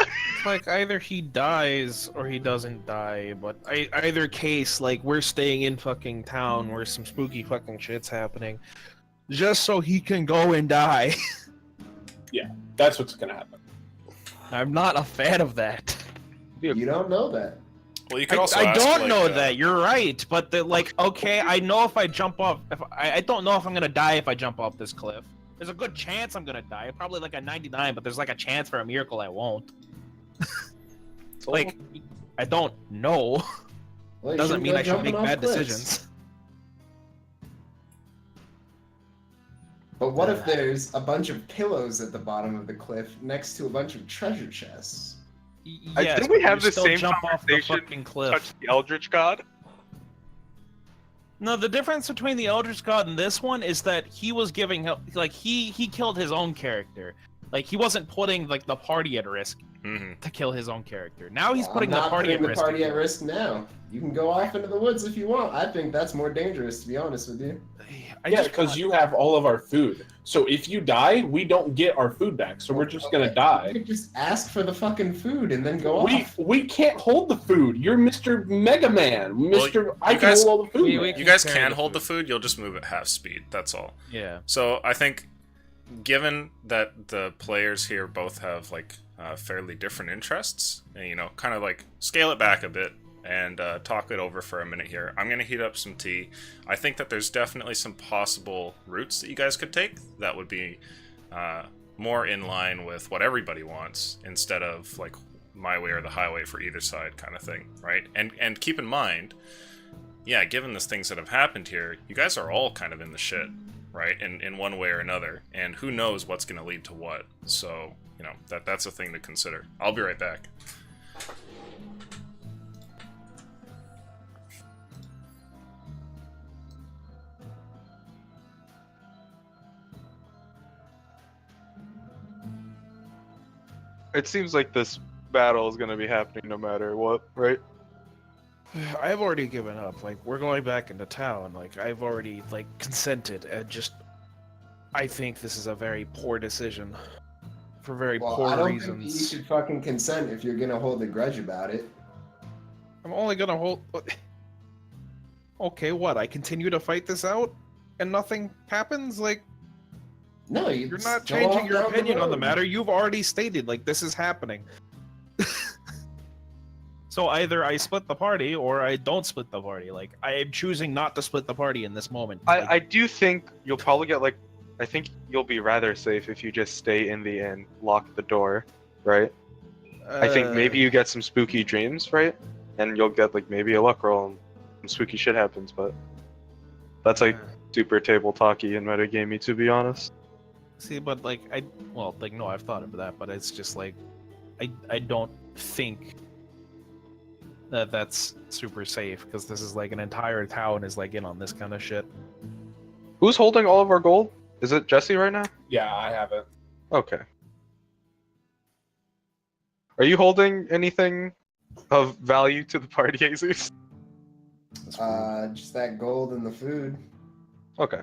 S3: It's like either he dies or he doesn't die, but either case, like we're staying in fucking town where some spooky fucking shit's happening, just so he can go and die.
S7: That's what's gonna happen.
S3: I'm not a fan of that.
S5: You don't know that.
S2: Well, you could also
S3: I
S2: ask,
S3: don't
S2: like,
S3: know that. You're right, but okay, I know if I jump off, I don't know if I'm gonna die if I jump off this cliff. There's a good chance I'm gonna die. Probably like a 99, but there's like a chance for a miracle I won't. Like, I don't know.
S5: Well, you
S3: Doesn't
S5: shouldn't
S3: mean
S5: go
S3: I should
S5: jumping
S3: make
S5: off
S3: bad
S5: cliffs.
S3: decisions.
S5: But what if there's a bunch of pillows at the bottom of the cliff next to a bunch of treasure chests?
S3: Yes,
S1: think we
S3: but
S1: have
S3: you
S1: the
S3: still
S1: same
S3: jump off the
S1: conversation
S3: fucking cliff.
S1: Touch the Eldritch God.
S3: No, the difference between the Eldritch God and this one is that he was giving like he killed his own character. Like he wasn't putting like the party at risk to kill his own character. Now he's
S5: Well,
S3: putting
S5: I'm
S3: the
S5: not
S3: party
S5: putting
S3: at
S5: the
S3: risk.
S5: party at risk now. You can go off into the woods if you want. I think that's more dangerous, to be honest with you.
S7: Yeah, because you have all of our food. So if you die, we don't get our food back. So we're just gonna
S5: You
S7: die.
S5: could just ask for the fucking food and then go
S7: We
S5: off.
S7: we can't hold the food. You're Mr. Mega Man. Mr. I
S2: you
S7: can
S2: guys-
S7: hold all the food.
S3: we-
S7: man.
S2: You guys
S3: carry
S2: can
S3: the
S2: hold the food, you'll just move at half speed, that's all.
S3: Yeah.
S2: So I think, given that the players here both have like fairly different interests, and, you know, kind of like scale it back a bit and talk it over for a minute here. I'm gonna heat up some tea. I think that there's definitely some possible routes that you guys could take that would be more in line with what everybody wants, instead of like my way or the highway for either side kind of thing, right? And keep in mind, yeah, given the things that have happened here, you guys are all kind of in the shit, right? In one way or another, and who knows what's going to lead to what. So, you know, that's a thing to consider. I'll be right back.
S1: It seems like this battle is gonna be happening no matter what, right?
S3: I've already given up. Like we're going back into town. Like I've already like consented. And I think this is a very poor decision for very
S5: Well,
S3: poor
S5: I don't
S3: reasons.
S5: think you should fucking consent if you're gonna hold a grudge about it.
S3: I'm only gonna hold. Okay, what? I continue to fight this out, and nothing happens. Like
S5: No,
S3: you're not
S5: just go
S3: changing
S5: off
S3: your
S5: down
S3: opinion on the
S5: road.
S3: matter. You've already stated like this is happening. So either I split the party or I don't split the party. Like I am choosing not to split the party in this moment. Like,
S1: I do think you'll probably get like, I think you'll be rather safe if you just stay in the inn, lock the door, right? I think maybe you get some spooky dreams, right? And you'll get like maybe a luck roll and some spooky shit happens, but that's like super table talky and metagamey, to be honest.
S3: See, but like no, I've thought of that, but it's just like I don't think that that's super safe because this is like an entire town is like in on this kind of shit.
S1: Who's holding all of our gold? Is it Jesse right now?
S7: Yeah, I have it.
S1: Okay. Are you holding anything of value to the party, Jesus?
S5: Just that gold and the food.
S1: Okay.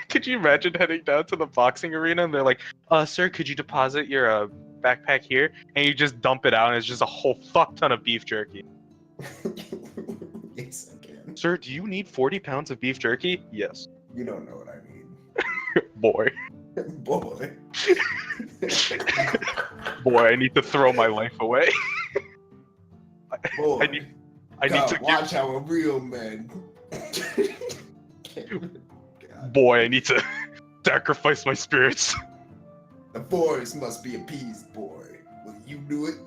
S1: Could you imagine heading down to the boxing arena and they're like, sir, could you deposit your backpack here? And you just dump it out and it's just a whole fuck ton of beef jerky. Sir, do you need 40 pounds of beef jerky? Yes.
S5: You don't know what I mean.
S1: Boy.
S5: Boy.
S1: Boy, I need to throw my life away.
S5: Boy.
S1: I need to
S5: watch how a real man.
S1: Boy, I need to sacrifice my spirits.
S5: The forest must be appeased, boy. Will you do it?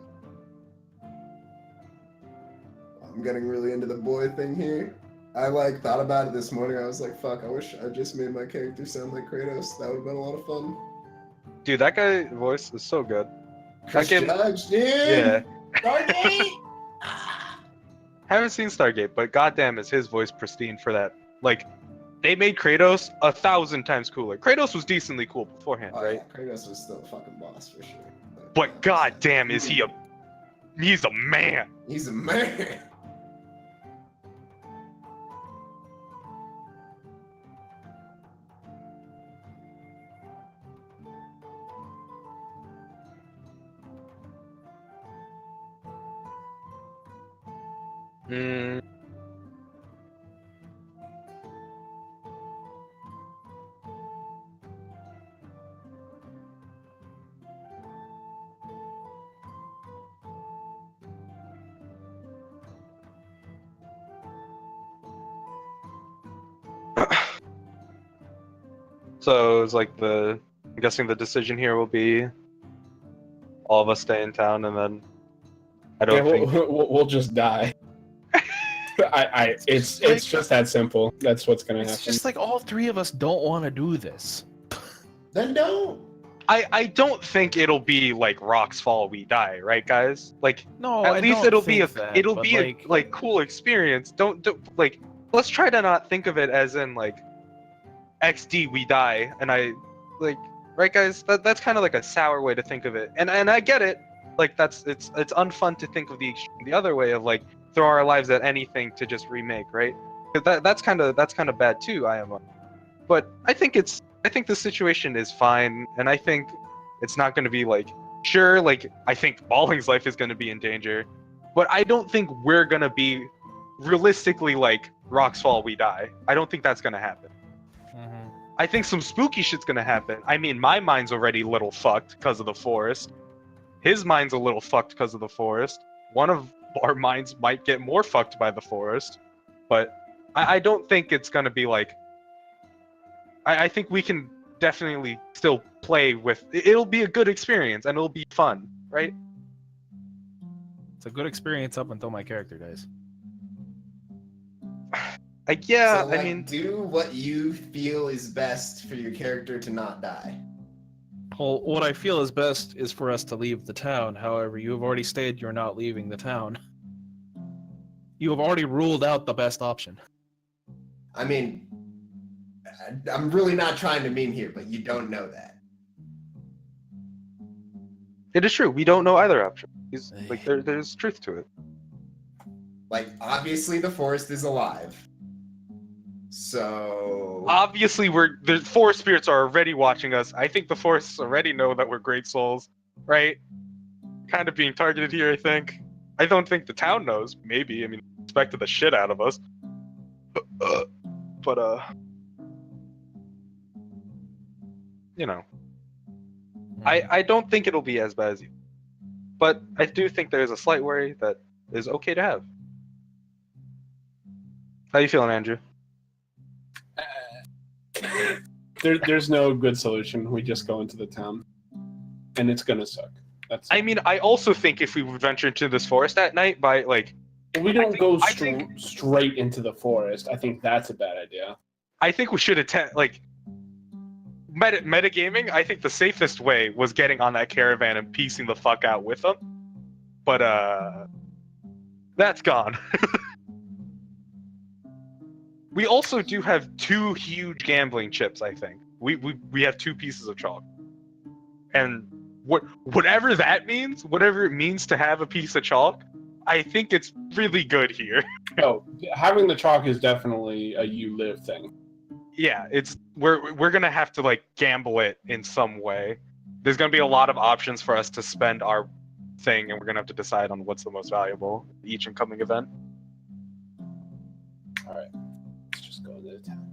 S5: I'm getting really into the boy thing here. I thought about it this morning. I was like, fuck, I wish I just made my character sound like Kratos. That would have been a lot of fun.
S1: Dude, that guy's voice is so good.
S5: Chris
S1: game-
S5: Judge, dude!
S1: Yeah.
S5: Stargate!
S1: Haven't seen Stargate, but goddamn is his voice pristine for that. Like, they made Kratos 1,000 times cooler. Kratos was decently cool beforehand,
S5: Oh,
S1: right?
S5: yeah, Kratos was still a fucking boss for sure.
S1: But goddamn is he's a man.
S5: He's a man.
S1: Mm. So it's like I'm guessing the decision here will be all of us stay in town, and then I don't think.
S7: We'll just die. It's just that simple. That's what's gonna happen.
S3: It's just like all three of us don't want to do this.
S5: Then don't.
S1: I don't think it'll be like rocks fall we die, right, guys? Like
S3: No,
S1: at
S3: I
S1: least
S3: don't
S1: it'll be
S3: think that,
S1: it'll
S3: but,
S1: be
S3: like,
S1: a like cool experience. Don't like let's try to not think of it as in like XD we die, and I like right, guys. That's kind of like a sour way to think of it, and I get it. Like it's unfun to think of the other way of like throw our lives at anything to just remake, right? That's kind of bad too. But I think the situation is fine, and I think it's not going to be like sure. Like I think Balling's life is going to be in danger, but I don't think we're going to be realistically like rocks fall we die. I don't think that's going to happen.
S3: Mhm.
S1: I think some spooky shit's going to happen. I mean, my mind's already a little fucked because of the forest. His mind's a little fucked because of the forest. One of our minds might get more fucked by the forest, but I don't think it's going to be like. I think we can definitely still play with. It'll be a good experience and it'll be fun, right?
S3: It's a good experience up until my character dies.
S1: Like yeah,
S5: So, like,
S1: I mean,
S5: do what you feel is best for your character to not die.
S3: Well, what I feel is best is for us to leave the town. However, you have already stated you're not leaving the town. You have already ruled out the best option.
S5: I mean, I'm really not trying to mean here, but you don't know that.
S1: it is true. We don't know either option. Like there's truth to it.
S5: Like, obviously the forest is alive. So
S1: Obviously, the forest spirits are already watching us. I think the forests already know that we're great souls, right? Kind of being targeted here, I think. I don't think the town knows. Maybe. I mean, expected the shit out of us. But you know, I don't think it'll be as bad as you. But I do think there's a slight worry that is okay to have. How you feeling, Andrew?
S7: There's no good solution. We just go into the town, and it's gonna suck.
S1: I mean, I also think if we would venture into this forest at night,
S7: We don't go
S1: I think-
S7: straight into the forest. I think that's a bad idea.
S1: I think we should attempt metagaming. I think the safest way was getting on that caravan and piecing the fuck out with them. But that's gone. We also do have 2 huge gambling chips. I think we have 2 pieces of chalk, and whatever that means, whatever it means to have a piece of chalk, I think it's really good here.
S7: Oh, having the chalk is definitely a you live thing.
S1: Yeah, we're gonna have to like gamble it in some way. There's gonna be a lot of options for us to spend our thing, and we're gonna have to decide on what's the most valuable each incoming event.
S7: Alright. Let's just go into town.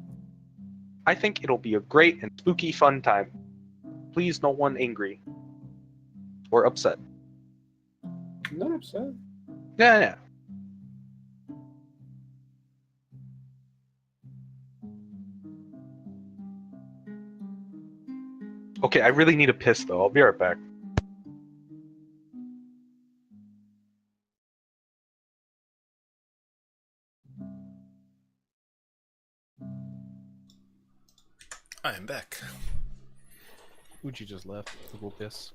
S1: I think it'll be a great and spooky fun time. Please, no one angry or upset.
S7: Not upset.
S1: Yeah. Okay, I really need a piss though. I'll be right back.
S2: I am back.
S3: Uchi just left. To go piss.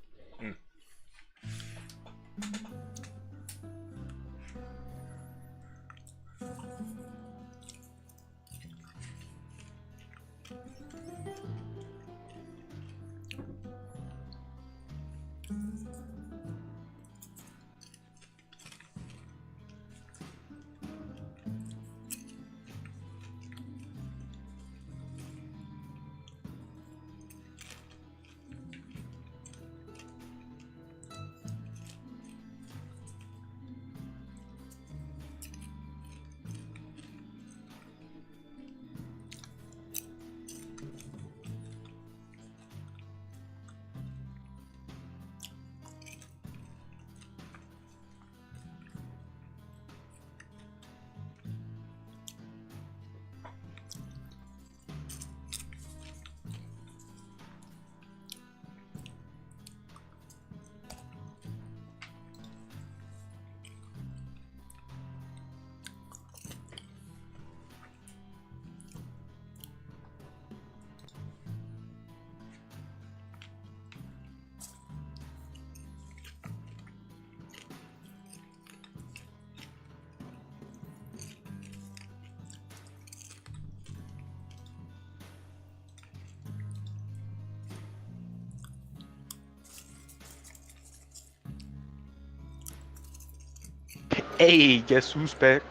S1: Hey, guess who's back?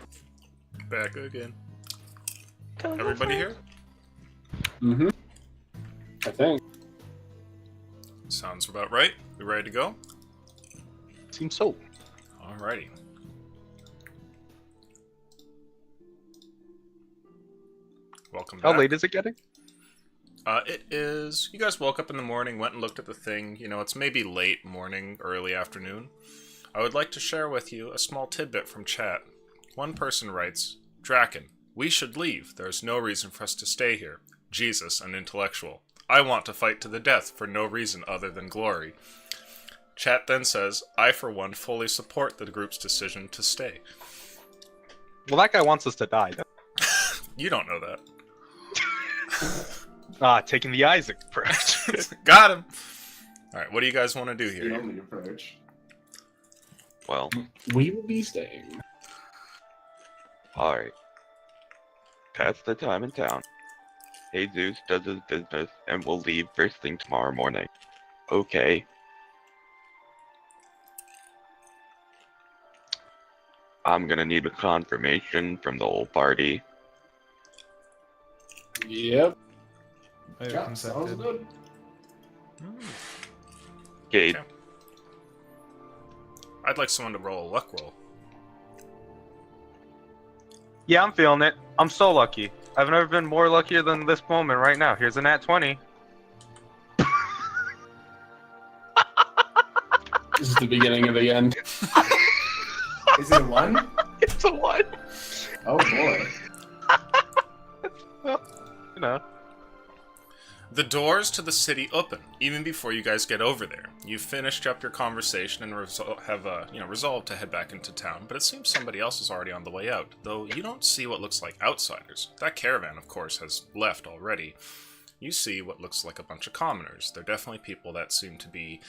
S2: Back again.
S1: Tell your
S2: Everybody
S1: friends.
S2: here?
S7: Mm-hmm. I think.
S2: Sounds about right. We ready to go?
S1: Seems so.
S2: Alrighty. Welcome back.
S1: How late is it getting?
S2: It is. You guys woke up in the morning, went and looked at the thing. You know, it's maybe late morning, early afternoon. I would like to share with you a small tidbit from chat. One person writes, Draken, we should leave. There is no reason for us to stay here. Jesus, an intellectual. I want to fight to the death for no reason other than glory. Chat then says, I for one fully support the group's decision to stay.
S1: Well, that guy wants us to die.
S2: You don't know that.
S1: Taking the Isaac approach.
S2: Got him! Alright, what do you guys want to do
S5: The
S2: here?
S5: only approach.
S6: Well,
S7: We will be staying.
S6: alright. Pass the time in town. Jesus does his business and we'll leave first thing tomorrow morning. Okay. I'm gonna need a confirmation from the whole party.
S7: Yep.
S3: I have
S5: Yeah, sounds
S3: consented.
S5: good.
S6: Okay,
S2: Okay. I'd like someone to roll a luck roll.
S1: Yeah, I'm feeling it. I'm so lucky. I've never been more luckier than this moment right now. Here's a nat 20.
S7: This is the beginning of the end.
S5: Is it one?
S1: It's a 1.
S5: Oh boy.
S2: You know. The doors to the city open even before you guys get over there. You've finished up your conversation and have resolved to head back into town, but it seems somebody else is already on the way out, though you don't see what looks like outsiders. That caravan, of course, has left already. You see what looks like a bunch of commoners. They're definitely people that seem to be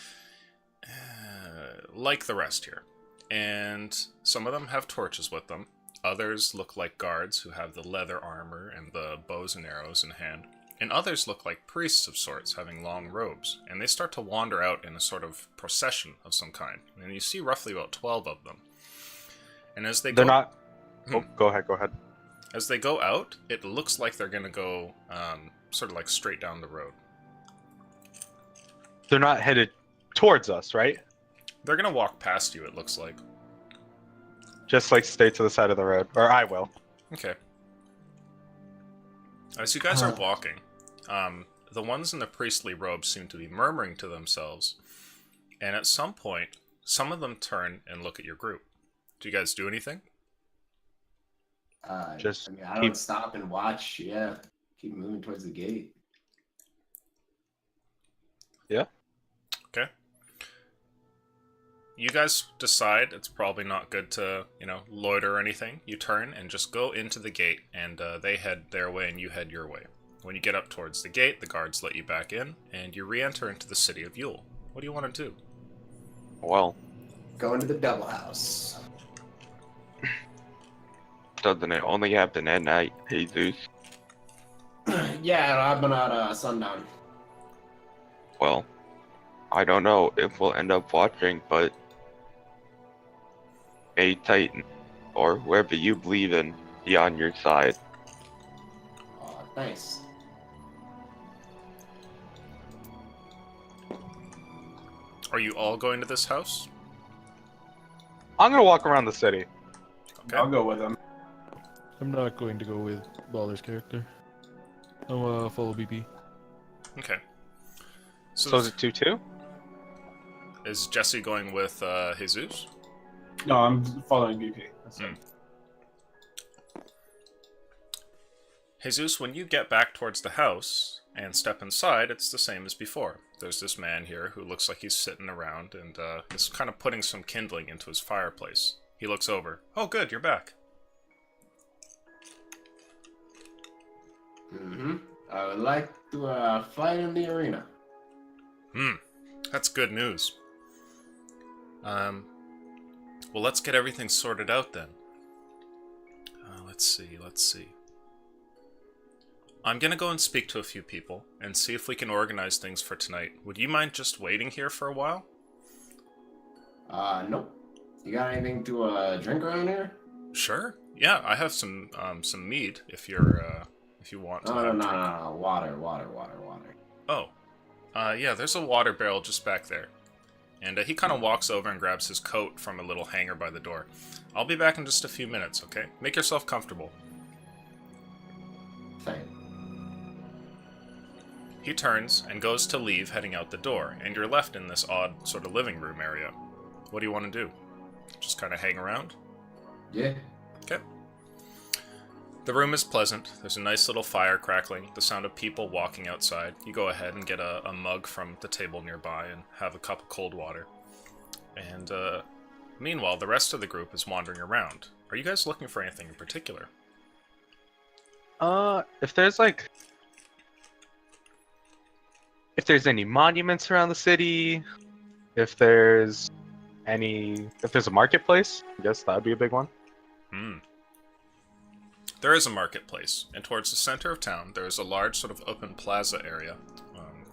S2: like the rest here. And some of them have torches with them. Others look like guards who have the leather armor and the bows and arrows in hand. And others look like priests of sorts, having long robes. And they start to wander out in a sort of procession of some kind. And you see roughly about 12 of them. And as they
S1: They're
S2: go...
S1: not. Oh, go ahead.
S2: As they go out, it looks like they're going to go sort of like straight down the road.
S1: They're not headed towards us, right?
S2: They're going to walk past you, it looks like.
S1: Just like stay to the side of the road, or I will.
S2: Okay. As you guys are walking, the ones in the priestly robes seem to be murmuring to themselves, and at some point, some of them turn and look at your group. Do you guys do anything?
S1: Just
S5: I mean, I don't stop and watch. Yeah, keep moving towards the gate.
S1: Yeah.
S2: Okay. You guys decide it's probably not good to, loiter or anything. You turn and just go into the gate, and they head their way and you head your way. When you get up towards the gate, the guards let you back in, and you re-enter into the city of Yule. What do you want to do?
S6: Well,
S5: Going to the double house.
S6: doesn't it only happen at night, Jesus?
S5: Yeah, I've been at sundown.
S6: Well, I don't know if we'll end up watching, but may Titan, or whoever you believe in, be on your side.
S5: Oh, thanks.
S2: Are you all going to this house?
S1: I'm gonna walk around the city.
S2: Okay.
S7: I'll go with him.
S3: I'm not going to go with Balder's character. I'll follow BP.
S2: Okay.
S1: So is it 2-2?
S2: Is Jesse going with Jesus?
S7: No, I'm following BP. That's it.
S2: Jesus, when you get back towards the house and step inside, it's the same as before. There's this man here who looks like he's sitting around and is kind of putting some kindling into his fireplace. He looks over. Oh, good, you're back.
S5: Mm-hmm. I would like to fight in the arena.
S2: That's good news. Well, let's get everything sorted out then. Let's see. I'm gonna go and speak to a few people and see if we can organize things for tonight. Would you mind just waiting here for a while?
S5: Nope. You got anything to drink around here?
S2: Sure. Yeah, I have some mead if you want to.
S5: No. Water.
S2: Oh. Yeah, there's a water barrel just back there. And he kind of walks over and grabs his coat from a little hanger by the door. I'll be back in just a few minutes, okay? Make yourself comfortable.
S5: Thanks.
S2: He turns and goes to leave, heading out the door, and you're left in this odd sort of living room area. What do you want to do? Just kind of hang around?
S5: Yeah.
S2: Okay. The room is pleasant. There's a nice little fire crackling, the sound of people walking outside. You go ahead and get a mug from the table nearby and have a cup of cold water. And meanwhile, the rest of the group is wandering around. Are you guys looking for anything in particular?
S1: If there's any monuments around the city, if there's a marketplace, I guess that'd be a big one.
S2: There is a marketplace, and towards the center of town, there is a large sort of open plaza area,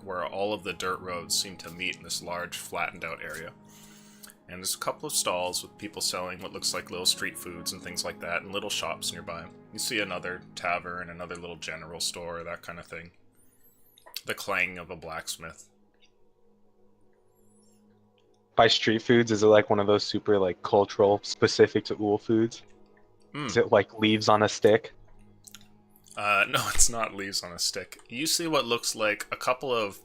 S2: where all of the dirt roads seem to meet in this large, flattened out area. And there's a couple of stalls with people selling what looks like little street foods and things like that, and little shops nearby. You see another tavern, another little general store, that kind of thing. The clang of a blacksmith.
S1: By street foods, is it like one of those super cultural specific to Uul foods? Is it like leaves on a stick?
S2: No, it's not leaves on a stick. You see what looks like a couple of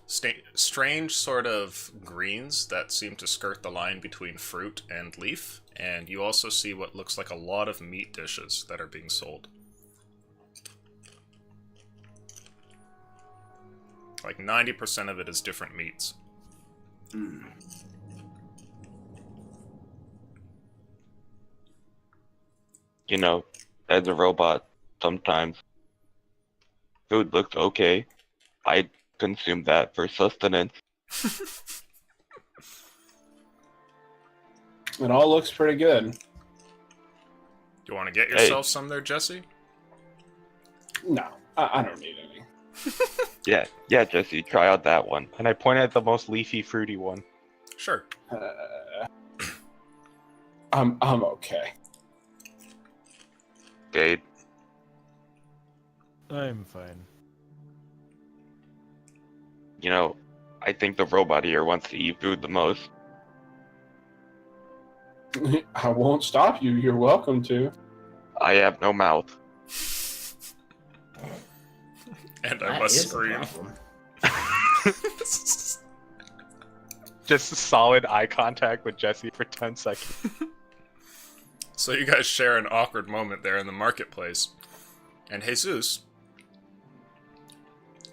S2: strange sort of greens that seem to skirt the line between fruit and leaf, and you also see what looks like a lot of meat dishes that are being sold. Like 90% of it is different meats.
S6: You know, as a robot, sometimes food looks okay. I consume that for sustenance.
S7: It all looks pretty good.
S2: You want to get yourself some there, Jesse?
S7: No, I don't need any.
S6: Yeah, Jesse, try out that one.
S1: And I point at the most leafy, fruity one.
S2: Sure.
S7: I'm okay.
S6: Gade,
S3: I'm fine.
S6: you know, I think the robot here wants to eat food the most.
S7: I won't stop you. You're welcome to.
S6: I have no mouth.
S2: And I
S5: That
S2: must
S5: is a
S2: scream.
S5: problem.
S1: Just solid eye contact with Jesse for 10 seconds.
S2: So you guys share an awkward moment there in the marketplace. And Jesus,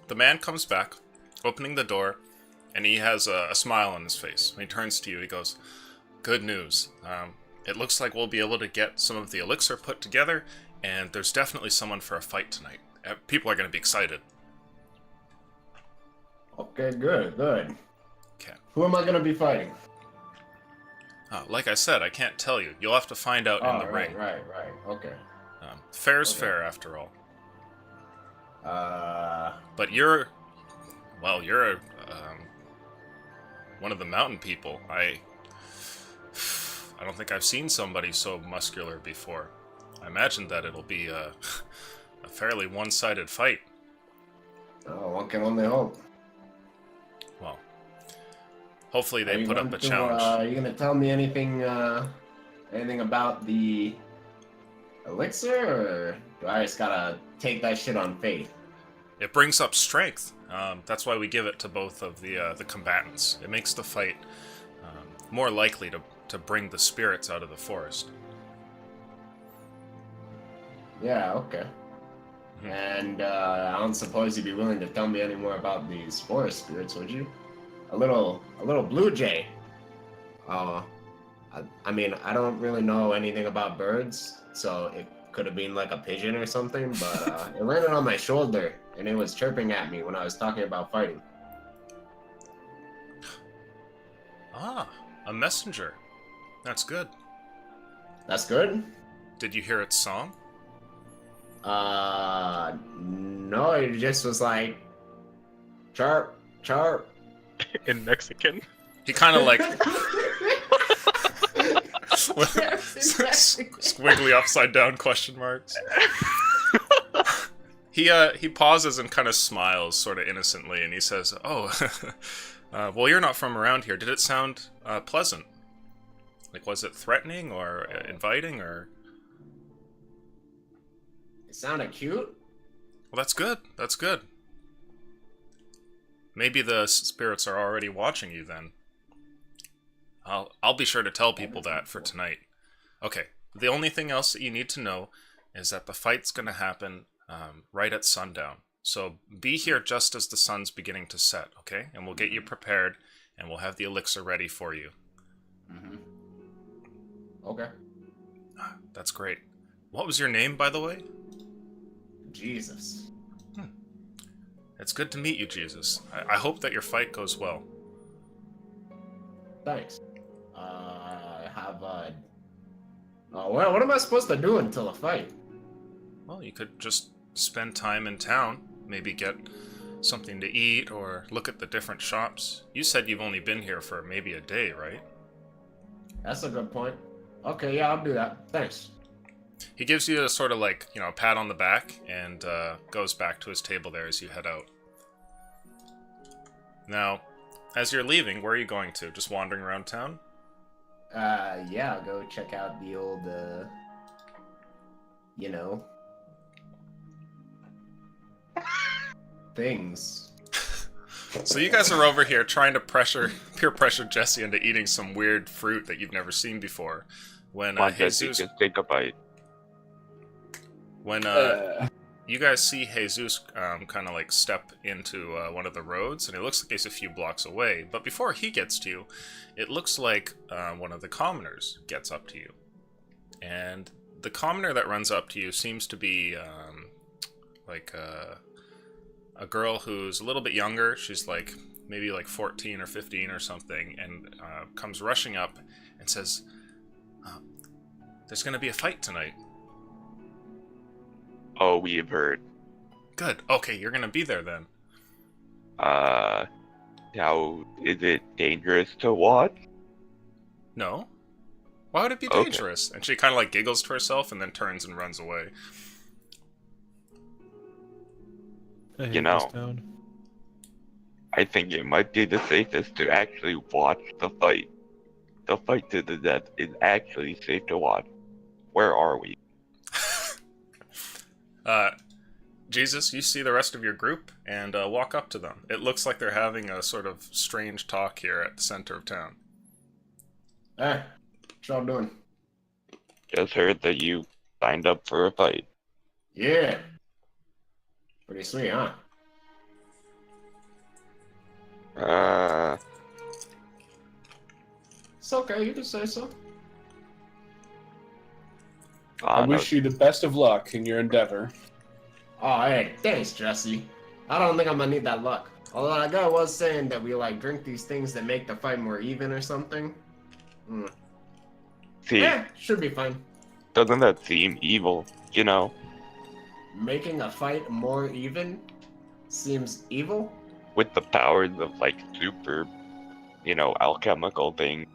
S2: the man comes back, opening the door, and he has a smile on his face. When he turns to you, he goes, "Good news. It looks like we'll be able to get some of the elixir put together, and there's definitely someone for a fight tonight. People are going to be excited."
S5: Okay, good.
S2: Okay.
S5: Who am I gonna be fighting?
S2: Like I said, I can't tell you. You'll have to find out in the ring.
S5: Right. Okay.
S2: Fair's
S5: Okay.
S2: fair, after all.
S5: Uh,
S2: But you're one of the mountain people. I don't think I've seen somebody so muscular before. I imagine that it'll be a fairly one-sided fight.
S5: oh, one can only hope.
S2: Well, hopefully
S5: Are
S2: they
S5: you
S2: put up
S5: going
S2: a
S5: to,
S2: challenge.
S5: Are you gonna tell me anything about the elixir, or do I just gotta take that shit on faith?
S2: It brings up strength. That's why we give it to both of the combatants. It makes the fight more likely to bring the spirits out of the forest.
S5: Yeah, okay.
S2: Mhm.
S5: And I don't suppose you'd be willing to tell me any more about these forest spirits, would you? A little blue jay. I mean, I don't really know anything about birds, so it could have been like a pigeon or something, but it landed on my shoulder and it was chirping at me when I was talking about fighting.
S2: Ah, a messenger. That's good.
S5: That's good?
S2: Did you hear its song?
S5: No, it just was like, chirp, chirp.
S1: In Mexican.
S2: He kind of like
S5: Yes, exactly.
S2: squiggly upside down question marks. He pauses and kind of smiles sort of innocently, and he says, "Oh, well, you're not from around here. Did it sound pleasant? Like, was it threatening or inviting or?"
S5: It sounded cute.
S2: Well, that's good. That's good. Maybe the spirits are already watching you then. I'll be sure to tell people that for tonight. Okay. The only thing else that you need to know is that the fight's going to happen right at sundown. So be here just as the sun's beginning to set, okay? And we'll get you prepared, and we'll have the elixir ready for you.
S5: Mm-hmm. Okay.
S2: That's great. What was your name, by the way?
S5: Jesus.
S2: It's good to meet you, Jesus. I hope that your fight goes well.
S5: Thanks. What am I supposed to do until the fight?
S2: Well, you could just spend time in town, maybe get something to eat or look at the different shops. You said you've only been here for maybe a day, right?
S5: That's a good point. Okay, yeah, I'll do that. Thanks.
S2: He gives you a sort of like, a pat on the back and goes back to his table there as you head out. Now, as you're leaving, where are you going to? Just wandering around town?
S5: Yeah, I'll go check out the old, things.
S2: So you guys are over here trying to peer pressure Jesse into eating some weird fruit that you've never seen before. When
S6: Come on, Jesse,
S2: Jesus,
S6: just take a bite.
S2: when you guys see Jesus kind of like step into one of the roads, and it looks like he's a few blocks away. But before he gets to you, it looks like one of the commoners gets up to you. And the commoner that runs up to you seems to be like a girl who's a little bit younger. She's like maybe like 14 or 15 or something, and comes rushing up and says, "There's going to be a fight tonight."
S6: Oh, we have heard.
S2: Good. Okay, you're going to be there then.
S6: Now, is it dangerous to watch?
S2: No. Why would it be
S6: Okay.
S2: dangerous? And she kind of like giggles to herself and then turns and runs away.
S3: I hate
S6: You know.
S3: this town.
S6: I think it might be the safest to actually watch the fight. The fight to the death is actually safe to watch. Where are we?
S2: Jesus, you see the rest of your group and walk up to them. It looks like they're having a sort of strange talk here at the center of town.
S5: Hey, what y'all doing?
S6: Just heard that you signed up for a fight.
S5: Yeah. Pretty sweet, huh? It's okay, you can say so.
S7: I wish you the best of luck in your endeavor.
S5: Oh, hey, thanks, Jesse. I don't think I'm gonna need that luck. Although that guy was saying that we, like, drink these things that make the fight more even or something.
S6: See,
S5: Yeah, should be fine.
S6: doesn't that seem evil, you know?
S5: Making a fight more even seems evil?
S6: With the powers of, like, super, alchemical things.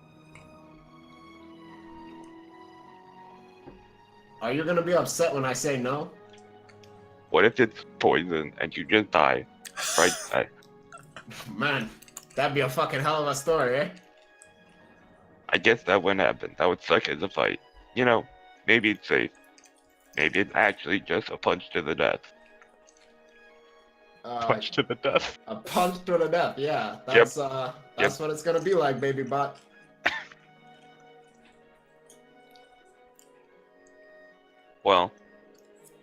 S5: Are you gonna be upset when I say no?
S6: What if it's poison and you just die? Right?
S5: Man, that'd be a fucking hell of a story, eh?
S6: I guess that wouldn't happen. That would suck as a fight. Maybe it's safe. Maybe it's actually just a punch to the death.
S1: Punch to the death.
S5: A punch to the death, yeah. That's what it's gonna be like, baby bot.
S6: Well,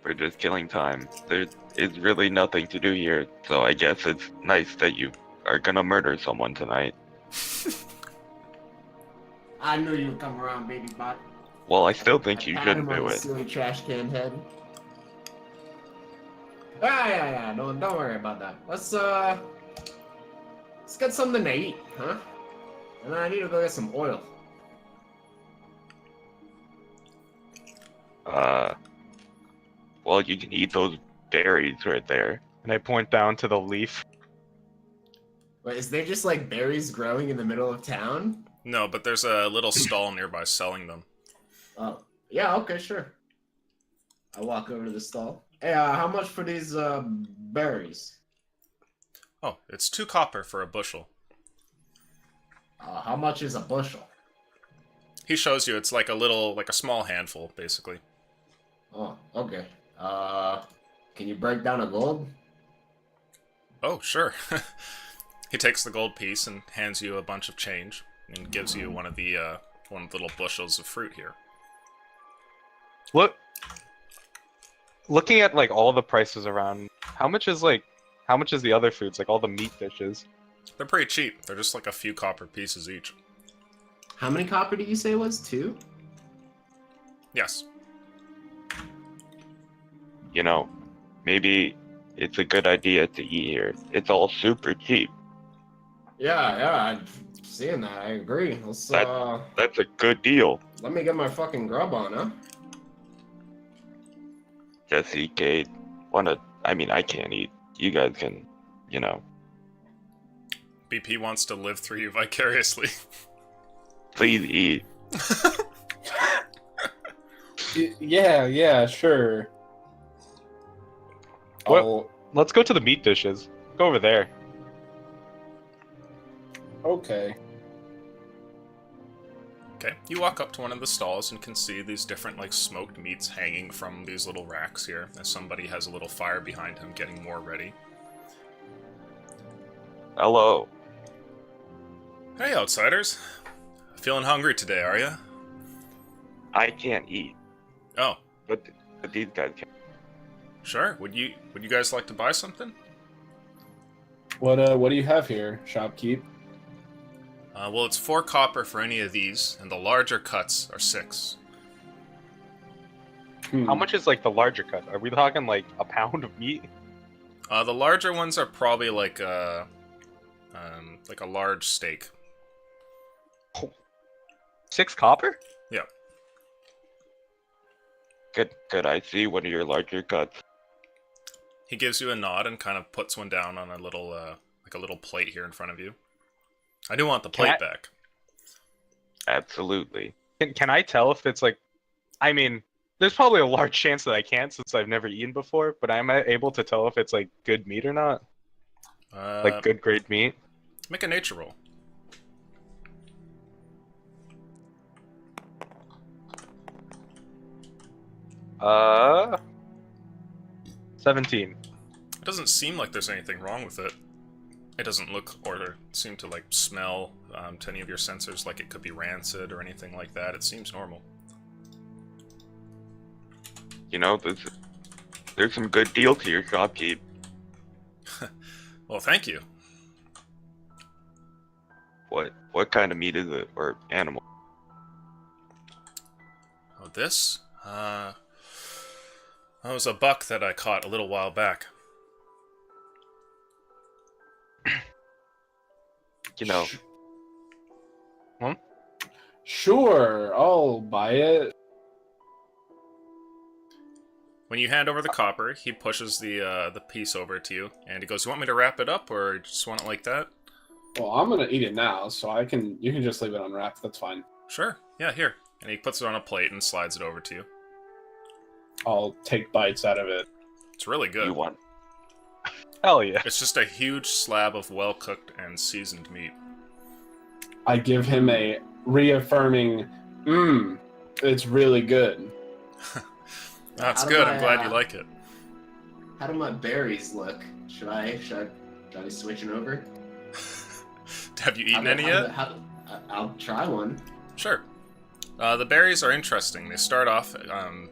S6: we're just killing time. There is really nothing to do here, so I guess it's nice that you are gonna murder someone tonight.
S5: I knew you'd come around, baby bot.
S6: Well, I still think you
S5: I pat
S6: should
S5: him on
S6: do
S5: the
S6: it.
S5: silly trash can head. Yeah. Don't worry about that. Let's get something to eat, huh? And I need to go get some oil.
S6: Well, you can eat those berries right there.
S1: And I point down to the leaf.
S5: Wait, is there just like berries growing in the middle of town?
S2: No, but there's a little stall nearby selling them.
S5: Oh, yeah, okay, sure. I walk over to the stall. Hey, how much for these berries?
S2: Oh, it's 2 copper for a bushel.
S5: How much is a bushel?
S2: He shows you it's like a small handful, basically.
S5: Oh, okay. Can you break down a gold?
S2: Oh, sure. He takes the gold piece and hands you a bunch of change and gives you one of the little bushels of fruit here.
S1: Looking at like all the prices around, how much is the other foods, like all the meat dishes?
S2: They're pretty cheap. They're just like a few copper pieces each.
S5: How many copper did you say it was? 2?
S2: Yes.
S6: Maybe it's a good idea to eat here. It's all super cheap.
S5: Yeah, I'm seeing that. I agree. Let's
S6: That's a good deal.
S5: let me get my fucking grub on, huh?
S6: Jesse, Kate, I can't eat. You guys can,
S2: BP wants to live through you vicariously.
S6: please eat.
S7: Yeah, sure.
S1: Let's go to the meat dishes. Go over there.
S7: Okay.
S2: Okay, you walk up to one of the stalls and can see these different, like, smoked meats hanging from these little racks here, as somebody has a little fire behind him getting more ready.
S6: Hello.
S2: Hey, outsiders. Feeling hungry today, are ya?
S6: I can't eat,
S2: Oh,
S6: but these guys can.
S2: sure. Would you guys like to buy something?
S7: What do you have here, shopkeep?
S2: Well, it's 4 copper for any of these, and the larger cuts are 6.
S1: How much is like the larger cut? Are we talking like a pound of meat?
S2: The larger ones are probably like a large steak.
S1: 6 copper?
S2: Yeah.
S6: Could I see one of your larger cuts?
S2: He gives you a nod and kind of puts one down on a little plate here in front of you. I do want the plate back.
S6: Absolutely.
S1: Can I tell if it's like, I mean, there's probably a large chance that I can't since I've never eaten before, but am I able to tell if it's like good meat or not? Like good grade meat?
S2: Make a nature roll.
S1: 17.
S2: It doesn't seem like there's anything wrong with it. It doesn't look or seem to like smell to any of your sensors like it could be rancid or anything like that. It seems normal.
S6: You know, there's some good deals here, shopkeep.
S2: Well, thank you.
S6: What kind of meat is it, or animal?
S2: Oh, this? That was a buck that I caught a little while back.
S6: You know,
S7: Sure, I'll buy it.
S2: When you hand over the copper, he pushes the piece over to you, and he goes, "You want me to wrap it up, or just want it like that?"
S7: Well, I'm gonna eat it now, so you can just leave it unwrapped. That's fine.
S2: Sure. Yeah, here. And he puts it on a plate and slides it over to you.
S7: I'll take bites out of it.
S2: It's really good.
S6: you want.
S1: Hell yeah.
S2: It's just a huge slab of well-cooked and seasoned meat.
S7: I give him a reaffirming, it's really good.
S2: That's
S5: How do
S2: good.
S5: I,
S2: I'm glad you like it.
S5: How do my berries look? Should I be switching over?
S2: Have you eaten any yet?
S5: I'll try one.
S2: Sure. The berries are interesting. They start off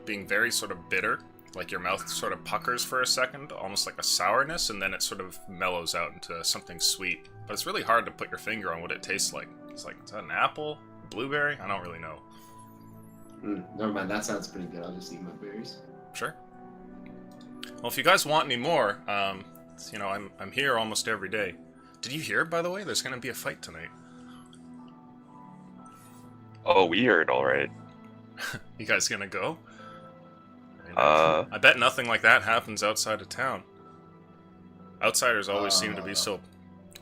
S2: being very sort of bitter, like your mouth sort of puckers for a second, almost like a sourness, and then it sort of mellows out into something sweet. But it's really hard to put your finger on what it tastes like. It's like, is that an apple? Blueberry? I don't really know.
S5: Never mind, that sounds pretty good. I'll just eat my berries.
S2: Sure. Well, if you guys want any more, you know, I'm here almost every day. Did you hear, by the way? There's going to be a fight tonight.
S6: Oh, we heard all right.
S2: You guys going to go? I bet nothing like that happens outside of town. Outsiders always seem to be so...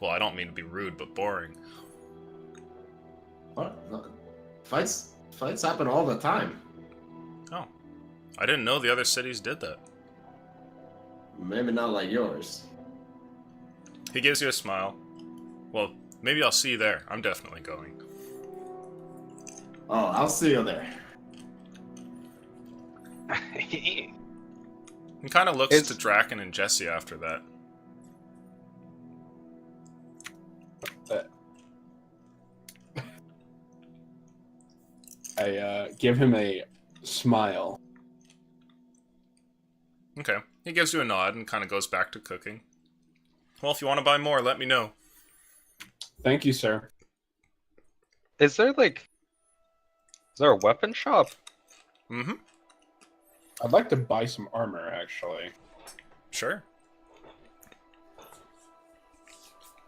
S2: Well, I don't mean to be rude, but boring.
S5: What? No. Fights happen all the time.
S2: Oh. I didn't know the other cities did that.
S5: Maybe not like yours.
S2: He gives you a smile. Well, maybe I'll see you there. I'm definitely going.
S5: Oh, I'll see you there.
S2: He kind of looks to Draken and Jesse after that.
S7: I give him a smile.
S2: Okay. He gives you a nod and kind of goes back to cooking. Well, if you want to buy more, let me know.
S7: Thank you, sir.
S1: Is there a weapon shop?
S2: Mm-hmm.
S7: I'd like to buy some armor, actually.
S2: Sure.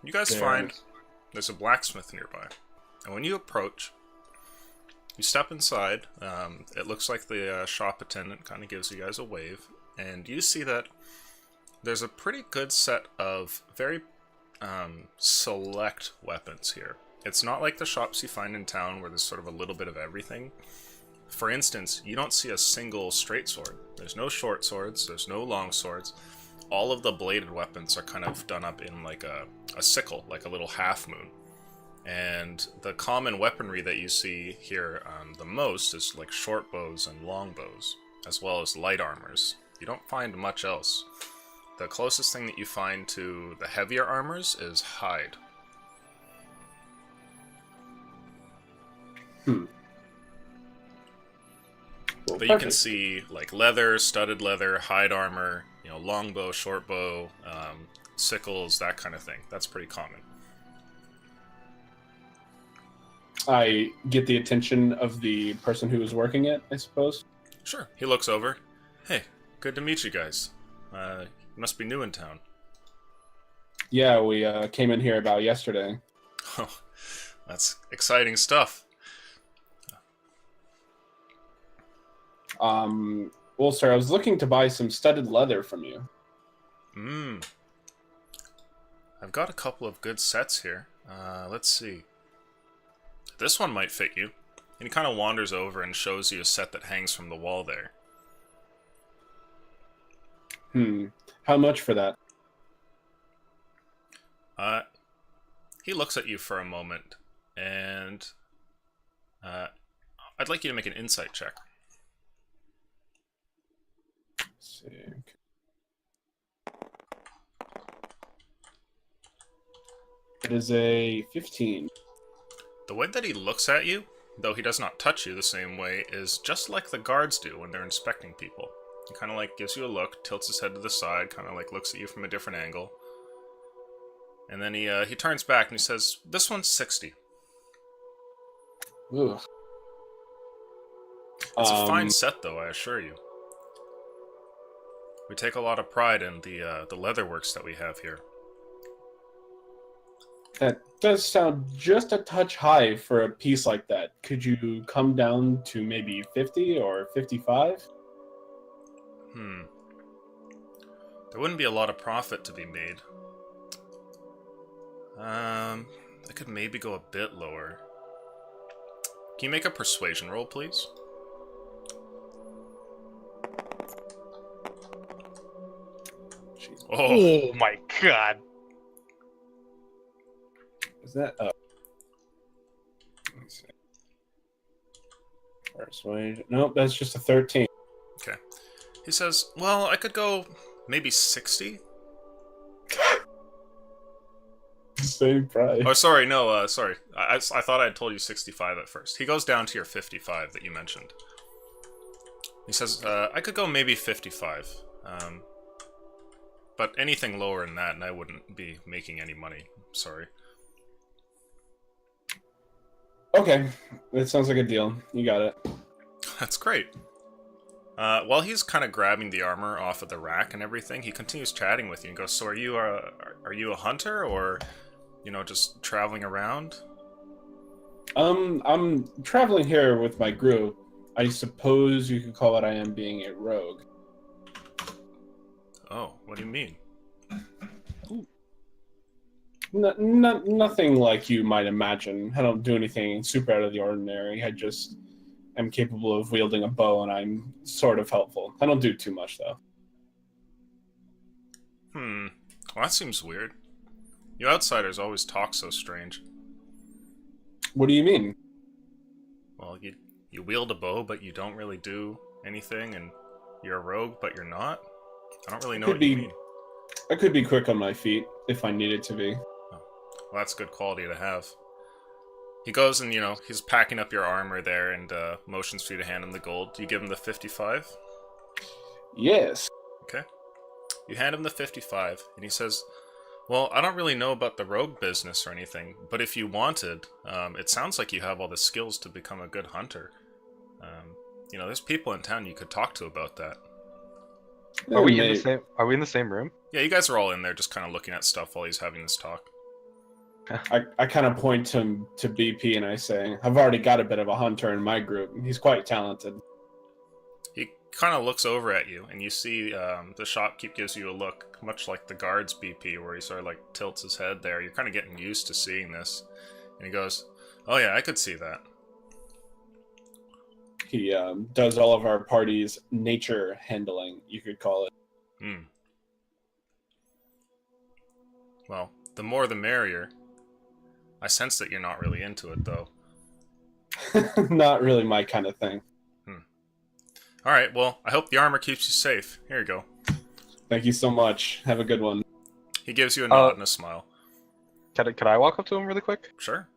S2: You guys find there's a blacksmith nearby. And when you approach, you step inside. It looks like the shop attendant kind of gives you guys a wave. And you see that there's a pretty good set of very select weapons here. It's not like the shops you find in town where there's sort of a little bit of everything. For instance, you don't see a single straight sword. There's no short swords, there's no long swords. All of the bladed weapons are kind of done up in like a sickle, like a little half moon. And the common weaponry that you see here the most is like short bows and long bows, as well as light armors. You don't find much else. The closest thing that you find to the heavier armors is hide.
S7: Well,
S2: But you can see like leather, studded leather, hide armor, you know, long bow, short bow, sickles, that kind of thing. That's pretty common.
S7: I get the attention of the person who is working it, I suppose.
S2: Sure. He looks over. Hey, good to meet you guys. You must be new in town.
S7: Yeah, we came in here about yesterday.
S2: Oh, that's exciting stuff.
S7: Well, sir, I was looking to buy some studded leather from you.
S2: I've got a couple of good sets here. Let's see. This one might fit you. And he kind of wanders over and shows you a set that hangs from the wall there.
S7: How much for that?
S2: He looks at you for a moment, and I'd like you to make an insight check.
S7: Sick. It is a 15.
S2: The way that he looks at you, though he does not touch you the same way, is just like the guards do when they're inspecting people. He kind of like gives you a look, tilts his head to the side, kind of like looks at you from a different angle. And then he turns back and he says, "This one's 60.
S7: Ugh.
S2: It's a fine set, though, I assure you. We take a lot of pride in the leatherworks that we have here."
S7: That does sound just a touch high for a piece like that. Could you come down to maybe 50 or 55?
S2: There wouldn't be a lot of profit to be made. I could maybe go a bit lower. Can you make a persuasion roll, please?
S1: Oh my god.
S7: Is that up? Let me see. Persuasion. Nope, that's just a 13.
S2: Okay. He says, "Well, I could go maybe 60?
S7: Same price.
S2: Oh, sorry, no, sorry. I thought I had told you 65 at first. He goes down to your 55 that you mentioned. He says, I could go maybe 55. But anything lower than that, and I wouldn't be making any money. Sorry.
S7: Okay, that sounds like a deal. You got it.
S2: That's great. While he's kind of grabbing the armor off of the rack and everything, he continues chatting with you and goes, "So are you a hunter, or, you know, just traveling around?"
S7: I'm traveling here with my group. I suppose you could call it I am being a rogue.
S2: Oh, what do you mean?
S7: Nothing like you might imagine. I don't do anything super out of the ordinary. I just am capable of wielding a bow, and I'm sort of helpful. I don't do too much, though.
S2: Well, that seems weird. You outsiders always talk so strange.
S7: What do you mean?
S2: Well, you wield a bow, but you don't really do anything, and you're a rogue, but you're not? I don't really know what you mean.
S7: I could be quick on my feet if I needed to be.
S2: Well, that's good quality to have. He goes and, you know, he's packing up your armor there and motions for you to hand him the gold. Do you give him the 55?
S7: Yes.
S2: Okay. You hand him the 55, and he says, "Well, I don't really know about the rogue business or anything, but if you wanted, it sounds like you have all the skills to become a good hunter. You know, there's people in town you could talk to about that."
S1: Are we in the same? Are we in the same room?
S2: Yeah, you guys are all in there just kind of looking at stuff while he's having this talk.
S7: I kind of point to BP and I say, "I've already got a bit of a hunter in my group. He's quite talented."
S2: He kind of looks over at you, and you see the shopkeep gives you a look, much like the guard's BP, where he sort of like tilts his head there. You're kind of getting used to seeing this. And he goes, "Oh yeah, I could see that."
S7: He does all of our party's nature handling, you could call it.
S2: Well, the more the merrier. I sense that you're not really into it, though.
S7: Not really my kind of thing.
S2: Alright, well, I hope the armor keeps you safe. Here you go.
S7: Thank you so much. Have a good one.
S2: He gives you a nod and a smile.
S1: Could I walk up to him really quick?
S2: Sure.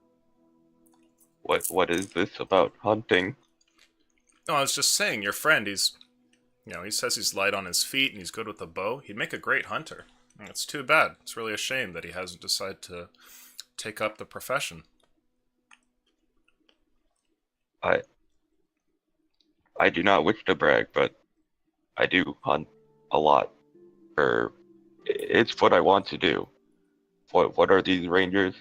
S6: What is this about hunting?
S2: No, I was just saying, your friend, he's... You know, he says he's light on his feet and he's good with the bow. He'd make a great hunter. It's too bad. It's really a shame that he hasn't decided to take up the profession.
S6: I do not wish to brag, but I do hunt a lot. It's what I want to do. What are these rangers?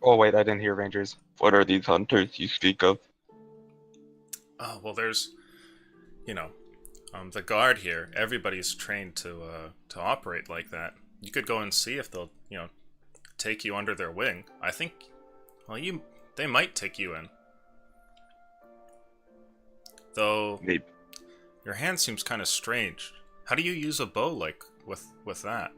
S1: Oh wait, I didn't hear rangers.
S6: What are these hunters you speak of?
S2: Well, there's, you know, the guard here. Everybody's trained to operate like that. You could go and see if they'll, you know, take you under their wing. I think, well, they might take you in. Though,
S6: Maybe.
S2: Your hand seems kind of strange. How do you use a bow like with that?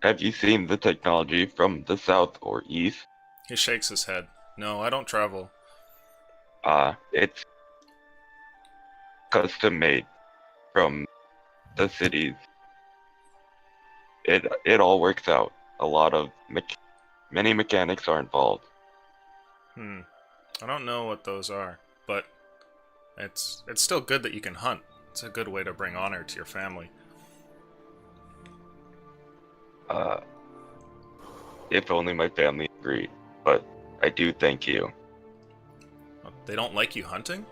S6: Have you seen the technology from the south or east?
S2: He shakes his head. No, I don't travel.
S6: It's custom made. from the cities, it all works out. A lot of many mechanics are involved.
S2: I don't know what those are, but it's still good that you can hunt. It's a good way to bring honor to your family.
S6: If only my family agreed, but I do thank you.
S2: They don't like you hunting?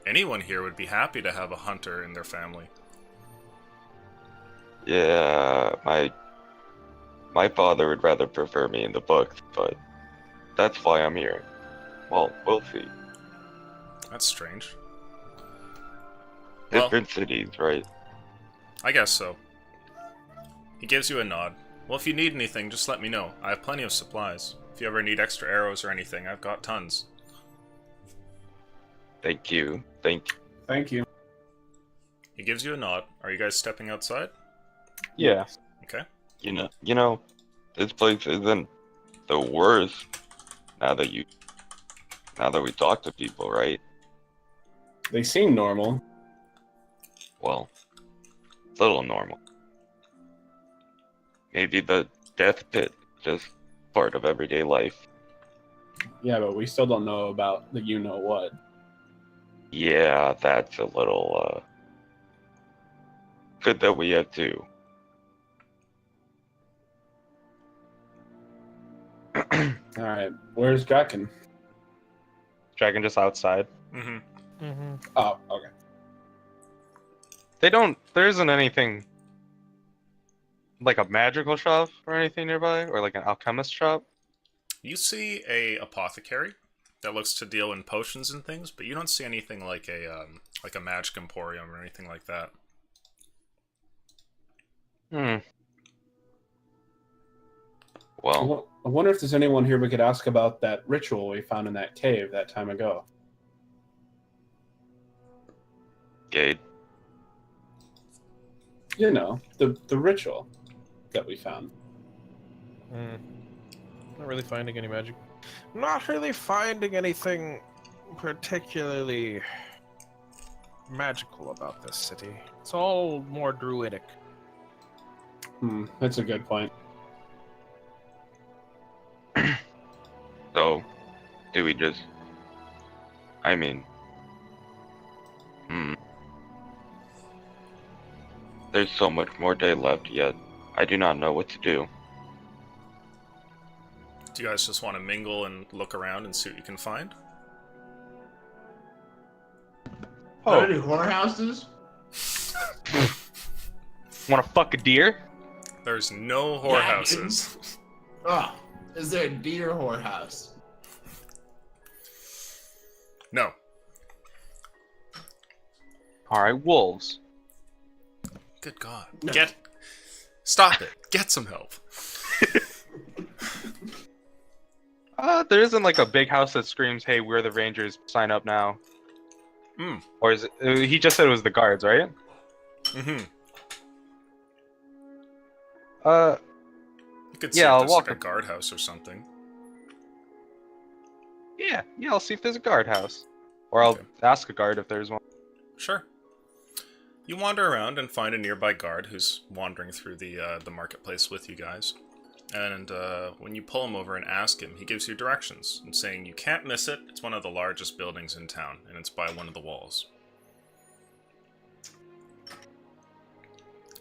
S2: Anyone here would be happy to have a hunter in their family.
S6: Yeah, my father would rather prefer me in the books, but that's why I'm here. Well, we'll see.
S2: That's strange. Well,
S6: Different cities, right?
S2: I guess so. He gives you a nod. Well, if you need anything, just let me know. I have plenty of supplies. If you ever need extra arrows or anything, I've got tons.
S6: Thank you.
S7: Thank you.
S2: He gives you a nod. Are you guys stepping outside?
S3: Yeah.
S2: Okay.
S6: You know, this place isn't the worst. Now that we talk to people, right?
S7: They seem normal.
S6: Well, a little normal. Maybe the death pit, just part of everyday life.
S7: Yeah, but we still don't know about the you-know-what.
S6: Yeah, that's a little, good that we have two.
S7: Alright, where's Draken?
S1: Dragon just outside.
S2: Mm-hmm.
S7: Oh, okay.
S1: There isn't anything like a magical shop or anything nearby, or like an alchemist shop.
S2: You see a apothecary that looks to deal in potions and things, but you don't see anything like a magic emporium or anything like that.
S6: Well,
S7: I wonder if there's anyone here we could ask about that ritual we found in that cave that time ago.
S6: Gade.
S7: You know, the ritual that we found.
S3: Not really finding any magic. Not really finding anything particularly magical about this city. It's all more druidic.
S7: That's a good point.
S6: So, do we just... I mean... There's so much more day left, yet I do not know what to do.
S2: Do you guys just want to mingle and look around and see what you can find?
S5: Are there any whorehouses?
S1: Want to fuck a deer?
S2: There's no whorehouses.
S5: Oh, is there a deer whorehouse?
S2: No.
S1: All right, wolves.
S2: Good God.
S5: No.
S2: Stop it. Get some help.
S1: There isn't like a big house that screams, "Hey, we're the Rangers. Sign up now." Or is it? He just said it was the guards, right?
S2: Mm-hmm. You could see
S1: Yeah,
S2: if
S1: I'll
S2: there's
S1: walk
S2: like a
S1: up.
S2: guardhouse or something.
S1: Yeah, I'll see if there's a guardhouse, or I'll
S2: Okay.
S1: ask a guard if there's one.
S2: Sure. You wander around and find a nearby guard who's wandering through the marketplace with you guys. And when you pull him over and ask him, he gives you directions and saying you can't miss it. It's one of the largest buildings in town, and it's by one of the walls.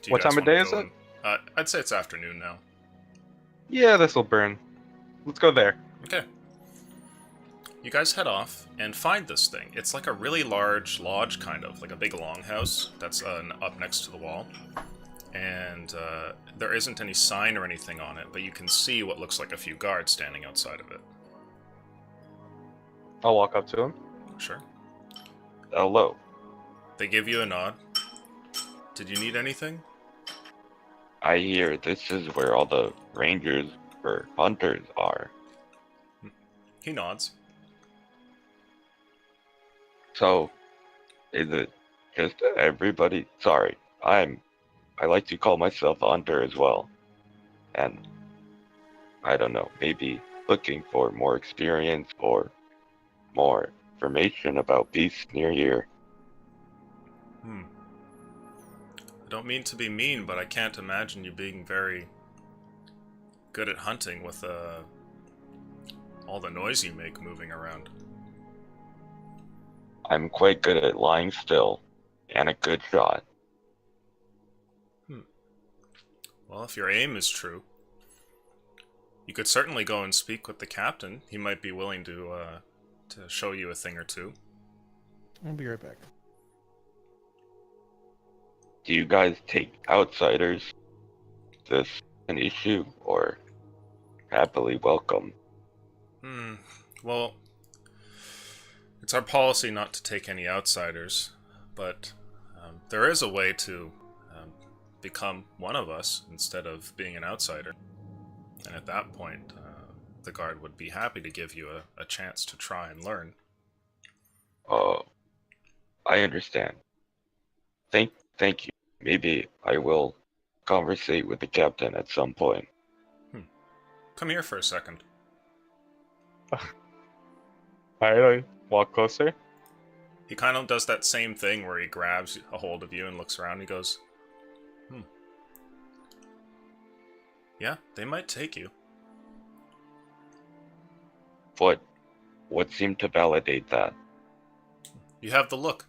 S2: Do you
S1: What
S2: guys
S1: time of
S2: wanna
S1: day is
S2: go
S1: it?
S2: and- I'd say it's afternoon now.
S1: Yeah, this'll burn. Let's go there.
S2: Okay. You guys head off and find this thing. It's like a really large lodge, kind of, like a big longhouse that's up next to the wall. And there isn't any sign or anything on it, but you can see what looks like a few guards standing outside of it.
S1: I'll walk up to him.
S2: Sure.
S6: Hello.
S2: They give you a nod. Did you need anything?
S6: I hear this is where all the rangers for hunters are.
S2: He nods.
S6: So, is it just everybody? Sorry, I like to call myself a hunter as well. And, I don't know, maybe looking for more experience or more information about beasts near here.
S2: I don't mean to be mean, but I can't imagine you being very good at hunting with all the noise you make moving around.
S6: I'm quite good at lying still, and a good shot.
S2: Well, if your aim is true, you could certainly go and speak with the captain. He might be willing to show you a thing or two.
S3: I'll be right back.
S6: Do you guys take outsiders? Is this an issue, or happily welcome?
S2: Well, it's our policy not to take any outsiders, but there is a way to become one of us instead of being an outsider. And at that point, the guard would be happy to give you a chance to try and learn.
S6: Oh, I understand. Thank you. Maybe I will conversate with the captain at some point.
S2: Come here for a second.
S1: I walk closer.
S2: He kind of does that same thing where he grabs a hold of you and looks around and he goes, Yeah, they might take you.
S6: What seemed to validate that?
S2: You have the look.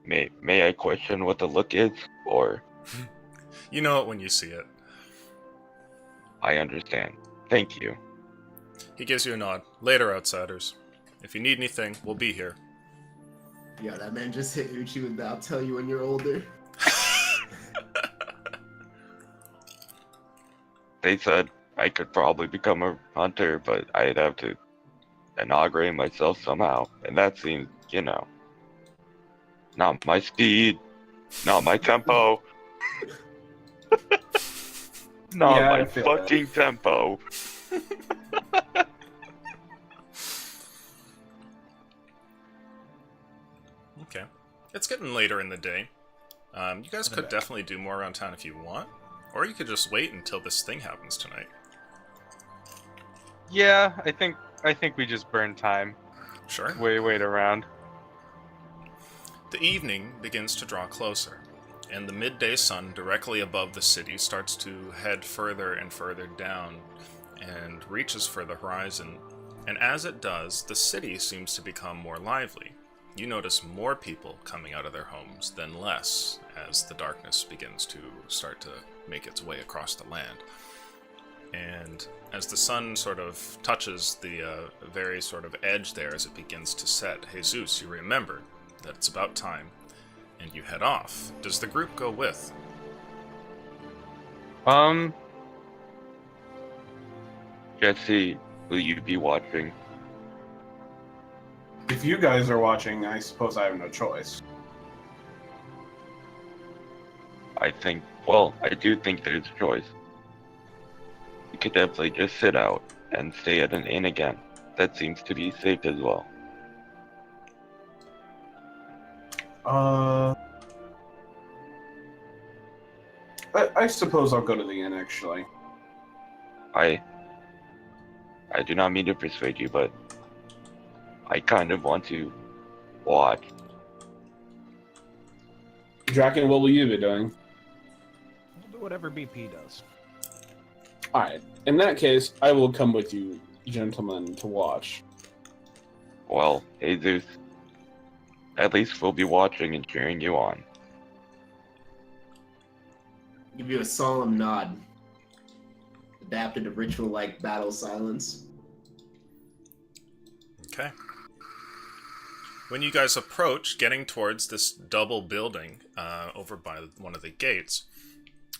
S6: May I question what the look is, or?
S2: You know it when you see it.
S6: I understand. Thank you.
S2: He gives you a nod. Later, outsiders. If you need anything, we'll be here.
S5: Yo, that man just hit Uchi with that. I'll tell you when you're older.
S6: They said I could probably become a hunter, but I'd have to inaugurate myself somehow, and that seems, not my speed, not my tempo, not
S7: Yeah,
S6: my
S7: I feel
S6: fucking tempo.
S2: Okay. It's getting later in the day. You guys could definitely do more around town if you want. Or you could just wait until this thing happens tonight.
S1: Yeah, I think we just burn time.
S2: Sure.
S1: Wait around.
S2: The evening begins to draw closer, and the midday sun directly above the city starts to head further and further down and reaches for the horizon. And as it does, the city seems to become more lively. You notice more people coming out of their homes than less as the darkness begins to start to make its way across the land. And as the sun sort of touches the very sort of edge there as it begins to set, Jesus, you remember that it's about time, and you head off. Does the group go with?
S6: Jesse, will you be watching?
S7: If you guys are watching, I suppose I have no choice.
S6: I do think there's a choice. You could definitely just sit out and stay at an inn again. That seems to be safe as well.
S7: I suppose I'll go to the inn, actually.
S6: I do not mean to persuade you, but I kind of want to watch.
S7: Draken, what will you be doing?
S3: I'll do whatever BP does.
S7: Alright, in that case, I will come with you, gentlemen, to watch.
S6: Well, Jesus, at least we'll be watching and cheering you on.
S5: Give you a solemn nod. Adapted to ritual-like battle silence.
S2: Okay. When you guys approach, getting towards this double building over by one of the gates,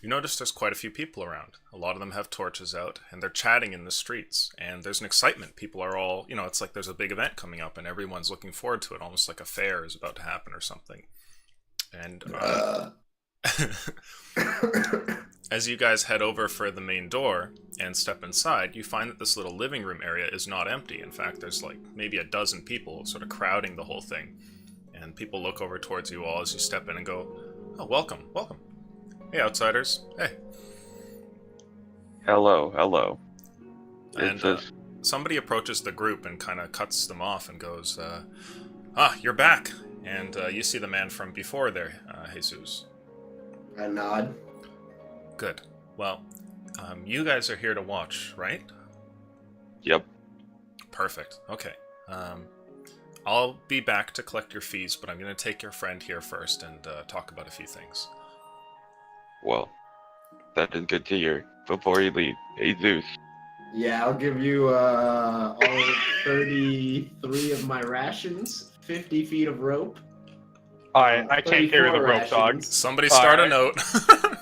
S2: you notice there's quite a few people around. A lot of them have torches out, and they're chatting in the streets. And there's an excitement. People are all, it's like there's a big event coming up, and everyone's looking forward to it, almost like a fair is about to happen or something. And as you guys head over for the main door and step inside, you find that this little living room area is not empty. In fact, there's like maybe a dozen people sort of crowding the whole thing. And people look over towards you all as you step in and go, "Oh, welcome, welcome. Hey, outsiders. Hey."
S6: Hello.
S2: And somebody approaches the group and kind of cuts them off and goes, "You're back. And you see the man from before there, Jesus.
S5: I nod.
S2: Good. Well, you guys are here to watch, right?
S6: Yep.
S2: Perfect. Okay. I'll be back to collect your fees, but I'm going to take your friend here first and talk about a few things.
S6: Well, that is good to hear. Before you leave, Jesus.
S5: Yeah, I'll give you all 33 of my rations, 50 feet of rope.
S1: Alright, I can't carry the rope, dog.
S5: rations.
S2: Somebody start a
S1: Alright.
S2: note.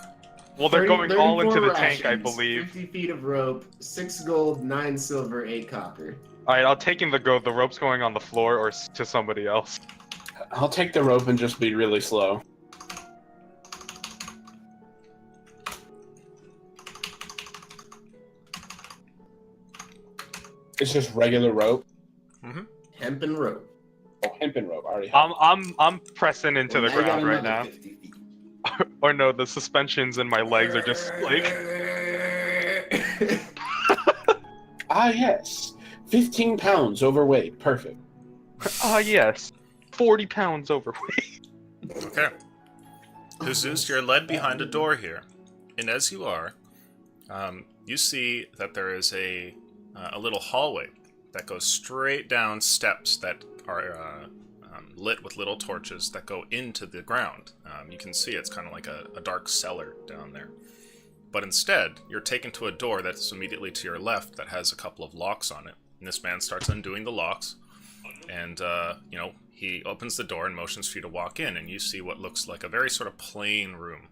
S1: Well, they're going all into
S5: 34
S1: the tank, I
S5: rations,
S1: believe.
S5: 50 feet of rope, 6 gold, 9 silver, 8 copper.
S1: Alright, I'll take in the go. The rope's going on the floor or to somebody else.
S7: I'll take the rope and just be really slow. It's just regular rope.
S5: Hempen rope.
S7: Oh, hempen rope. I already have.
S1: I'm pressing into
S5: Well,
S1: the
S5: now you got
S1: ground right
S5: another
S1: now.
S5: 50 feet.
S1: Or no, the suspensions in my legs are just like.
S7: Ah, yes. 15 pounds overweight. Perfect.
S1: Ah, yes. 40 pounds overweight.
S2: Okay. Jesus, you're led behind a door here. And as you are, you see that there is a little hallway that goes straight down steps that are lit with little torches that go into the ground. You can see it's kind of like a dark cellar down there. But instead, you're taken to a door that's immediately to your left that has a couple of locks on it. And this man starts undoing the locks. And, he opens the door and motions for you to walk in. And you see what looks like a very sort of plain room.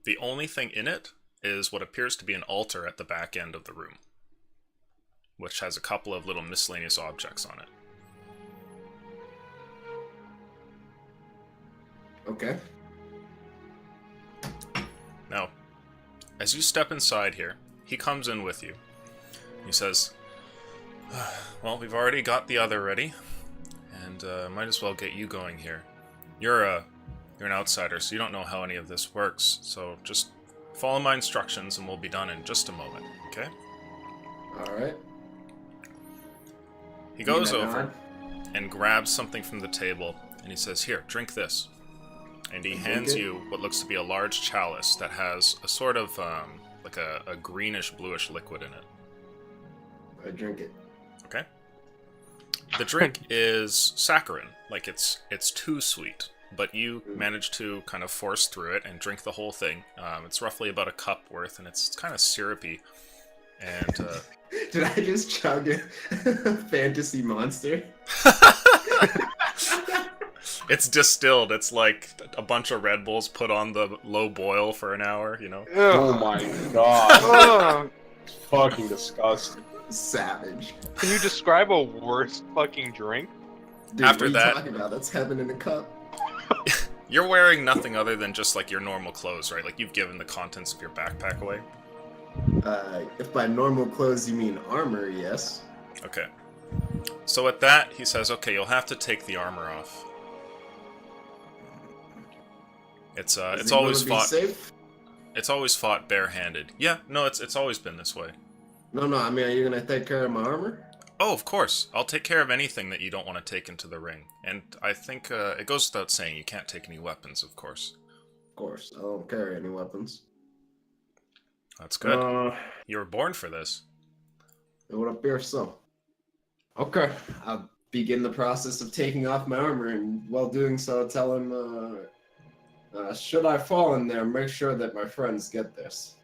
S2: The only thing in it is what appears to be an altar at the back end of the room, which has a couple of little miscellaneous objects on it.
S5: Okay.
S2: Now, as you step inside here, he comes in with you. He says, well, we've already got the other ready, and might as well get you going here. You're an outsider, so you don't know how any of this works, so just follow my instructions and we'll be done in just a moment, okay?
S5: Alright.
S2: He goes over and grabs something from the table, and he says, here, drink this. And he hands you what looks to be a large chalice that has a sort of, like a greenish-bluish liquid in it.
S5: I drink it.
S2: Okay? The drink is saccharin, like it's too sweet, but you manage to kind of force through it and drink the whole thing. It's roughly about a cup worth, and it's kind of syrupy. And
S5: Did I just chug a fantasy monster?
S2: it's distilled. It's like a bunch of Red Bulls put on the low boil for an hour, you know?
S7: Oh my god.
S1: Ugh.
S7: It's fucking disgusting.
S5: Savage.
S1: Can you describe a worse fucking drink?
S5: Dude,
S2: After
S5: what are
S2: that-
S5: you talking about? That's heaven in a cup.
S2: You're wearing nothing other than just like your normal clothes, right? Like you've given the contents of your backpack away.
S5: If by normal clothes you mean armor, yes.
S2: Okay. So at that, he says, okay, you'll have to take the armor off. It's always fought.
S5: Safe?
S2: It's always fought barehanded. Yeah, no, it's always been this way.
S5: No, I mean, are you gonna take care of my armor?
S2: Oh, of course. I'll take care of anything that you don't want to take into the ring. And I think it goes without saying you can't take any weapons, of course.
S5: Of course, I don't carry any weapons.
S2: That's good. You were born for this.
S5: It would appear so. Okay, I'll begin the process of taking off my armor, and while doing so, tell him, should I fall in there, make sure that my friends get this.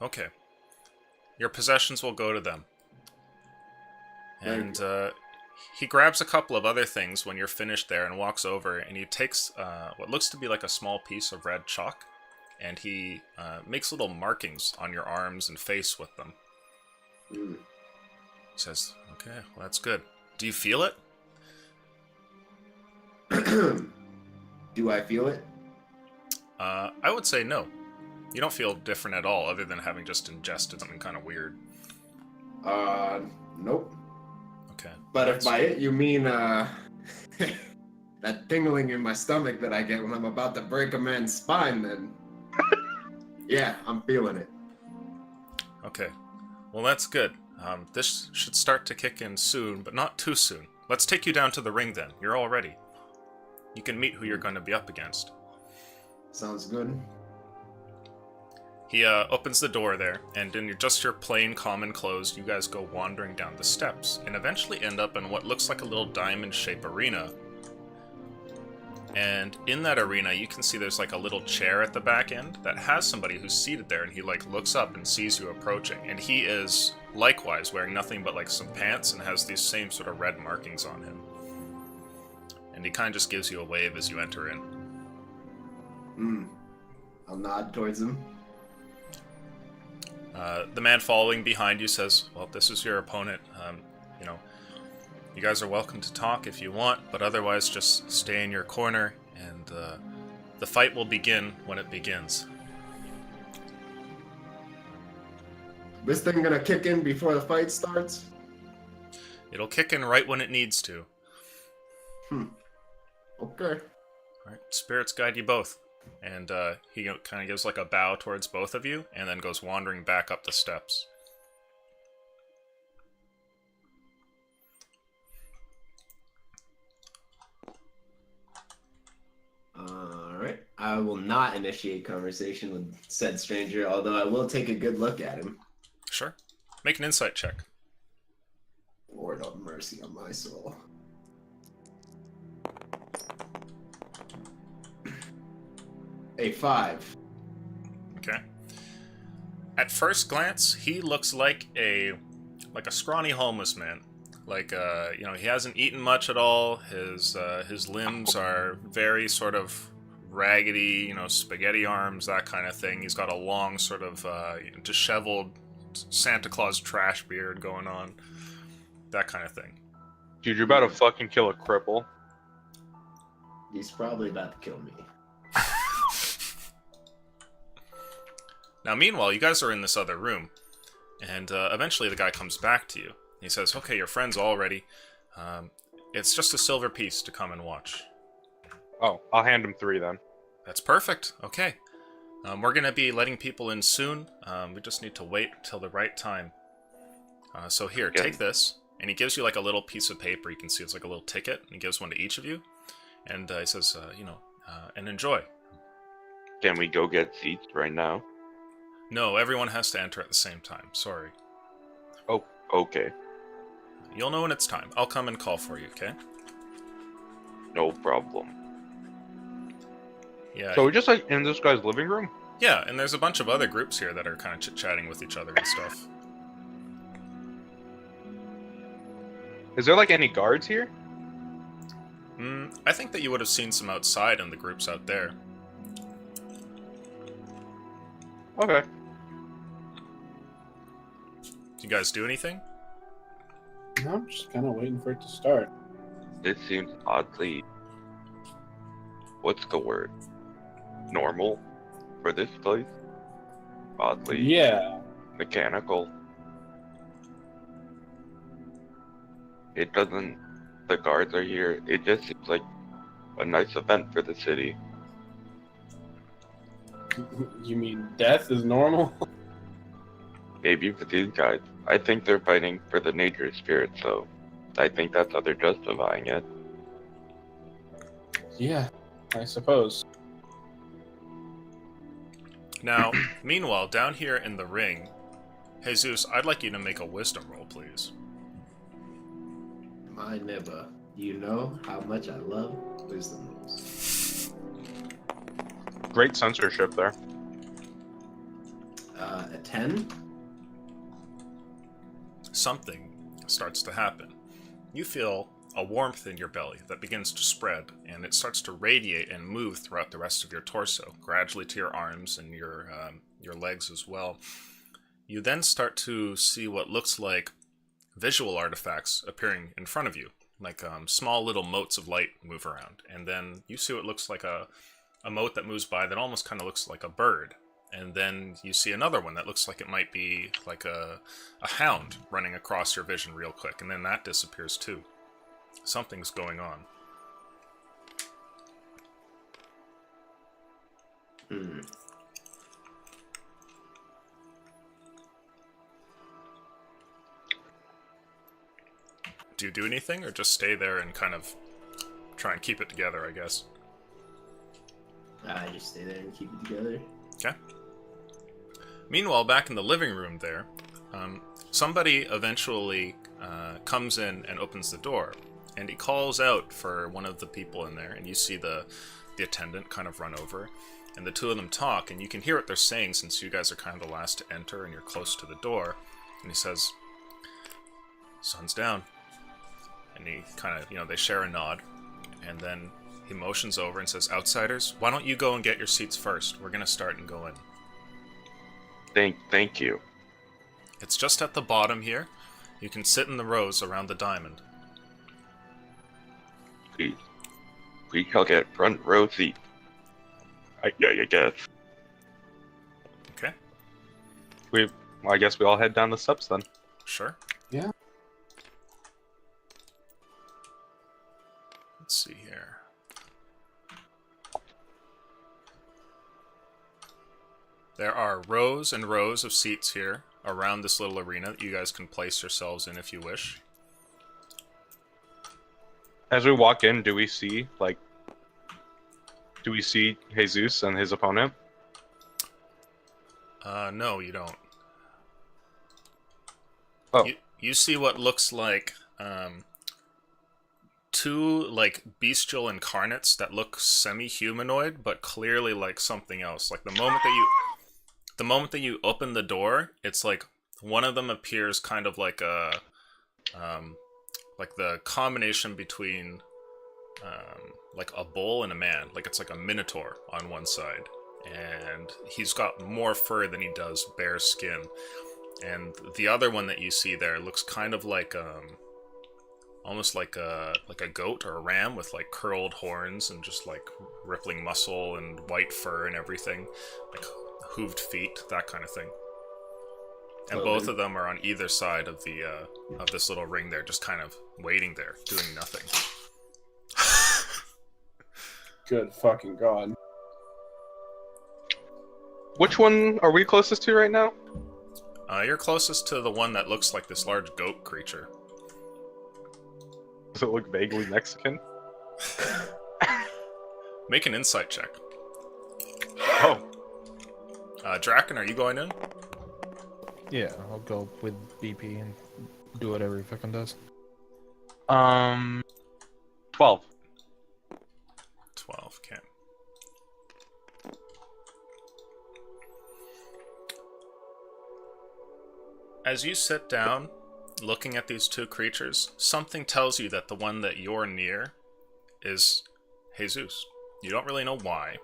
S2: Okay. Your possessions will go to them. And he grabs a couple of other things when you're finished there and walks over, and he takes what looks to be like a small piece of red chalk, and he makes little markings on your arms and face with them. He says, okay, well, that's good. Do you feel it?
S5: Do I feel it?
S2: I would say no. You don't feel different at all, other than having just ingested something kind of weird.
S5: Nope.
S2: Okay.
S5: But if by it you mean, that tingling in my stomach that I get when I'm about to break a man's spine, then yeah, I'm feeling it.
S2: Okay. Well, that's good. This should start to kick in soon, but not too soon. Let's take you down to the ring then. You're all ready. You can meet who you're going to be up against.
S5: Sounds good.
S2: He opens the door there, and in just your plain common clothes, you guys go wandering down the steps, and eventually end up in what looks like a little diamond-shaped arena. And in that arena, you can see there's like a little chair at the back end that has somebody who's seated there, and he like looks up and sees you approaching. And he is likewise wearing nothing but like some pants and has these same sort of red markings on him. And he kind of just gives you a wave as you enter in.
S5: I'll nod towards him.
S2: The man following behind you says, well, this is your opponent. You guys are welcome to talk if you want, but otherwise just stay in your corner, and the fight will begin when it begins.
S5: This thing gonna kick in before the fight starts?
S2: It'll kick in right when it needs to.
S5: Okay.
S2: Alright, spirits guide you both. And he kind of gives like a bow towards both of you, and then goes wandering back up the steps.
S5: Alright. I will not initiate conversation with said stranger, although I will take a good look at him.
S2: Sure. Make an insight check.
S5: Lord have mercy on my soul. A 5.
S2: Okay. At first glance, he looks like a scrawny homeless man. He hasn't eaten much at all. His limbs are very sort of raggedy, spaghetti arms, that kind of thing. He's got a long sort of disheveled Santa Claus trash beard going on. That kind of thing.
S1: Dude, you're about to fucking kill a cripple.
S5: He's probably about to kill me.
S2: Now, meanwhile, you guys are in this other room, and eventually the guy comes back to you. He says, okay, your friend's all ready. It's just a silver piece to come and watch.
S1: Oh, I'll hand him 3 then.
S2: That's perfect. Okay. We're going to be letting people in soon. We just need to wait till the right time. So here,
S6: Okay.
S2: take this. And he gives you like a little piece of paper. You can see it's like a little ticket. And he gives one to each of you. And he says, and enjoy.
S6: Can we go get seats right now?
S2: No, everyone has to enter at the same time. Sorry.
S6: Oh, okay.
S2: You'll know when it's time. I'll come and call for you, okay?
S6: No problem.
S2: Yeah.
S1: So we're just like in this guy's living room?
S2: Yeah, and there's a bunch of other groups here that are kind of chit-chatting with each other and stuff.
S1: Is there like any guards here?
S2: I think that you would have seen some outside in the groups out there.
S1: Okay.
S2: Do you guys do anything?
S7: I'm just kind of waiting for it to start.
S6: This seems oddly... What's the word? Normal for this place? Oddly
S7: Yeah.
S6: mechanical. It doesn't... The guards are here. It just seems like a nice event for the city.
S7: You mean death is normal?
S6: Maybe for these guys. I think they're fighting for the nature spirit, so I think that's how they're justifying it.
S7: Yeah, I suppose.
S2: Now, meanwhile, down here in the ring, Jesus, I'd like you to make a wisdom roll, please.
S5: My neighbor, you know how much I love wisdom rolls.
S1: Great censorship there.
S5: A 10?
S2: Something starts to happen. You feel a warmth in your belly that begins to spread, and it starts to radiate and move throughout the rest of your torso, gradually to your arms and your legs as well. You then start to see what looks like visual artifacts appearing in front of you, like small little motes of light move around, and then you see what looks like a mote that moves by that almost kind of looks like a bird. And then you see another one that looks like it might be like a hound running across your vision real quick, and then that disappears too. Something's going on. do you do anything, or just stay there and kind of try and keep it together, I guess?
S4: I just stay there and keep it together.
S2: Okay. Meanwhile, back in the living room there, somebody eventually comes in and opens the door, and he calls out for one of the people in there, and you see the attendant kind of run over, and the two of them talk, and you can hear what they're saying since you guys are kind of the last to enter and you're close to the door. And he says, "Sun's down." And he kind of, they share a nod, and then he motions over and says, "Outsiders, why don't you go and get your seats first? We're going to start and go in."
S6: Thank you.
S2: It's just at the bottom here. You can sit in the rows around the diamond.
S6: Please I'll get front row seat. I guess.
S2: Okay,
S1: Well, I guess we all head down the steps then.
S2: sure.
S7: Yeah.
S2: Let's see here. There are rows and rows of seats here around this little arena that you guys can place yourselves in if you wish.
S1: As we walk in, do we see Jesus and his opponent?
S2: No, you don't.
S1: Oh.
S2: You see what looks like two bestial incarnates that look semi-humanoid, but clearly like something else. Like the moment that you open the door, it's like one of them appears kind of like a like the combination between like a bull and a man. Like it's like a minotaur on one side, and he's got more fur than he does bare skin. And the other one that you see there looks kind of like almost like a goat or a ram with like curled horns and just like rippling muscle and white fur and everything, like hooved feet, that kind of thing. And both of them are on either side of the of this little ring there, just kind of waiting there, doing nothing.
S7: Good fucking god.
S1: Which one are we closest to right now?
S2: You're closest to the one that looks like this large goat creature.
S1: Does it look vaguely Mexican?
S2: Make an insight check.
S1: Oh,
S2: Draken, are you going in?
S3: Yeah, I'll go with BP and do whatever he fucking does.
S1: 12.
S2: 12, okay. As you sit down, looking at these two creatures, something tells you that the one that you're near is Jesus. You don't really know why,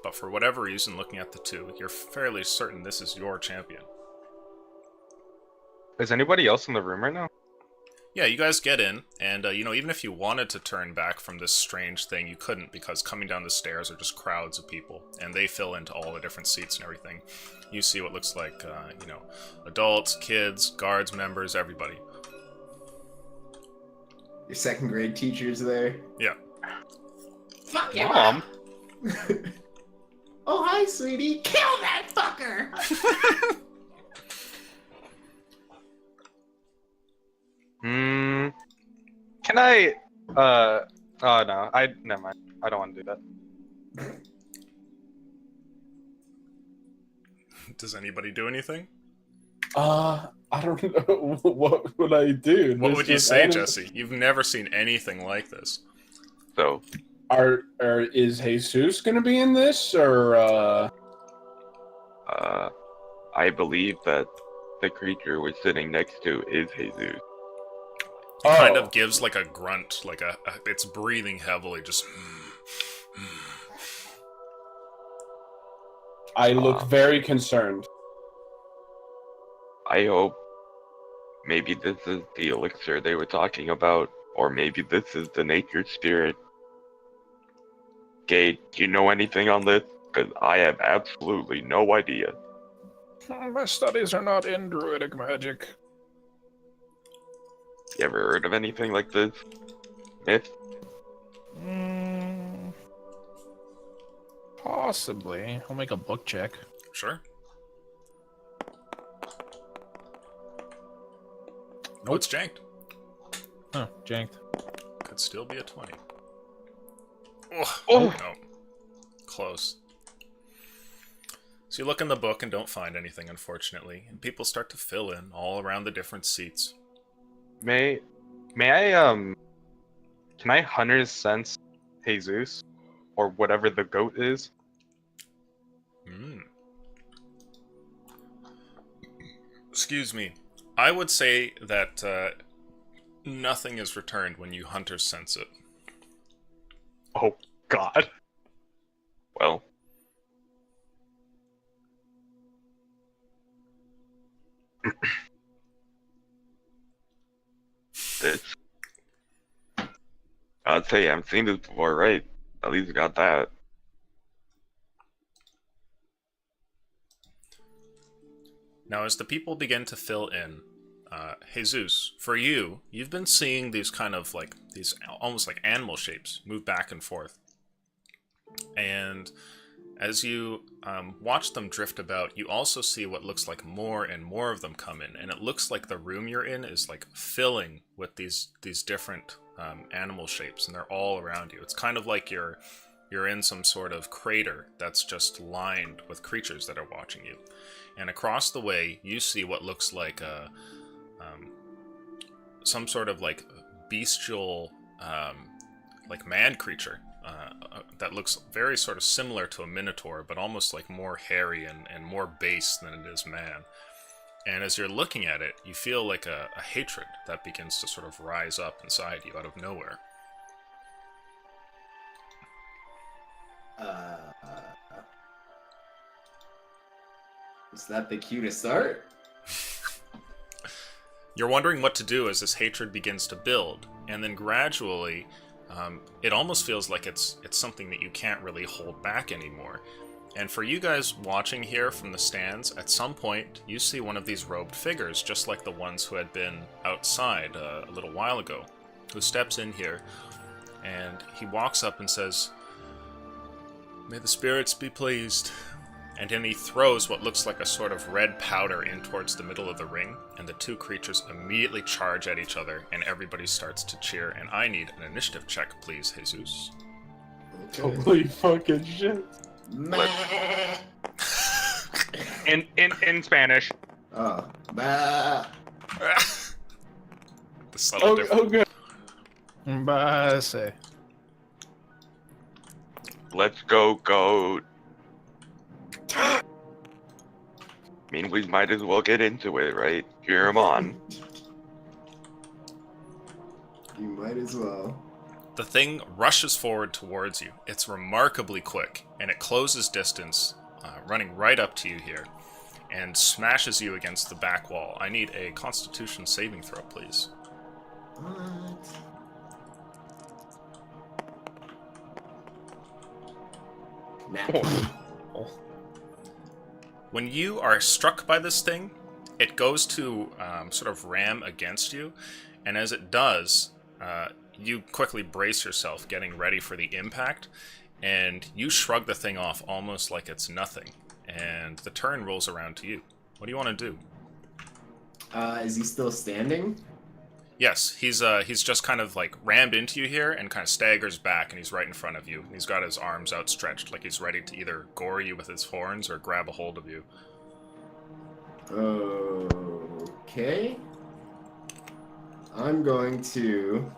S2: but for whatever reason, looking at the two, you're fairly certain this is your champion.
S1: Is anybody else in the room right now?
S2: Yeah, you guys get in, and even if you wanted to turn back from this strange thing, you couldn't, because coming down the stairs are just crowds of people, and they fill into all the different seats and everything. You see what looks like, adults, kids, guards members, everybody.
S5: Your second grade teacher's there.
S2: Yeah.
S5: Fuck yeah,
S1: Mom.
S5: Oh, hi, sweetie. Kill that fucker.
S1: Can I? Oh no, never mind. I don't want to do that.
S2: Does anybody do anything?
S7: I don't know. What would I do?
S2: What
S7: There's
S2: would you
S7: just
S2: say,
S7: anim-
S2: Jesse? You've never seen anything like this.
S6: So,
S7: Is Jesus gonna be in this, or
S6: I believe that the creature we're sitting next to is Jesus.
S2: It kind of gives like a grunt, like it's breathing heavily, just.
S7: I look very concerned.
S6: I hope maybe this is the elixir they were talking about, or maybe this is the nature spirit. Gade, do you know anything on this? Because I have absolutely no idea.
S3: My studies are not in druidic magic.
S6: You ever heard of anything like this? Myth?
S3: Possibly. I'll make a book check.
S2: Sure.
S3: Nope.
S2: It's janked.
S3: Oh, janked.
S2: Could still be a 20. Oh, no. Close. So you look in the book and don't find anything, unfortunately, and people start to fill in all around the different seats.
S1: May I can I hunter's sense Jesus or whatever the goat is?
S2: Excuse me. I would say that nothing is returned when you hunters sense it.
S1: Oh God.
S6: Well, this. I'd say I've seen this before, right? At least we got that.
S2: Now, as the people begin to fill in, Jesus, for you, you've been seeing these kind of like, these almost like animal shapes move back and forth. And as you watch them drift about, you also see what looks like more and more of them come in. And it looks like the room you're in is like filling with these different animal shapes, and they're all around you. It's kind of like you're in some sort of crater that's just lined with creatures that are watching you. And across the way, you see what looks like some sort of like bestial, like man creature that looks very sort of similar to a minotaur, but almost like more hairy and more base than it is man. And as you're looking at it, you feel like a hatred that begins to sort of rise up inside you out of nowhere.
S5: Is that the cue to start?
S2: You're wondering what to do as this hatred begins to build, and then gradually, it almost feels like it's something that you can't really hold back anymore. And for you guys watching here from the stands, at some point, you see one of these robed figures, just like the ones who had been outside a little while ago, who steps in here, and he walks up and says, "May the spirits be pleased." And then he throws what looks like a sort of red powder in towards the middle of the ring, and the two creatures immediately charge at each other, and everybody starts to cheer. And I need an initiative check, please, Jesus.
S5: Okay.
S7: Holy fucking shit.
S1: In Spanish.
S5: Oh, bah.
S2: The subtle difference.
S7: Oh, good.
S3: Base.
S6: Let's go, goat. I mean, we might as well get into it, right? Cheer him on.
S5: You might as well.
S2: The thing rushes forward towards you. It's remarkably quick, and it closes distance, running right up to you here, and smashes you against the back wall. I need a Constitution saving throw, please.
S5: What? Nah.
S2: When you are struck by this thing, it goes to sort of ram against you, and as it does, you quickly brace yourself, getting ready for the impact, and you shrug the thing off almost like it's nothing, and the turn rolls around to you. What do you want to do?
S5: Is he still standing?
S2: Yes, he's just kind of like rammed into you here and kind of staggers back, and he's right in front of you. He's got his arms outstretched like he's ready to either gore you with his horns or grab a hold of you.
S5: Okay. I'm going to...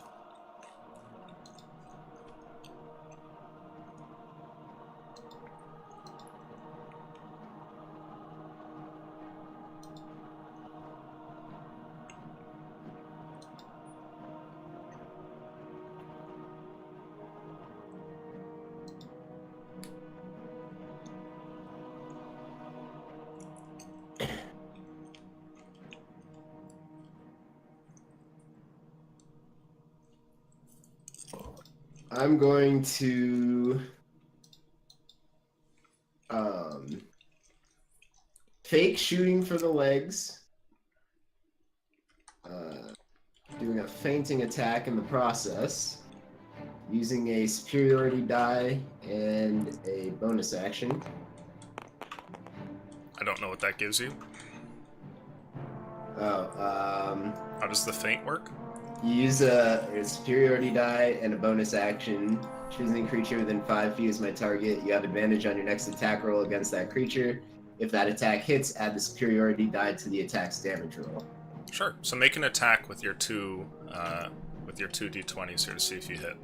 S5: I'm going to fake shooting for the legs, doing a feinting attack in the process, using a superiority die and a bonus action.
S2: I don't know what that gives you.
S5: Oh,
S2: How does the feint work?
S8: You use a superiority die and a bonus action. Choosing creature within 5 feet is my target. You have advantage on your next attack roll against that creature. If that attack hits, add the superiority die to the attack's damage roll.
S2: Sure. So make an attack with your two d20s here to see if you hit.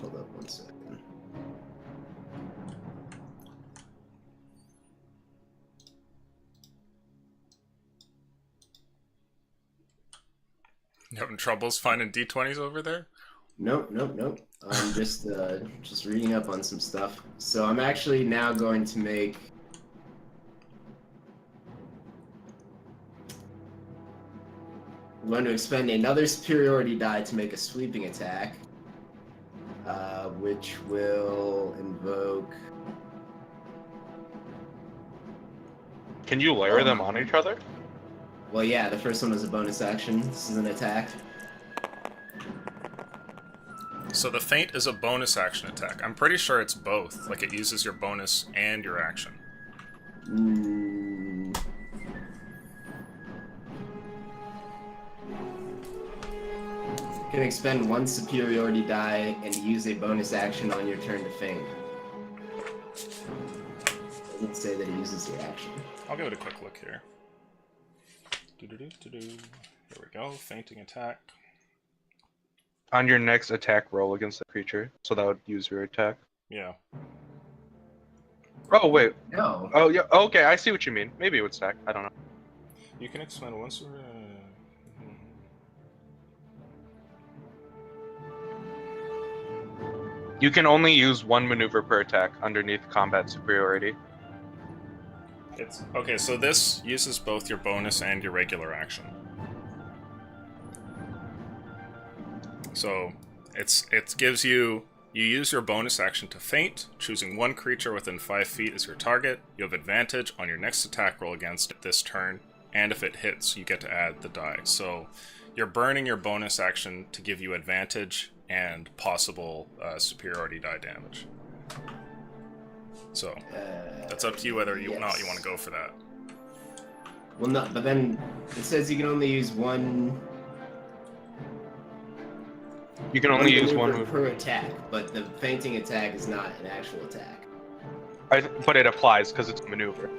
S8: Hold up 1 second.
S2: You having troubles finding d20s over there?
S8: Nope. I'm just reading up on some stuff. So I'm actually now going to make. I'm going to expend another superiority die to make a sweeping attack, which will invoke.
S1: Can you layer them on each other?
S8: Well, yeah, the first one was a bonus action. This is an attack.
S2: So the feint is a bonus action attack. I'm pretty sure it's both. Like, it uses your bonus and your action.
S8: You can expend 1 superiority die and use a bonus action on your turn to feint. It doesn't say that it uses the action.
S2: I'll give it a quick look here. Here we go. Fainting attack.
S1: On your next attack roll against the creature, so that would use your attack.
S2: Yeah.
S1: Oh, wait.
S8: No.
S1: Oh, yeah. Okay, I see what you mean. Maybe it would stack. I don't know.
S2: You can expend once.
S1: You can only use 1 maneuver per attack underneath combat superiority.
S2: It's okay. So this uses both your bonus and your regular action. So it gives you use your bonus action to feint, choosing 1 creature within 5 feet as your target. You have advantage on your next attack roll against it this turn, and if it hits, you get to add the die. So you're burning your bonus action to give you advantage and possible superiority die damage. So that's up to you whether you not you want to go for that.
S8: Well, no, but then it says you can only use 1.
S1: You can only use 1
S8: maneuver per attack, but the fainting attack is not an actual attack.
S1: But it applies because it's a maneuver.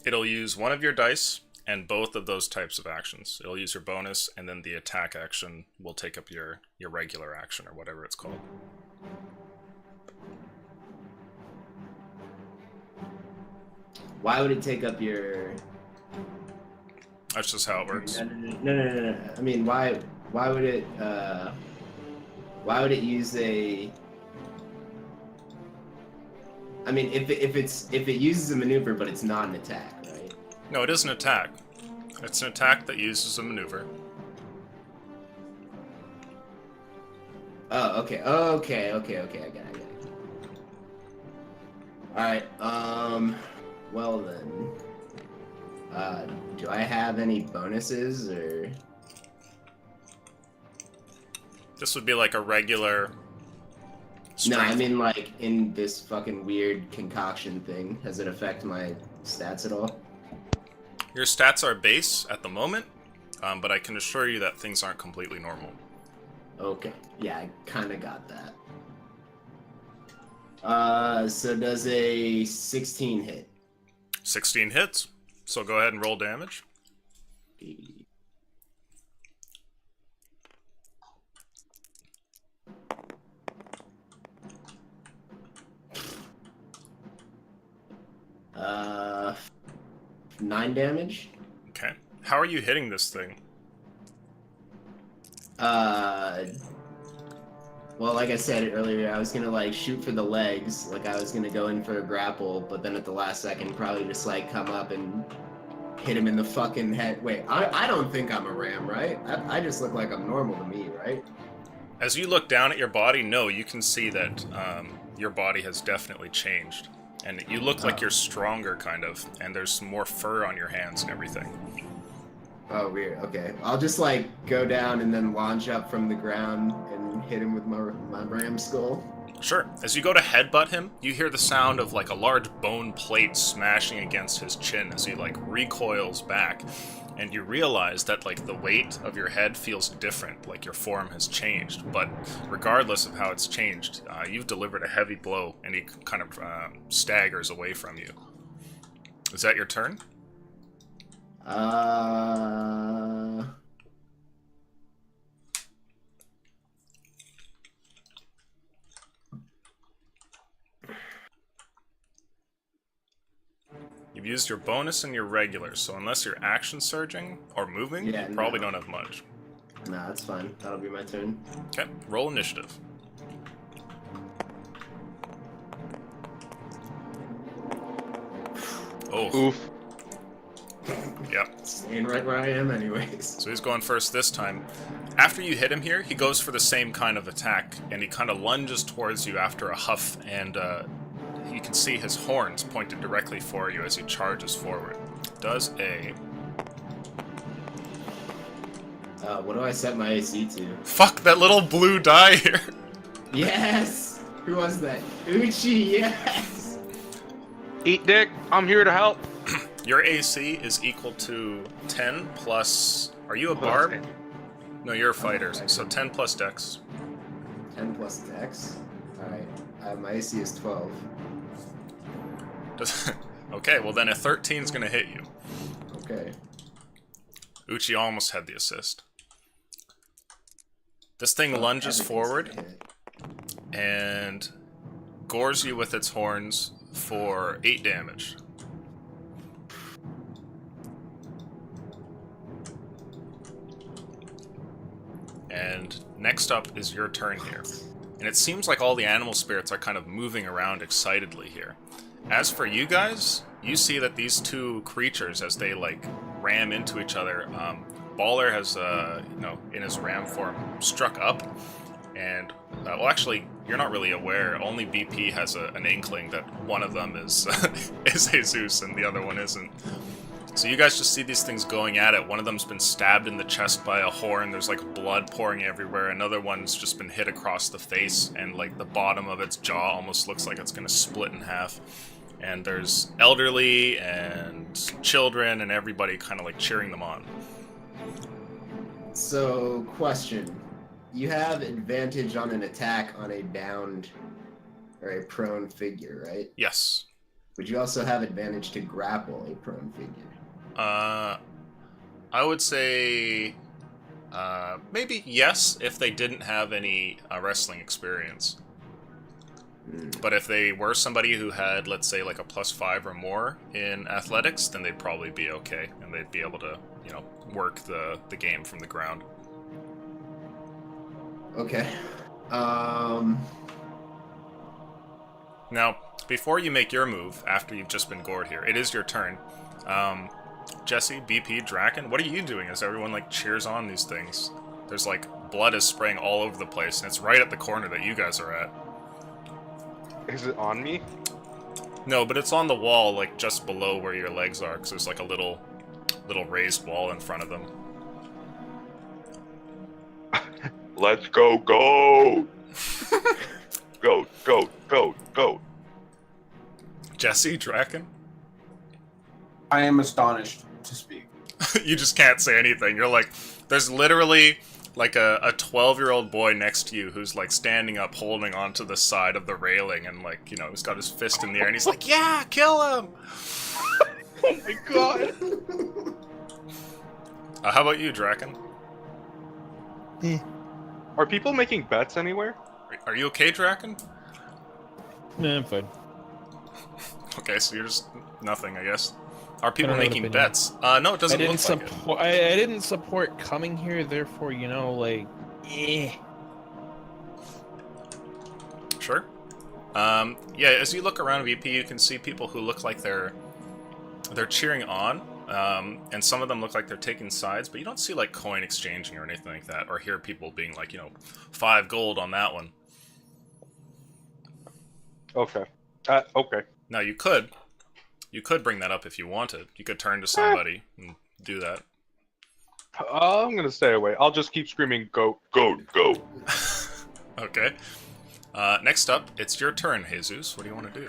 S2: It'll use one of your dice and both of those types of actions. It'll use your bonus, and then the attack action will take up your regular action, or whatever it's called.
S8: Why would it take up your...
S2: That's just how it works.
S8: No. I mean, why would it use a... I mean, if it uses a maneuver, but it's not an attack, right?
S2: No, it is an attack. It's an attack that uses a maneuver.
S8: Oh, okay, I get it. Alright, well then. Do I have any bonuses, or...?
S2: This would be like a regular strength.
S8: No, I mean like in this fucking weird concoction thing. Does it affect my stats at all?
S2: Your stats are base at the moment, but I can assure you that things aren't completely normal.
S8: Okay, yeah, I kinda got that. So does a 16 hit?
S2: 16 hits. So go ahead and roll damage.
S8: Uh, 9 damage.
S2: Okay. How are you hitting this thing?
S8: Well, like I said earlier, I was gonna like shoot for the legs, like I was gonna go in for a grapple, but then at the last second, probably just like come up and hit him in the fucking head. Wait, I don't think I'm a ram, right? I just look like I'm normal to me, right?
S2: As you look down at your body, no, you can see that your body has definitely changed. And you look like you're stronger, kind of, and there's some more fur on your hands and everything.
S8: Oh, weird. Okay. I'll just, like, go down and then launch up from the ground and hit him with my ram skull.
S2: Sure. As you go to headbutt him, you hear the sound of, like, a large bone plate smashing against his chin as he, like, recoils back. And you realize that, like, the weight of your head feels different, like your form has changed. But regardless of how it's changed, you've delivered a heavy blow, and he kind of staggers away from you. Is that your turn? You've used your bonus and your regular, so unless you're action surging or moving,
S8: Yeah,
S2: you probably
S8: no.
S2: don't have much.
S8: Nah, that's fine. That'll be my turn.
S2: Okay, roll initiative. Oh,
S1: Oof.
S2: yep.
S8: Staying right where I am anyways.
S2: So he's going first this time. After you hit him here, he goes for the same kind of attack, and he kind of lunges towards you after a huff, and you can see his horns pointed directly for you as he charges forward. Does a...
S8: What do I set my AC to?
S2: Fuck, that little blue die here!
S8: Yes! Who was that? Uchi, yes!
S1: Eat dick. I'm here to help.
S2: Your AC is equal to 10 plus... Are you a barb? No, you're a fighter, so 10 plus dex.
S8: 10 plus dex? Alright. My AC is 12.
S2: Okay, well then a 13 is gonna hit you.
S8: Okay.
S2: Uchi almost had the assist. This thing lunges
S8: Everything's
S2: forward
S8: gonna hit.
S2: and gores you with its horns for 8 damage. And next up is your turn here. And it seems like all the animal spirits are kind of moving around excitedly here. As for you guys, you see that these two creatures, as they like ram into each other, Baller has, in his ram form, struck up. And, well, actually, you're not really aware. Only BP has an inkling that one of them is is Jesus and the other one isn't. So you guys just see these things going at it. One of them's been stabbed in the chest by a horn. There's like blood pouring everywhere. Another one's just been hit across the face, and like the bottom of its jaw almost looks like it's gonna split in half. And there's elderly and children and everybody kind of like cheering them on.
S8: So, question. You have advantage on an attack on a bound or a prone figure, right?
S2: Yes.
S8: Would you also have advantage to grapple a prone figure?
S2: I would say maybe yes if they didn't have any wrestling experience. But if they were somebody who had, let's say, like a +5 or more in athletics, then they'd probably be okay, and they'd be able to, work the game from the ground.
S8: Okay.
S2: Now, before you make your move, after you've just been gored here, it is your turn. Jesse, BP, Draken, what are you doing as everyone, like, cheers on these things? There's, like, blood is spraying all over the place, and it's right at the corner that you guys are at.
S1: Is it on me?
S2: No, but it's on the wall, like, just below where your legs are, because there's, like, a little raised wall in front of them.
S6: Let's go, go! Go, go, go, go.
S2: Jesse, Draken?
S7: I am astonished to speak.
S2: You just can't say anything. You're like, there's literally like a 12-year-old boy next to you who's like standing up holding onto the side of the railing and like, he's got his fist in the air and he's like, yeah, kill him!
S1: Oh my god!
S2: How about you, Draken?
S1: Are people making bets anywhere?
S2: Are you okay, Draken?
S3: No, I'm fine.
S2: Okay, so you're just nothing, I guess. Are people
S3: don't have an
S2: making
S3: opinion.
S2: bets? No, it doesn't look like it.
S3: I didn't support coming here, therefore,
S2: Sure. Yeah, as you look around VP, you can see people who look like they're cheering on, and some of them look like they're taking sides, but you don't see like coin exchanging or anything like that, or hear people being like, 5 gold on that one.
S1: Okay. Okay.
S2: Now you could bring that up if you wanted. You could turn to somebody and do that.
S1: I'm gonna stay away. I'll just keep screaming, "Go,
S6: Go, go.
S2: Okay. Next up, it's your turn, Jesus. What do you want to do?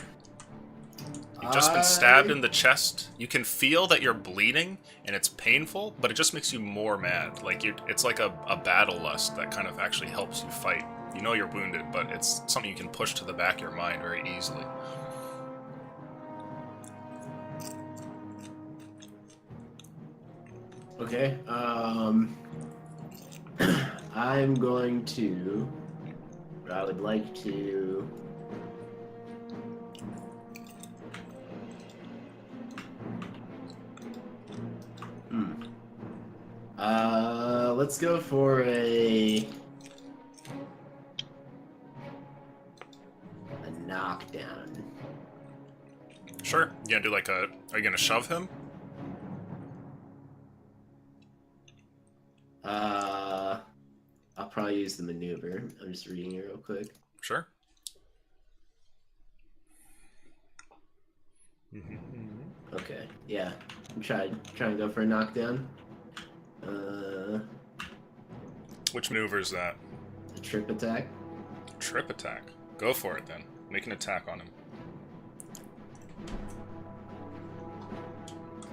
S2: You've just been stabbed in the chest. You can feel that you're bleeding, and it's painful, but it just makes you more mad. Like it's like a battle lust that kind of actually helps you fight. You know you're wounded, but it's something you can push to the back of your mind very easily.
S8: Okay. I'm going to. I would like to. Let's go for a knockdown.
S2: Sure. You gonna do like a... Are you gonna shove him?
S8: I'll probably use the maneuver. I'm just reading it real quick.
S2: Sure.
S8: Okay, yeah. I'm trying to go for a knockdown.
S2: Which maneuver is that?
S8: A trip attack.
S2: Trip attack. Go for it then. Make an attack on him.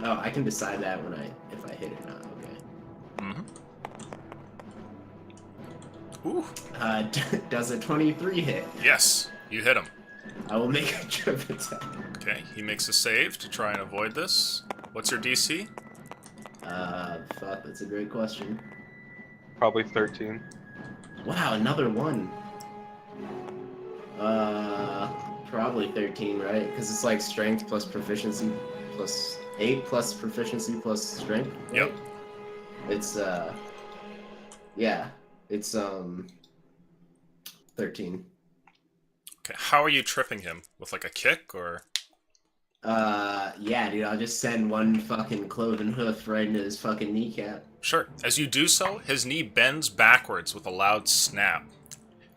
S8: Oh, I can decide that if I hit or not. Okay.
S2: Ooh.
S8: Does a 23 hit?
S2: Yes, you hit him.
S8: I will make a trip attack.
S2: Okay, he makes a save to try and avoid this. What's your DC?
S8: Fuck, that's a great question.
S1: probably 13.
S8: Wow, another one. Probably 13, right? Because it's like strength plus proficiency plus 8 plus proficiency plus strength. Right?
S2: Yep.
S8: It's yeah, it's 13.
S2: Okay, how are you tripping him? With like a kick or?
S8: Yeah, dude, I'll just send one fucking cloven hoof right into his fucking kneecap.
S2: Sure. As you do so, his knee bends backwards with a loud snap.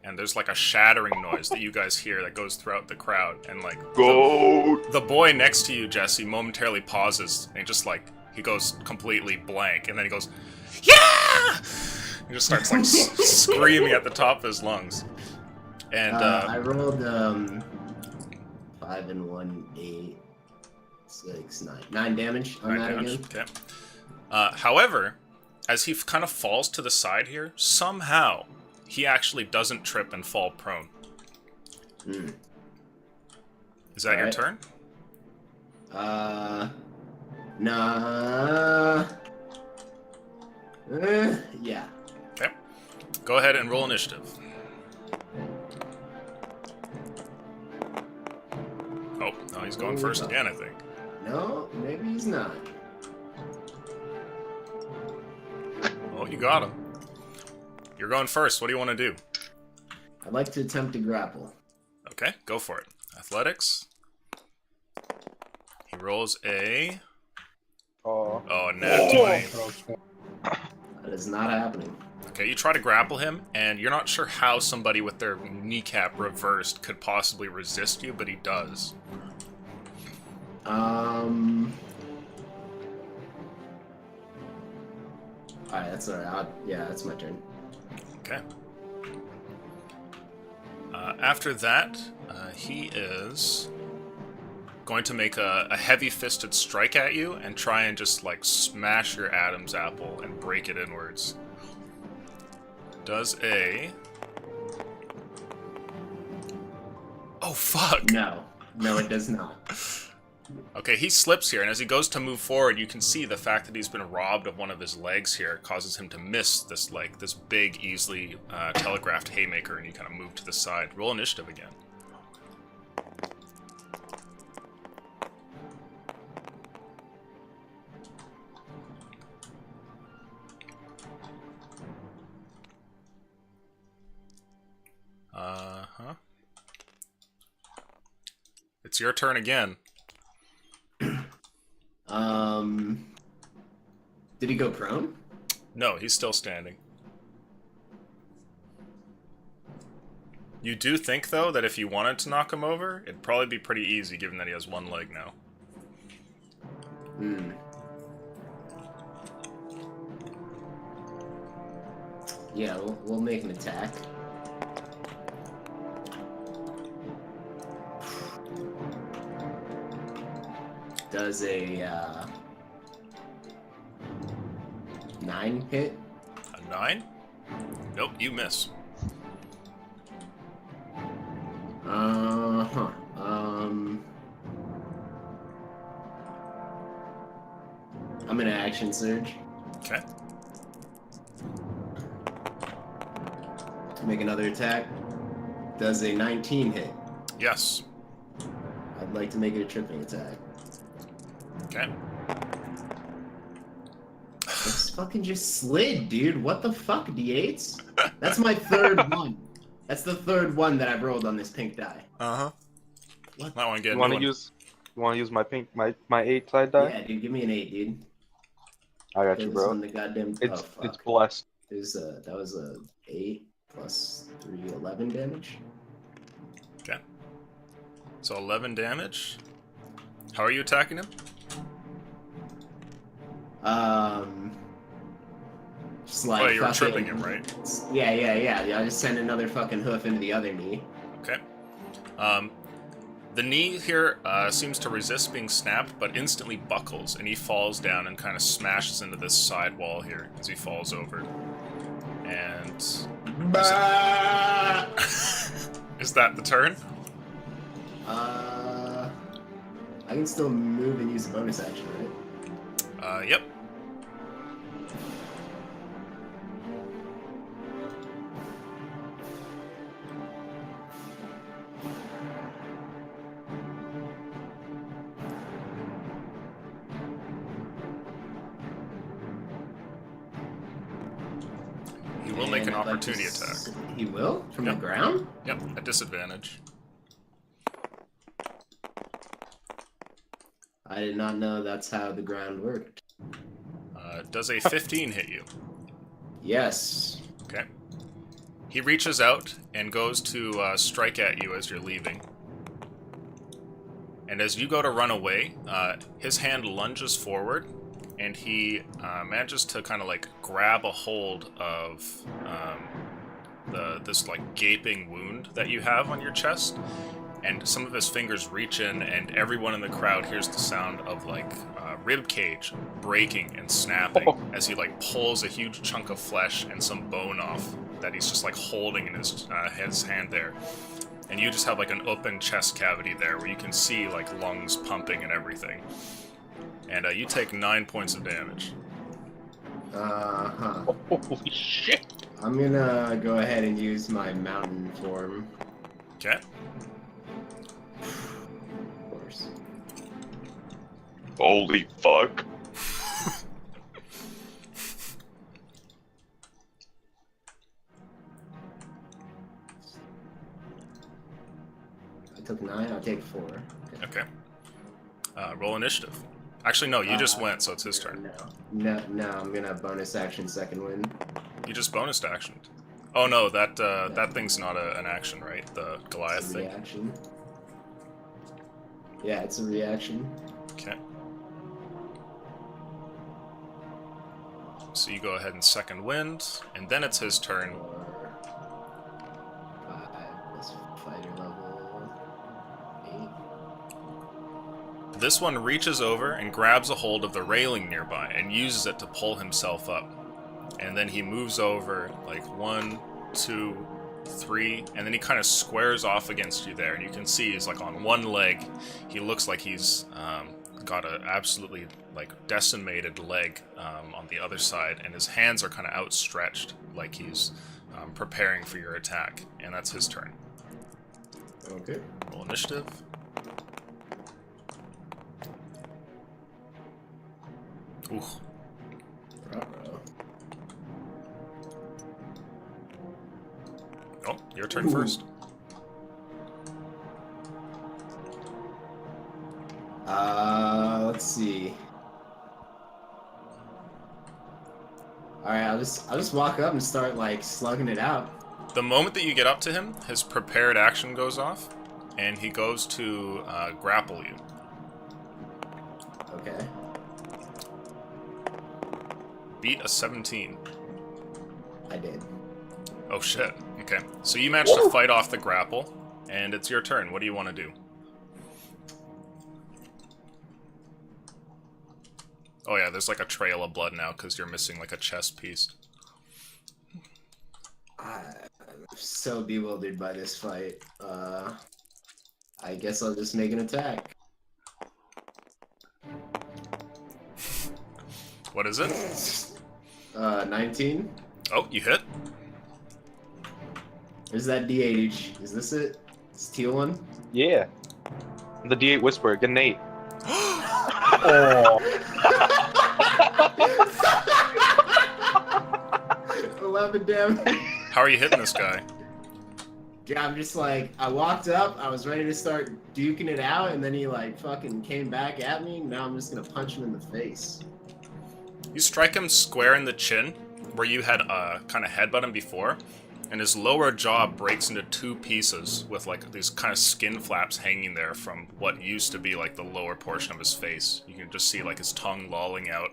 S2: And there's like a shattering noise that you guys hear that goes throughout the crowd. And like,
S6: Go!
S2: the boy next to you, Jesse, momentarily pauses and just like, he goes completely blank. And then he goes, yeah! He just starts like screaming at the top of his lungs. And,
S8: I rolled, 5 and 1, 8, 6, 9. 9 damage on
S2: 9
S8: that
S2: damage.
S8: again.
S2: Okay. However, as he kind of falls to the side here, somehow he actually doesn't trip and fall prone.
S8: Mm.
S2: Is that your
S8: Alright.
S2: turn?
S8: Nah. Yeah.
S2: Okay. Go ahead and roll initiative. Oh, no, he's going first again, I think.
S8: No, maybe he's not.
S2: Oh, you got him. You're going first. What do you want to do?
S8: I'd like to attempt to grapple.
S2: Okay, go for it. Athletics. He rolls a...
S1: Oh,
S2: Oh, nat 20.
S8: That is not happening.
S2: Okay, you try to grapple him, and you're not sure how somebody with their kneecap reversed could possibly resist you, but he does.
S8: Alright, that's alright. Yeah, that's my turn.
S2: Okay. After that, he is going to make a heavy-fisted strike at you and try and just, like, smash your Adam's apple and break it inwards. Does a... Oh, fuck!
S8: No. No, it does not.
S2: Okay, he slips here, and as he goes to move forward, you can see the fact that he's been robbed of one of his legs here causes him to miss this, like, this big, easily telegraphed haymaker, and you kind of move to the side. Roll initiative again. Uh-huh. It's your turn again.
S8: Did he go prone?
S2: No, he's still standing. You do think, though, that if you wanted to knock him over, it'd probably be pretty easy, given that he has one leg now.
S8: Hmm. Yeah, we'll make an attack. Does a 9 hit?
S2: A 9? Nope, you miss.
S8: Uh-huh. I'm gonna action surge.
S2: Okay.
S8: Make another attack. Does a 19 hit?
S2: Yes.
S8: I'd like to make it a tripping attack.
S2: Okay.
S8: This fucking just slid, dude. What the fuck, D8s? That's my third one. That's the third one that I've rolled on this pink die.
S2: Uh-huh.
S8: What?
S2: Might want to get
S1: You
S2: a
S1: want
S2: new
S1: to
S2: one.
S1: use? You want to use my pink, my 8 side die?
S8: Yeah, dude, give me an 8, dude.
S1: I got
S8: This
S1: you, bro.
S8: one, the goddamn.
S1: It's
S8: fuck.
S1: it's blessed.
S8: That was a 8 plus 3, 11 damage.
S2: Okay. So 11 damage. How are you attacking him?
S8: Just like
S2: Oh, you were
S8: fucking-
S2: tripping him, right?
S8: Yeah. I just send another fucking hoof into the other knee.
S2: Okay. The knee here seems to resist being snapped, but instantly buckles, and he falls down and kind of smashes into this side wall here as he falls over. And is that the turn?
S8: I can still move and use a bonus action, right?
S2: Yep. He will make an
S8: And I'd like to
S2: opportunity attack.
S8: He will? From
S2: Yep.
S8: the ground?
S2: Yep, at disadvantage.
S8: I did not know that's how the ground worked.
S2: Does a 15 hit you?
S8: Yes.
S2: Okay. He reaches out and goes to strike at you as you're leaving. And as you go to run away, his hand lunges forward, and he manages to kind of like grab a hold of this like gaping wound that you have on your chest. And some of his fingers reach in, and everyone in the crowd hears the sound of like rib cage breaking and snapping as he like pulls a huge chunk of flesh and some bone off that he's just like holding in his hand there. And you just have like an open chest cavity there where you can see like lungs pumping and everything. And you take 9 points of damage.
S8: Uh-huh.
S1: Holy shit!
S8: I'm gonna go ahead and use my mountain form.
S2: Okay.
S8: Of course.
S6: Holy fuck.
S8: I took 9, I'll take 4.
S2: Okay. Roll initiative. Actually, no, you just went, so it's his turn.
S8: No, I'm gonna bonus action second wind.
S2: You just bonus actioned. Oh no, that thing's not an action, right? The Goliath
S8: It's a
S2: thing.
S8: reaction. Yeah, it's a reaction.
S2: Okay. So you go ahead and second wind, and then it's his turn.
S8: 5 plus fighter level 8.
S2: This one reaches over and grabs a hold of the railing nearby and uses it to pull himself up. And then he moves over like 1, 2, 3, and then he kind of squares off against you there. And you can see he's like on one leg. He looks like he's got a absolutely like decimated leg on the other side, and his hands are kind of outstretched like he's preparing for your attack. And that's his turn.
S8: Okay.
S2: Roll initiative. Ooh.
S8: Ruh-roh.
S2: Oh, your turn first.
S8: Let's see. All right, I'll just walk up and start like slugging it out.
S2: The moment that you get up to him, his prepared action goes off, and he goes to grapple you.
S8: Okay.
S2: Beat a 17.
S8: I did.
S2: Oh shit. Okay. So you managed to fight off the grapple, and it's your turn. What do you want to do? Oh yeah, there's like a trail of blood now because you're missing like a chest piece.
S8: I'm so bewildered by this fight. I guess I'll just make an attack.
S2: What is it?
S8: 19.
S2: Oh, you hit.
S8: There's that D8. Is this it? It's teal one?
S1: Yeah. The D8 Whisperer, get an 8.
S7: Oh.
S8: 11 damage.
S2: How are you hitting this guy?
S8: Yeah, I'm just like, I walked up, I was ready to start duking it out, and then he like fucking came back at me. Now I'm just gonna punch him in the face.
S2: You strike him square in the chin, where you had kind of headbutt him before, and his lower jaw breaks into 2 pieces with like these kind of skin flaps hanging there from what used to be like the lower portion of his face. You can just see like his tongue lolling out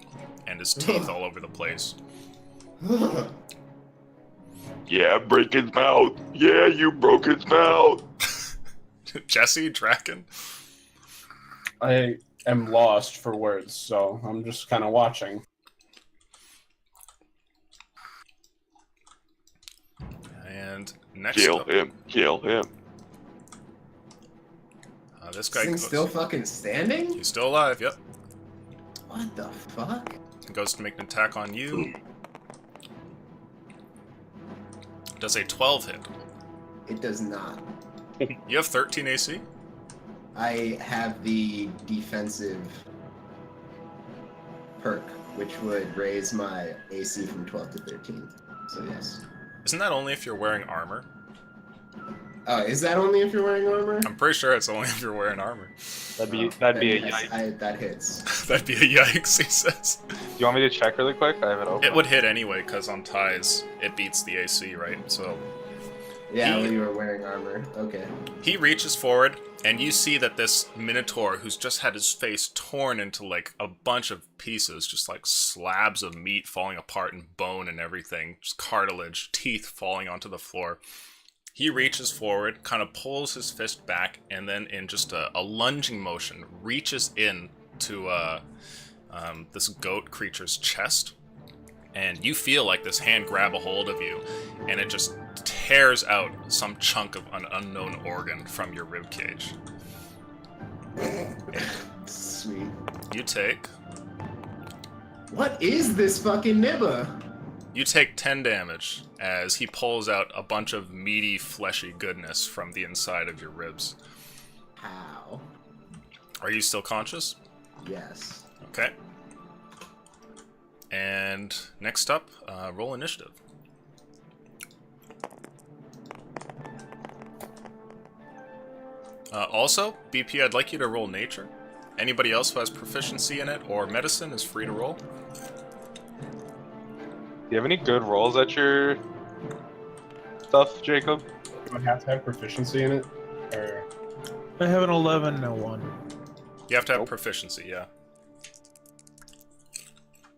S2: and his teeth all over the place.
S6: Yeah, break his mouth. Yeah, you broke his mouth.
S2: Jesse, Draken?
S7: I am lost for words, so I'm just kind of watching.
S2: And next
S6: Kill
S2: up,
S6: him. Kill him.
S2: this
S8: This
S2: guy
S8: thing's
S2: goes,
S8: still fucking standing?
S2: he's still alive, yep.
S8: What the fuck?
S2: He goes to make an attack on you. Does a 12 hit.
S8: It does not.
S2: You have 13 AC?
S8: I have the defensive perk, which would raise my AC from 12 to 13. So yes.
S2: Isn't that only if you're wearing armor?
S8: Is that only if you're wearing armor?
S2: I'm pretty sure it's only if you're wearing armor.
S1: That'd be a
S8: Yes,
S1: yikes.
S8: that hits.
S2: That'd be a yikes, he says.
S1: Do you want me to check really quick? I have it open.
S2: It would hit anyway, because on ties, it beats the AC, right? So
S8: Yeah,
S2: He-
S8: well, you were wearing armor. Okay.
S2: he reaches forward, and you see that this Minotaur, who's just had his face torn into like a bunch of pieces, just like slabs of meat falling apart and bone and everything, just cartilage, teeth falling onto the floor. He reaches forward, kind of pulls his fist back, and then in just a lunging motion, reaches in to this goat creature's chest. And you feel like this hand grab a hold of you, and it just tears out some chunk of an unknown organ from your ribcage.
S8: Sweet.
S2: You take
S8: What is this fucking nibba?
S2: You take 10 damage as he pulls out a bunch of meaty, fleshy goodness from the inside of your ribs.
S8: How?
S2: Are you still conscious?
S8: Yes.
S2: Okay. And next up, roll initiative. Also, BP, I'd like you to roll nature. Anybody else who has proficiency in it or medicine is free to roll.
S1: Do you have any good rolls at your stuff, Jacob?
S7: Do I have to have proficiency in it? Or...
S3: I have an 11 and a 1.
S2: You have to have proficiency, yeah.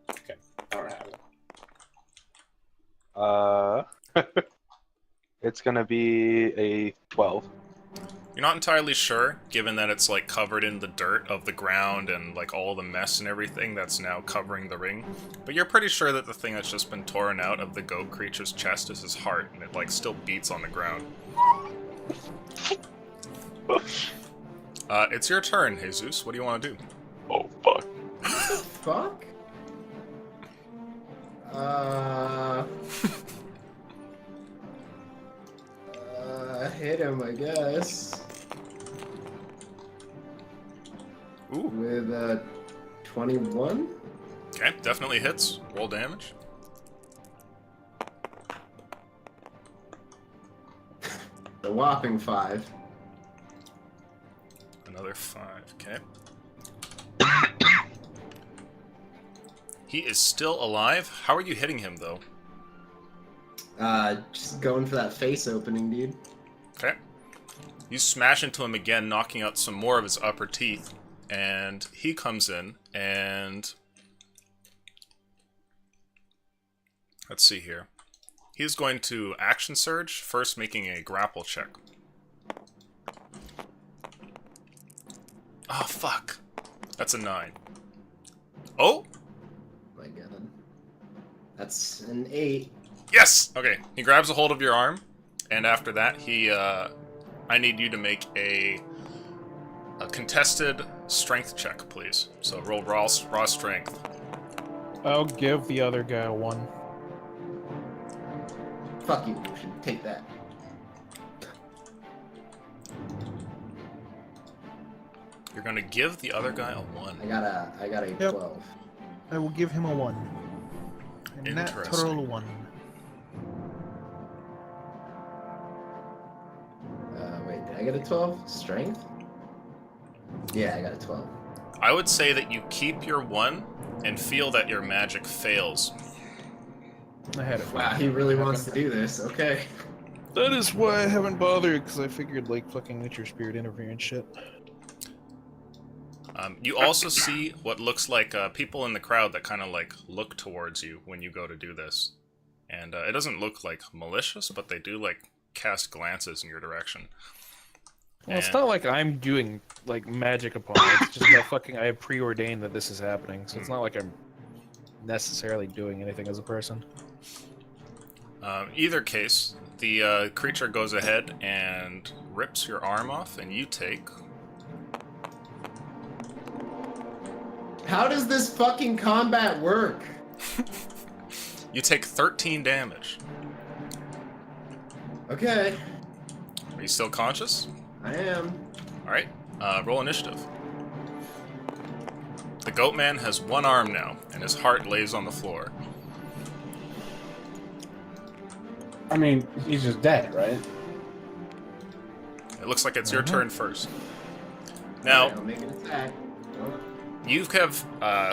S7: Okay, I don't have it.
S1: It's gonna be a 12.
S2: You're not entirely sure, given that it's like covered in the dirt of the ground and like all the mess and everything that's now covering the ring. But you're pretty sure that the thing that's just been torn out of the goat creature's chest is his heart, and it like still beats on the ground. It's your turn, Jesus. What do you want to do?
S6: Oh, fuck.
S8: Fuck? Hit him, I guess.
S2: Ooh,
S8: With 21?
S2: okay, definitely hits. Roll damage.
S8: A whopping 5.
S2: Another 5, okay. He is still alive. How are you hitting him, though?
S8: Just going for that face opening, dude.
S2: Okay. You smash into him again, knocking out some more of his upper teeth. And he comes in and... Let's see here. He's going to action surge, first making a grapple check. Oh, fuck. That's a 9. Oh!
S8: My God. That's an 8.
S2: Yes! Okay, he grabs a hold of your arm, and after that, I need you to make a contested strength check, please. So roll raw strength.
S3: I'll give the other guy a 1.
S8: Fuck you, Lucian. Take that.
S2: You're gonna give the other guy a 1.
S8: I got a
S3: Yep.
S8: 12.
S3: I will give him a 1. And that
S2: Interesting.
S3: total 1.
S8: Wait, did I get a 12? Strength? Yeah, I got a 12.
S2: I would say that you keep your 1 and feel that your magic fails.
S3: I had it.
S8: Wow, he really wants to do this. Okay.
S3: That is why I haven't bothered, because I figured, like, fucking Nature Spirit interfering and shit.
S2: You also see what looks like people in the crowd that kind of like look towards you when you go to do this. And it doesn't look like malicious, but they do like cast glances in your direction.
S3: Well, it's not like I'm doing, like, magic upon it. It's just that fucking I have preordained that this is happening, so it's not like I'm necessarily doing anything as a person.
S2: Either case, the creature goes ahead and rips your arm off, and you take...
S8: How does this fucking combat work?
S2: You take 13 damage.
S8: Okay,
S2: Are you still conscious?
S8: I am.
S2: Alright, roll initiative. The goat man has 1 arm now, and his heart lays on the floor.
S7: I mean, he's just dead, right?
S2: It looks like it's your turn first. Now,
S8: I'll make an attack. Oh.
S2: you have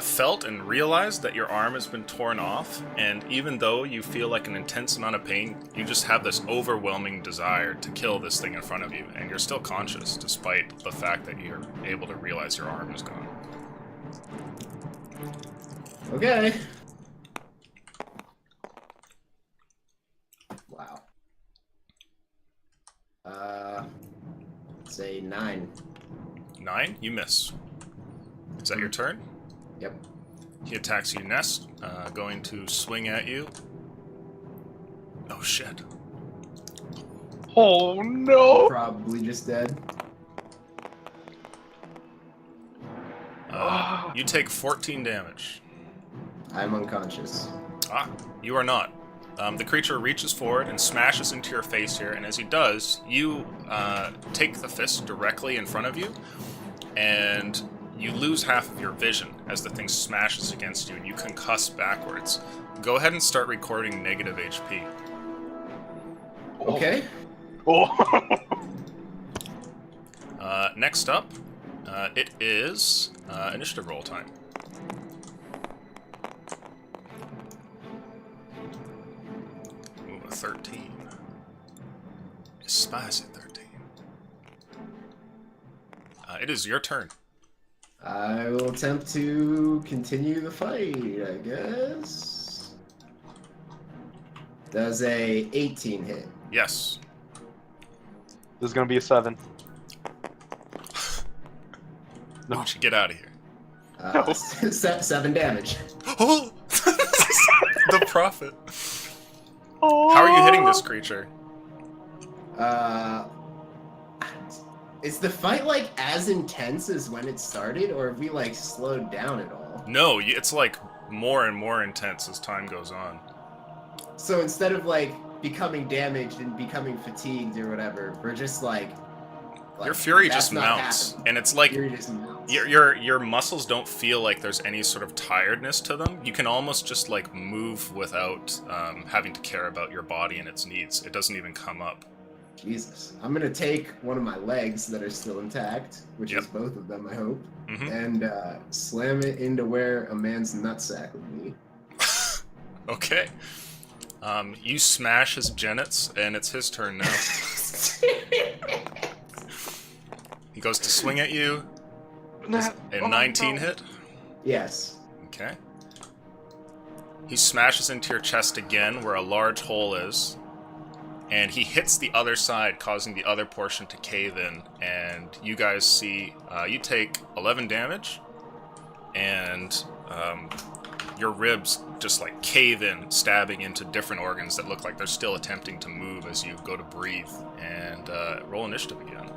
S2: felt and realized that your arm has been torn off, and even though you feel like an intense amount of pain, you just have this overwhelming desire to kill this thing in front of you, and you're still conscious despite the fact that you're able to realize your arm is gone.
S8: Okay. Wow. Say 9.
S2: 9, you miss. Is that your turn?
S8: Yep.
S2: He attacks you next, going to swing at you. Oh shit.
S1: Oh no!
S8: Probably just dead.
S2: You take 14 damage.
S8: I'm unconscious.
S2: Ah, you are not. The creature reaches forward and smashes into your face here, and as he does, you take the fist directly in front of you, and you lose half of your vision as the thing smashes against you, and you concuss backwards. Go ahead and start recording negative HP.
S8: Okay.
S1: Oh.
S2: Next up, it is initiative roll time. Ooh, a 13. A spicy 13. It is your turn.
S8: I will attempt to continue the fight, I guess. Does a 18 hit?
S2: Yes.
S1: This is gonna be a 7.
S2: No, why don't you get out of here?
S1: No.
S8: 7 damage.
S2: Oh! The prophet. How are you hitting this creature?
S8: Is the fight like as intense as when it started, or have we like slowed down at all?
S2: No, it's like more and more intense as time goes on.
S8: So instead of like becoming damaged and becoming fatigued or whatever, we're just like
S2: Your fury
S8: that's
S2: just
S8: not
S2: mounts,
S8: happening.
S2: and it's like
S8: Fury just mounts.
S2: your muscles don't feel like there's any sort of tiredness to them. You can almost just like move without having to care about your body and its needs. It doesn't even come up.
S8: Jesus. I'm gonna take one of my legs that are still intact, which
S2: Yep.
S8: is both of them, I hope,
S2: Mhm.
S8: and slam it into where a man's nutsack would be.
S2: Okay. You smash his genets, and it's his turn now. He goes to swing at you. Is a 19 hit?
S8: Yes.
S2: Okay. He smashes into your chest again, where a large hole is. And he hits the other side, causing the other portion to cave in. And you guys see, you take 11 damage. And your ribs just like cave in, stabbing into different organs that look like they're still attempting to move as you go to breathe. And roll initiative again.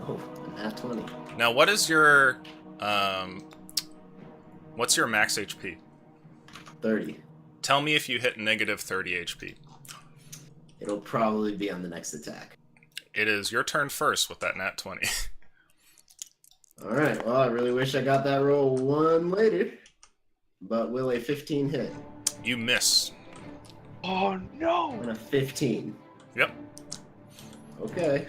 S8: Oh, nat 20.
S2: Now, what is your what's your max HP?
S8: 30.
S2: Tell me if you hit negative 30 HP.
S8: It'll probably be on the next attack.
S2: It is your turn first with that nat 20.
S8: Alright, well, I really wish I got that roll one later. But will a 15 hit?
S2: You miss.
S1: Oh no!
S8: And a 15.
S2: Yep.
S8: Okay.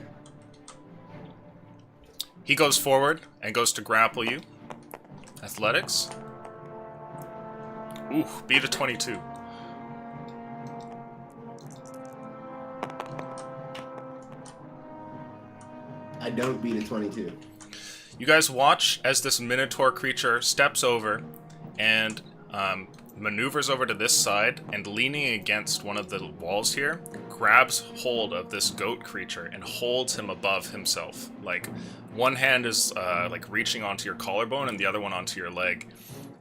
S2: He goes forward and goes to grapple you. Athletics. Ooh, beat a 22.
S8: I don't beat a 22.
S2: You guys watch as this minotaur creature steps over and maneuvers over to this side and, leaning against one of the walls here, grabs hold of this goat creature and holds him above himself. Like, one hand is like reaching onto your collarbone and the other one onto your leg.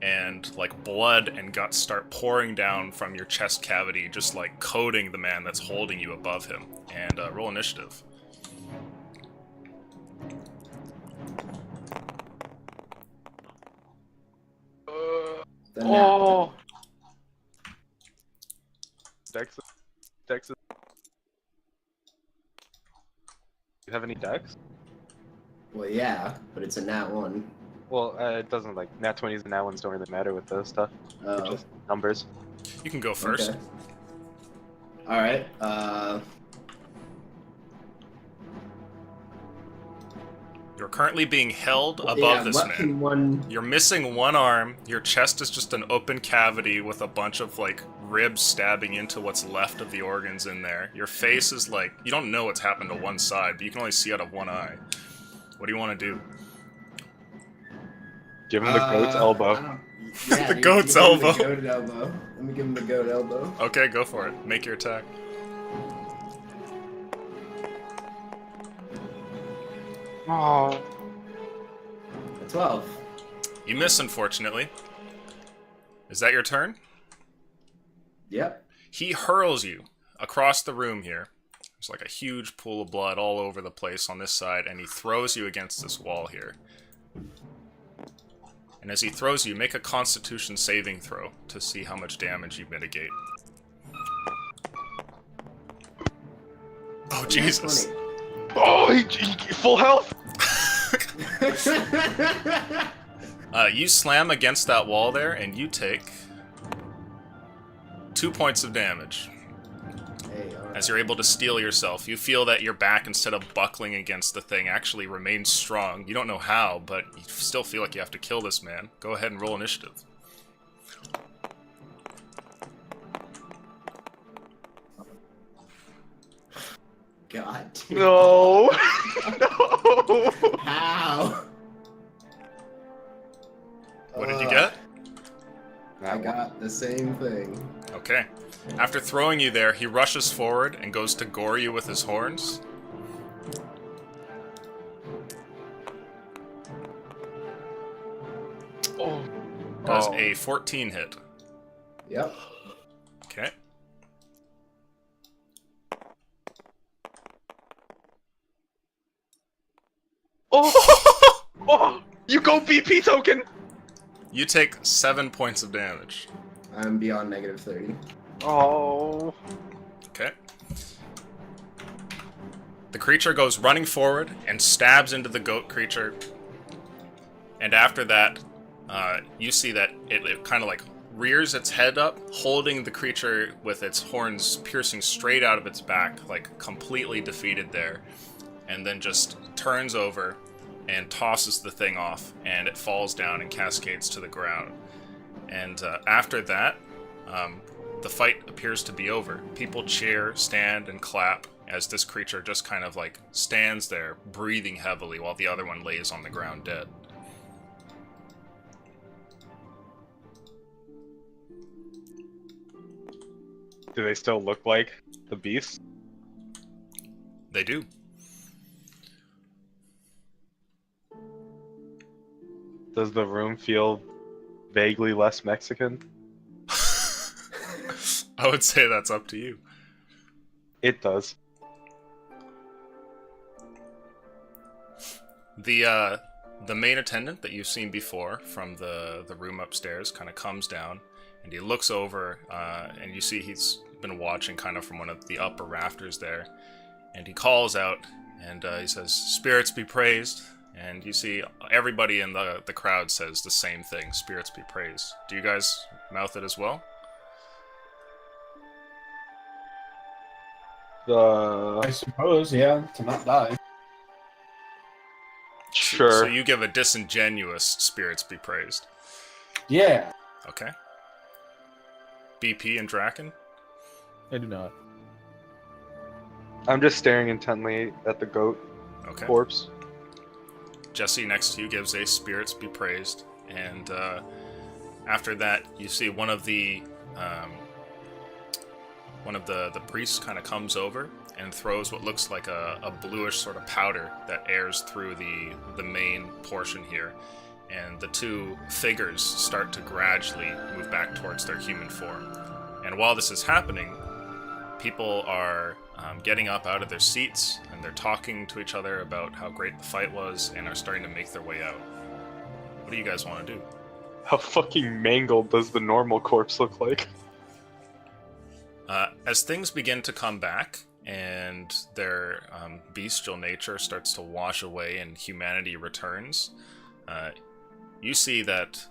S2: And like blood and guts start pouring down from your chest cavity, just like coating the man that's holding you above him. And roll initiative.
S1: Oh! Dex. You have any dex?
S8: Well, yeah, but it's a nat 1.
S1: Well, it doesn't, like, nat 20s and nat 1s don't really matter with this stuff. They're
S8: Oh.
S1: just numbers.
S2: You can go first.
S8: Okay. Alright,
S2: You're currently being held above
S8: yeah,
S2: this
S8: what
S2: man.
S8: can one...
S2: You're missing one arm. Your chest is just an open cavity with a bunch of like ribs stabbing into what's left of the organs in there. Your face is like, you don't know what's happened to one side, but you can only see out of one eye. What do you want to do?
S1: Give him the goat's elbow.
S8: Yeah,
S2: The
S8: dude,
S2: goat's
S8: give him
S2: elbow.
S8: The goat elbow. Let me give him the goat elbow.
S2: Okay, go for it. Make your attack.
S1: Oh.
S8: A 12.
S2: You miss, unfortunately. Is that your turn?
S8: Yep.
S2: He hurls you across the room here. There's like a huge pool of blood all over the place on this side, and he throws you against this wall here. And as he throws you, make a Constitution saving throw to see how much damage you mitigate. Oh, Jesus.
S1: Oh, he full health!
S2: You slam against that wall there, and you take 2 points of damage.
S8: Hey, alright.
S2: As you're able to steel yourself, you feel that your back, instead of buckling against the thing, actually remains strong. You don't know how, but you still feel like you have to kill this man. Go ahead and roll initiative.
S8: God. Dude.
S1: No! No!
S8: How?
S2: What did you get?
S8: I got the same thing.
S2: Okay. After throwing you there, he rushes forward and goes to gore you with his horns.
S1: Oh.
S2: Does
S1: Oh.
S2: a 14 hit.
S8: Yep.
S2: Okay.
S1: Oh! Oh! You go BP token!
S2: You take 7 points of damage.
S8: I'm beyond negative 30.
S1: Oh.
S2: Okay. The creature goes running forward and stabs into the goat creature. And after that, you see that it kind of like rears its head up, holding the creature with its horns piercing straight out of its back, like completely defeated there. And then just turns over and tosses the thing off, and it falls down and cascades to the ground. And after that, the fight appears to be over. People cheer, stand, and clap as this creature just kind of like stands there, breathing heavily, while the other one lays on the ground dead.
S1: Do they still look like the beast?
S2: They do.
S1: Does the room feel vaguely less Mexican?
S2: I would say that's up to you.
S1: It does.
S2: The main attendant that you've seen before from the room upstairs kind of comes down, and he looks over, and you see he's been watching kind of from one of the upper rafters there, and he calls out, and he says, "Spirits be praised." And you see everybody in the crowd says the same thing, "Spirits be praised." Do you guys mouth it as well?
S7: I suppose, yeah, to not die.
S1: Sure.
S2: So you give a disingenuous "Spirits be praised."
S7: Yeah.
S2: Okay. BP and Draken?
S3: I do not.
S1: I'm just staring intently at the goat
S2: Okay.
S1: corpse.
S2: Jesse next to you gives a "Spirits be praised," and after that, you see one of the priests kind of comes over and throws what looks like a bluish sort of powder that airs through the main portion here, and the two figures start to gradually move back towards their human form. And while this is happening, people are getting up out of their seats, and they're talking to each other about how great the fight was, and are starting to make their way out. What do you guys want to do?
S1: How fucking mangled does the normal corpse look like?
S2: As things begin to come back, and their bestial nature starts to wash away and humanity returns, you see that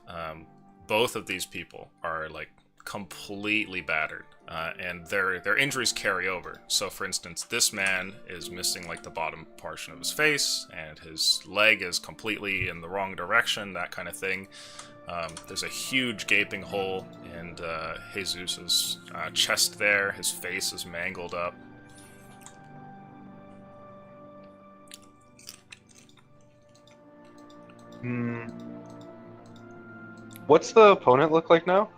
S2: both of these people are like completely battered, and their injuries carry over. So for instance, this man is missing like the bottom portion of his face, and his leg is completely in the wrong direction, that kind of thing. There's a huge gaping hole in Jesus' chest there. His face is mangled up.
S1: What's the opponent look like now?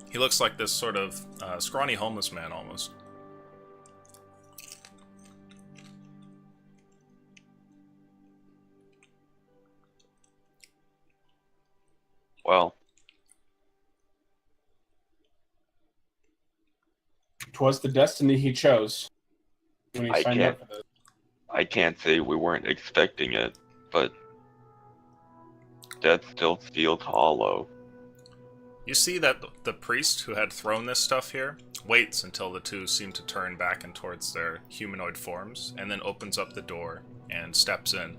S2: He looks like this sort of scrawny homeless man almost.
S6: Well,
S7: 'Twas the destiny he chose when he
S6: I
S7: signed
S6: can't-
S7: up for this.
S6: I can't say we weren't expecting it, but death still feels hollow.
S2: You see that the priest who had thrown this stuff here waits until the two seem to turn back and towards their humanoid forms, and then opens up the door and steps in.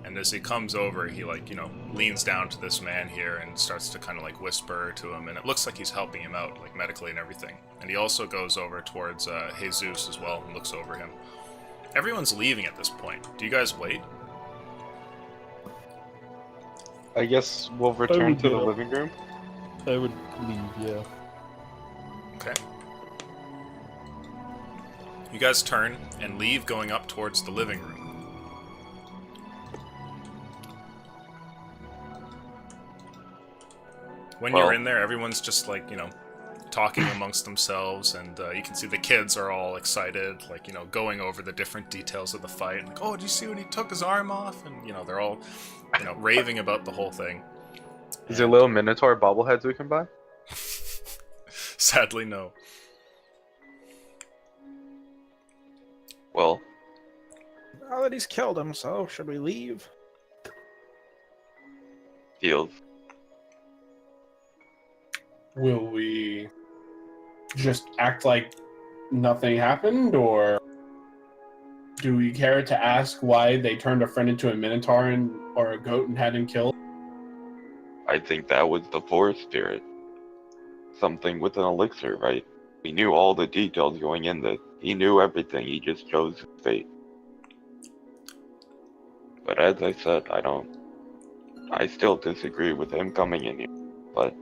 S2: And as he comes over, he leans down to this man here and starts to kind of like whisper to him, and it looks like he's helping him out like medically and everything. And he also goes over towards Jesus as well and looks over him. Everyone's leaving at this point. Do you guys wait?
S1: I guess we'll return
S3: would
S1: to the
S3: get up.
S1: living room.
S3: I would leave, yeah.
S2: Okay. You guys turn and leave, going up towards the living room. When
S6: Well-
S2: you're in there, everyone's just like, talking amongst themselves, and you can see the kids are all excited, like, going over the different details of the fight. Like, oh, did you see when he took his arm off? And, they're all, raving about the whole thing.
S1: Is there little Minotaur bobbleheads we can buy?
S2: Sadly, no.
S6: Well,
S3: Now that he's killed him, so should we leave?
S6: feels
S7: Will we just act like nothing happened, or do we care to ask why they turned a friend into a minotaur or a goat and had him killed?
S6: I think that was the forest spirit. Something with an elixir, right? We knew all the details going in this. He knew everything, he just chose his fate. But as I said, I still disagree with him coming in here. But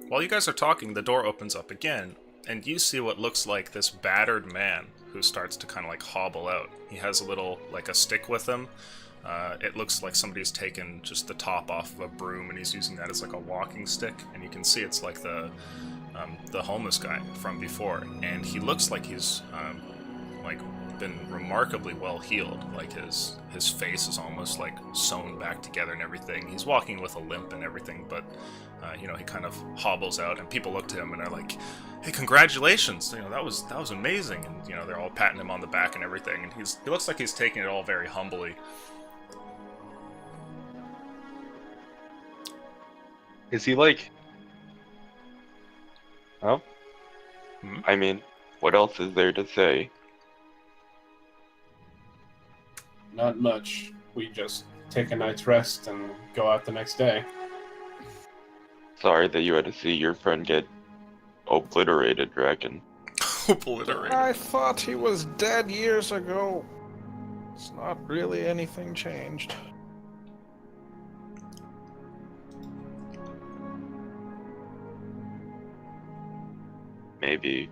S2: While you guys are talking, the door opens up again, and you see what looks like this battered man who starts to kind of like hobble out. He has a little, like a stick with him. It looks like somebody's taken just the top off of a broom and he's using that as like a walking stick. And you can see it's like the homeless guy from before. And he looks like he's like been remarkably well healed. Like his face is almost like sewn back together and everything. He's walking with a limp and everything, but you know, he kind of hobbles out, and people look to him and are like, "Hey, congratulations! You know, that was amazing." And you know, they're all patting him on the back and everything. And he looks like he's taking it all very humbly.
S1: Is he like? Oh,
S6: I mean, what else is there to say?
S7: Not much. We just take a night's rest and go out the next day.
S6: Sorry that you had to see your friend get obliterated, Draken.
S2: Obliterated.
S3: I thought he was dead years ago. It's not really anything changed.
S6: Maybe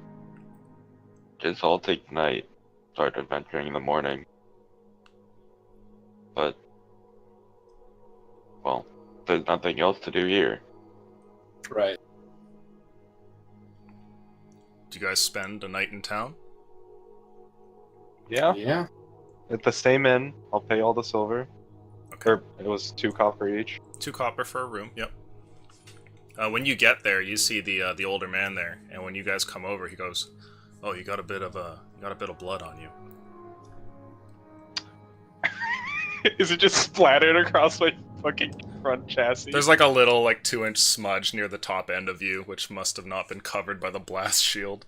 S6: just all take the night, start adventuring in the morning. But, well, there's nothing else to do here.
S7: Right.
S2: Do you guys spend a night in town?
S1: yeah.
S7: Yeah.
S1: At the same inn, I'll pay all the silver.
S2: Okay.
S1: Or it was 2 copper each.
S2: 2 copper for a room. Yep. When you get there, you see the older man there, and when you guys come over, he goes, "Oh, you got a bit of blood on you."
S1: Is it just splattered across my fucking front chassis?
S2: There's like a little like 2-inch smudge near the top end of you, which must have not been covered by the blast shield.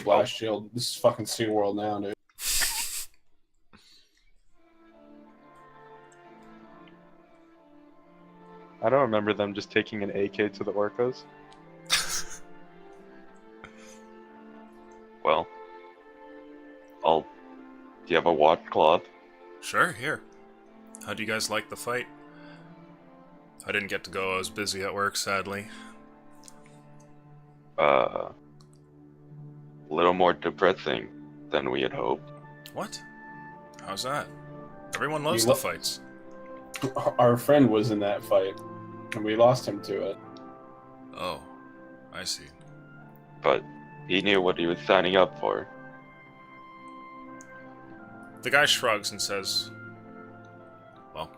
S7: Blast shield. This is fucking SeaWorld now, dude.
S1: I don't remember them just taking an AK to the orcas.
S6: Well, do you have a washcloth?
S2: Sure, here. How do you guys like the fight? I didn't get to go. I was busy at work, sadly.
S6: A little more depressing than we had hoped.
S2: What? How's that? Everyone loves
S7: You
S2: the fights.
S7: Our friend was in that fight, and we lost him to it.
S2: Oh, I see.
S6: But he knew what he was signing up for.
S2: The guy shrugs and says, "Well,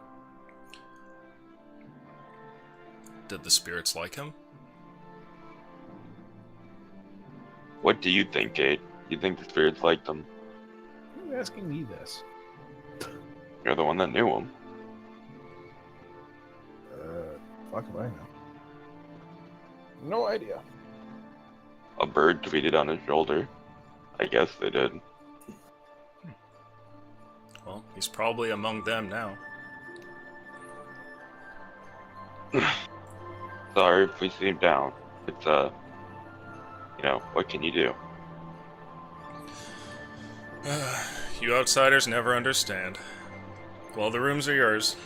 S2: did the spirits like him?"
S6: What do you think, Kate? You think the spirits liked him?
S3: Why are you asking me this?
S6: You're the one that knew him.
S3: Fuck if I know. No idea.
S6: A bird tweeted on his shoulder. I guess they did.
S2: Well, he's probably among them now.
S6: Sorry if we seem down. It's, you know, what can you do?
S2: You outsiders never understand. Well, the rooms are yours.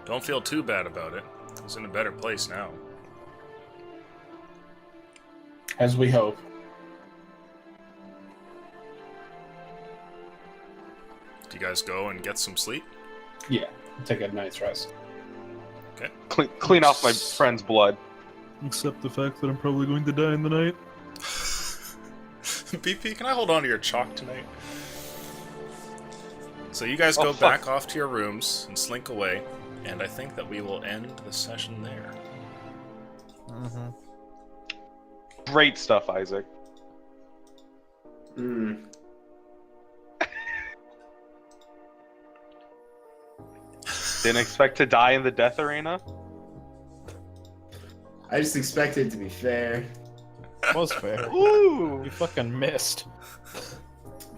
S2: Don't feel too bad about it. He's in a better place now.
S7: As we hope.
S2: Do you guys go and get some sleep?
S7: Yeah. Take a night's rest.
S1: Clean off my friend's blood.
S3: Except the fact that I'm probably going to die in the night.
S2: BP, can I hold on to your chalk tonight? So you guys go
S1: fuck.
S2: back off to your rooms and slink away, and I think that we will end the session there.
S3: Mm-hmm.
S1: Great stuff, Isaac.
S8: Hmm.
S1: Didn't expect to die in the death arena?
S8: I just expected it to be fair.
S3: Was fair.
S1: Ooh!
S3: You fucking missed.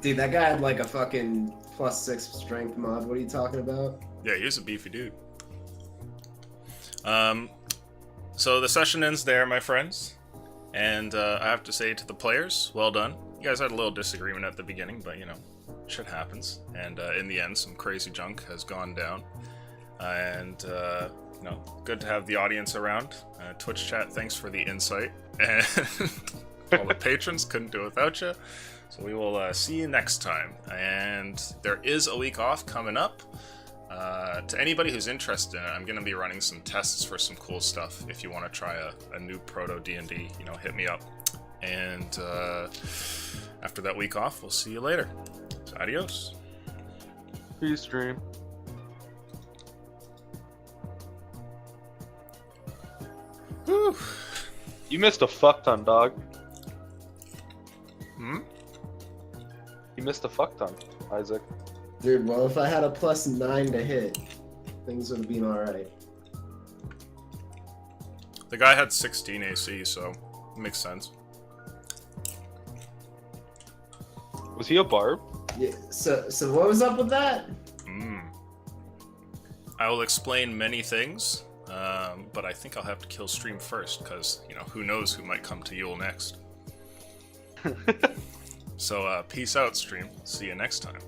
S8: Dude, that guy had like a fucking +6 strength mod. What are you talking about?
S2: Yeah, he was a beefy dude. So the session ends there, my friends. And I have to say to the players, well done. You guys had a little disagreement at the beginning, but you know, shit happens. And in the end, some crazy junk has gone down. And, you know, good to have the audience around. Twitch chat, thanks for the insight. And all the patrons, couldn't do it without you. So we will see you next time. And there is a week off coming up. To anybody who's interested in it, I'm going to be running some tests for some cool stuff. If you want to try a new proto D&D, you know, hit me up. And after that week off, we'll see you later. So, adios.
S1: Peace, stream.
S2: Whew.
S1: You missed a fuck ton, dog.
S2: Hmm?
S1: You missed a fuck ton, Isaac.
S8: Dude, well, if I had a +9 to hit, things would have been alright.
S2: The guy had 16 AC, so it makes sense.
S1: Was he a barb?
S8: Yeah, so what was up with that?
S2: I will explain many things, but I think I'll have to kill Stream first, because, you know, who knows who might come to Yule next. So, peace out, Stream. See you next time.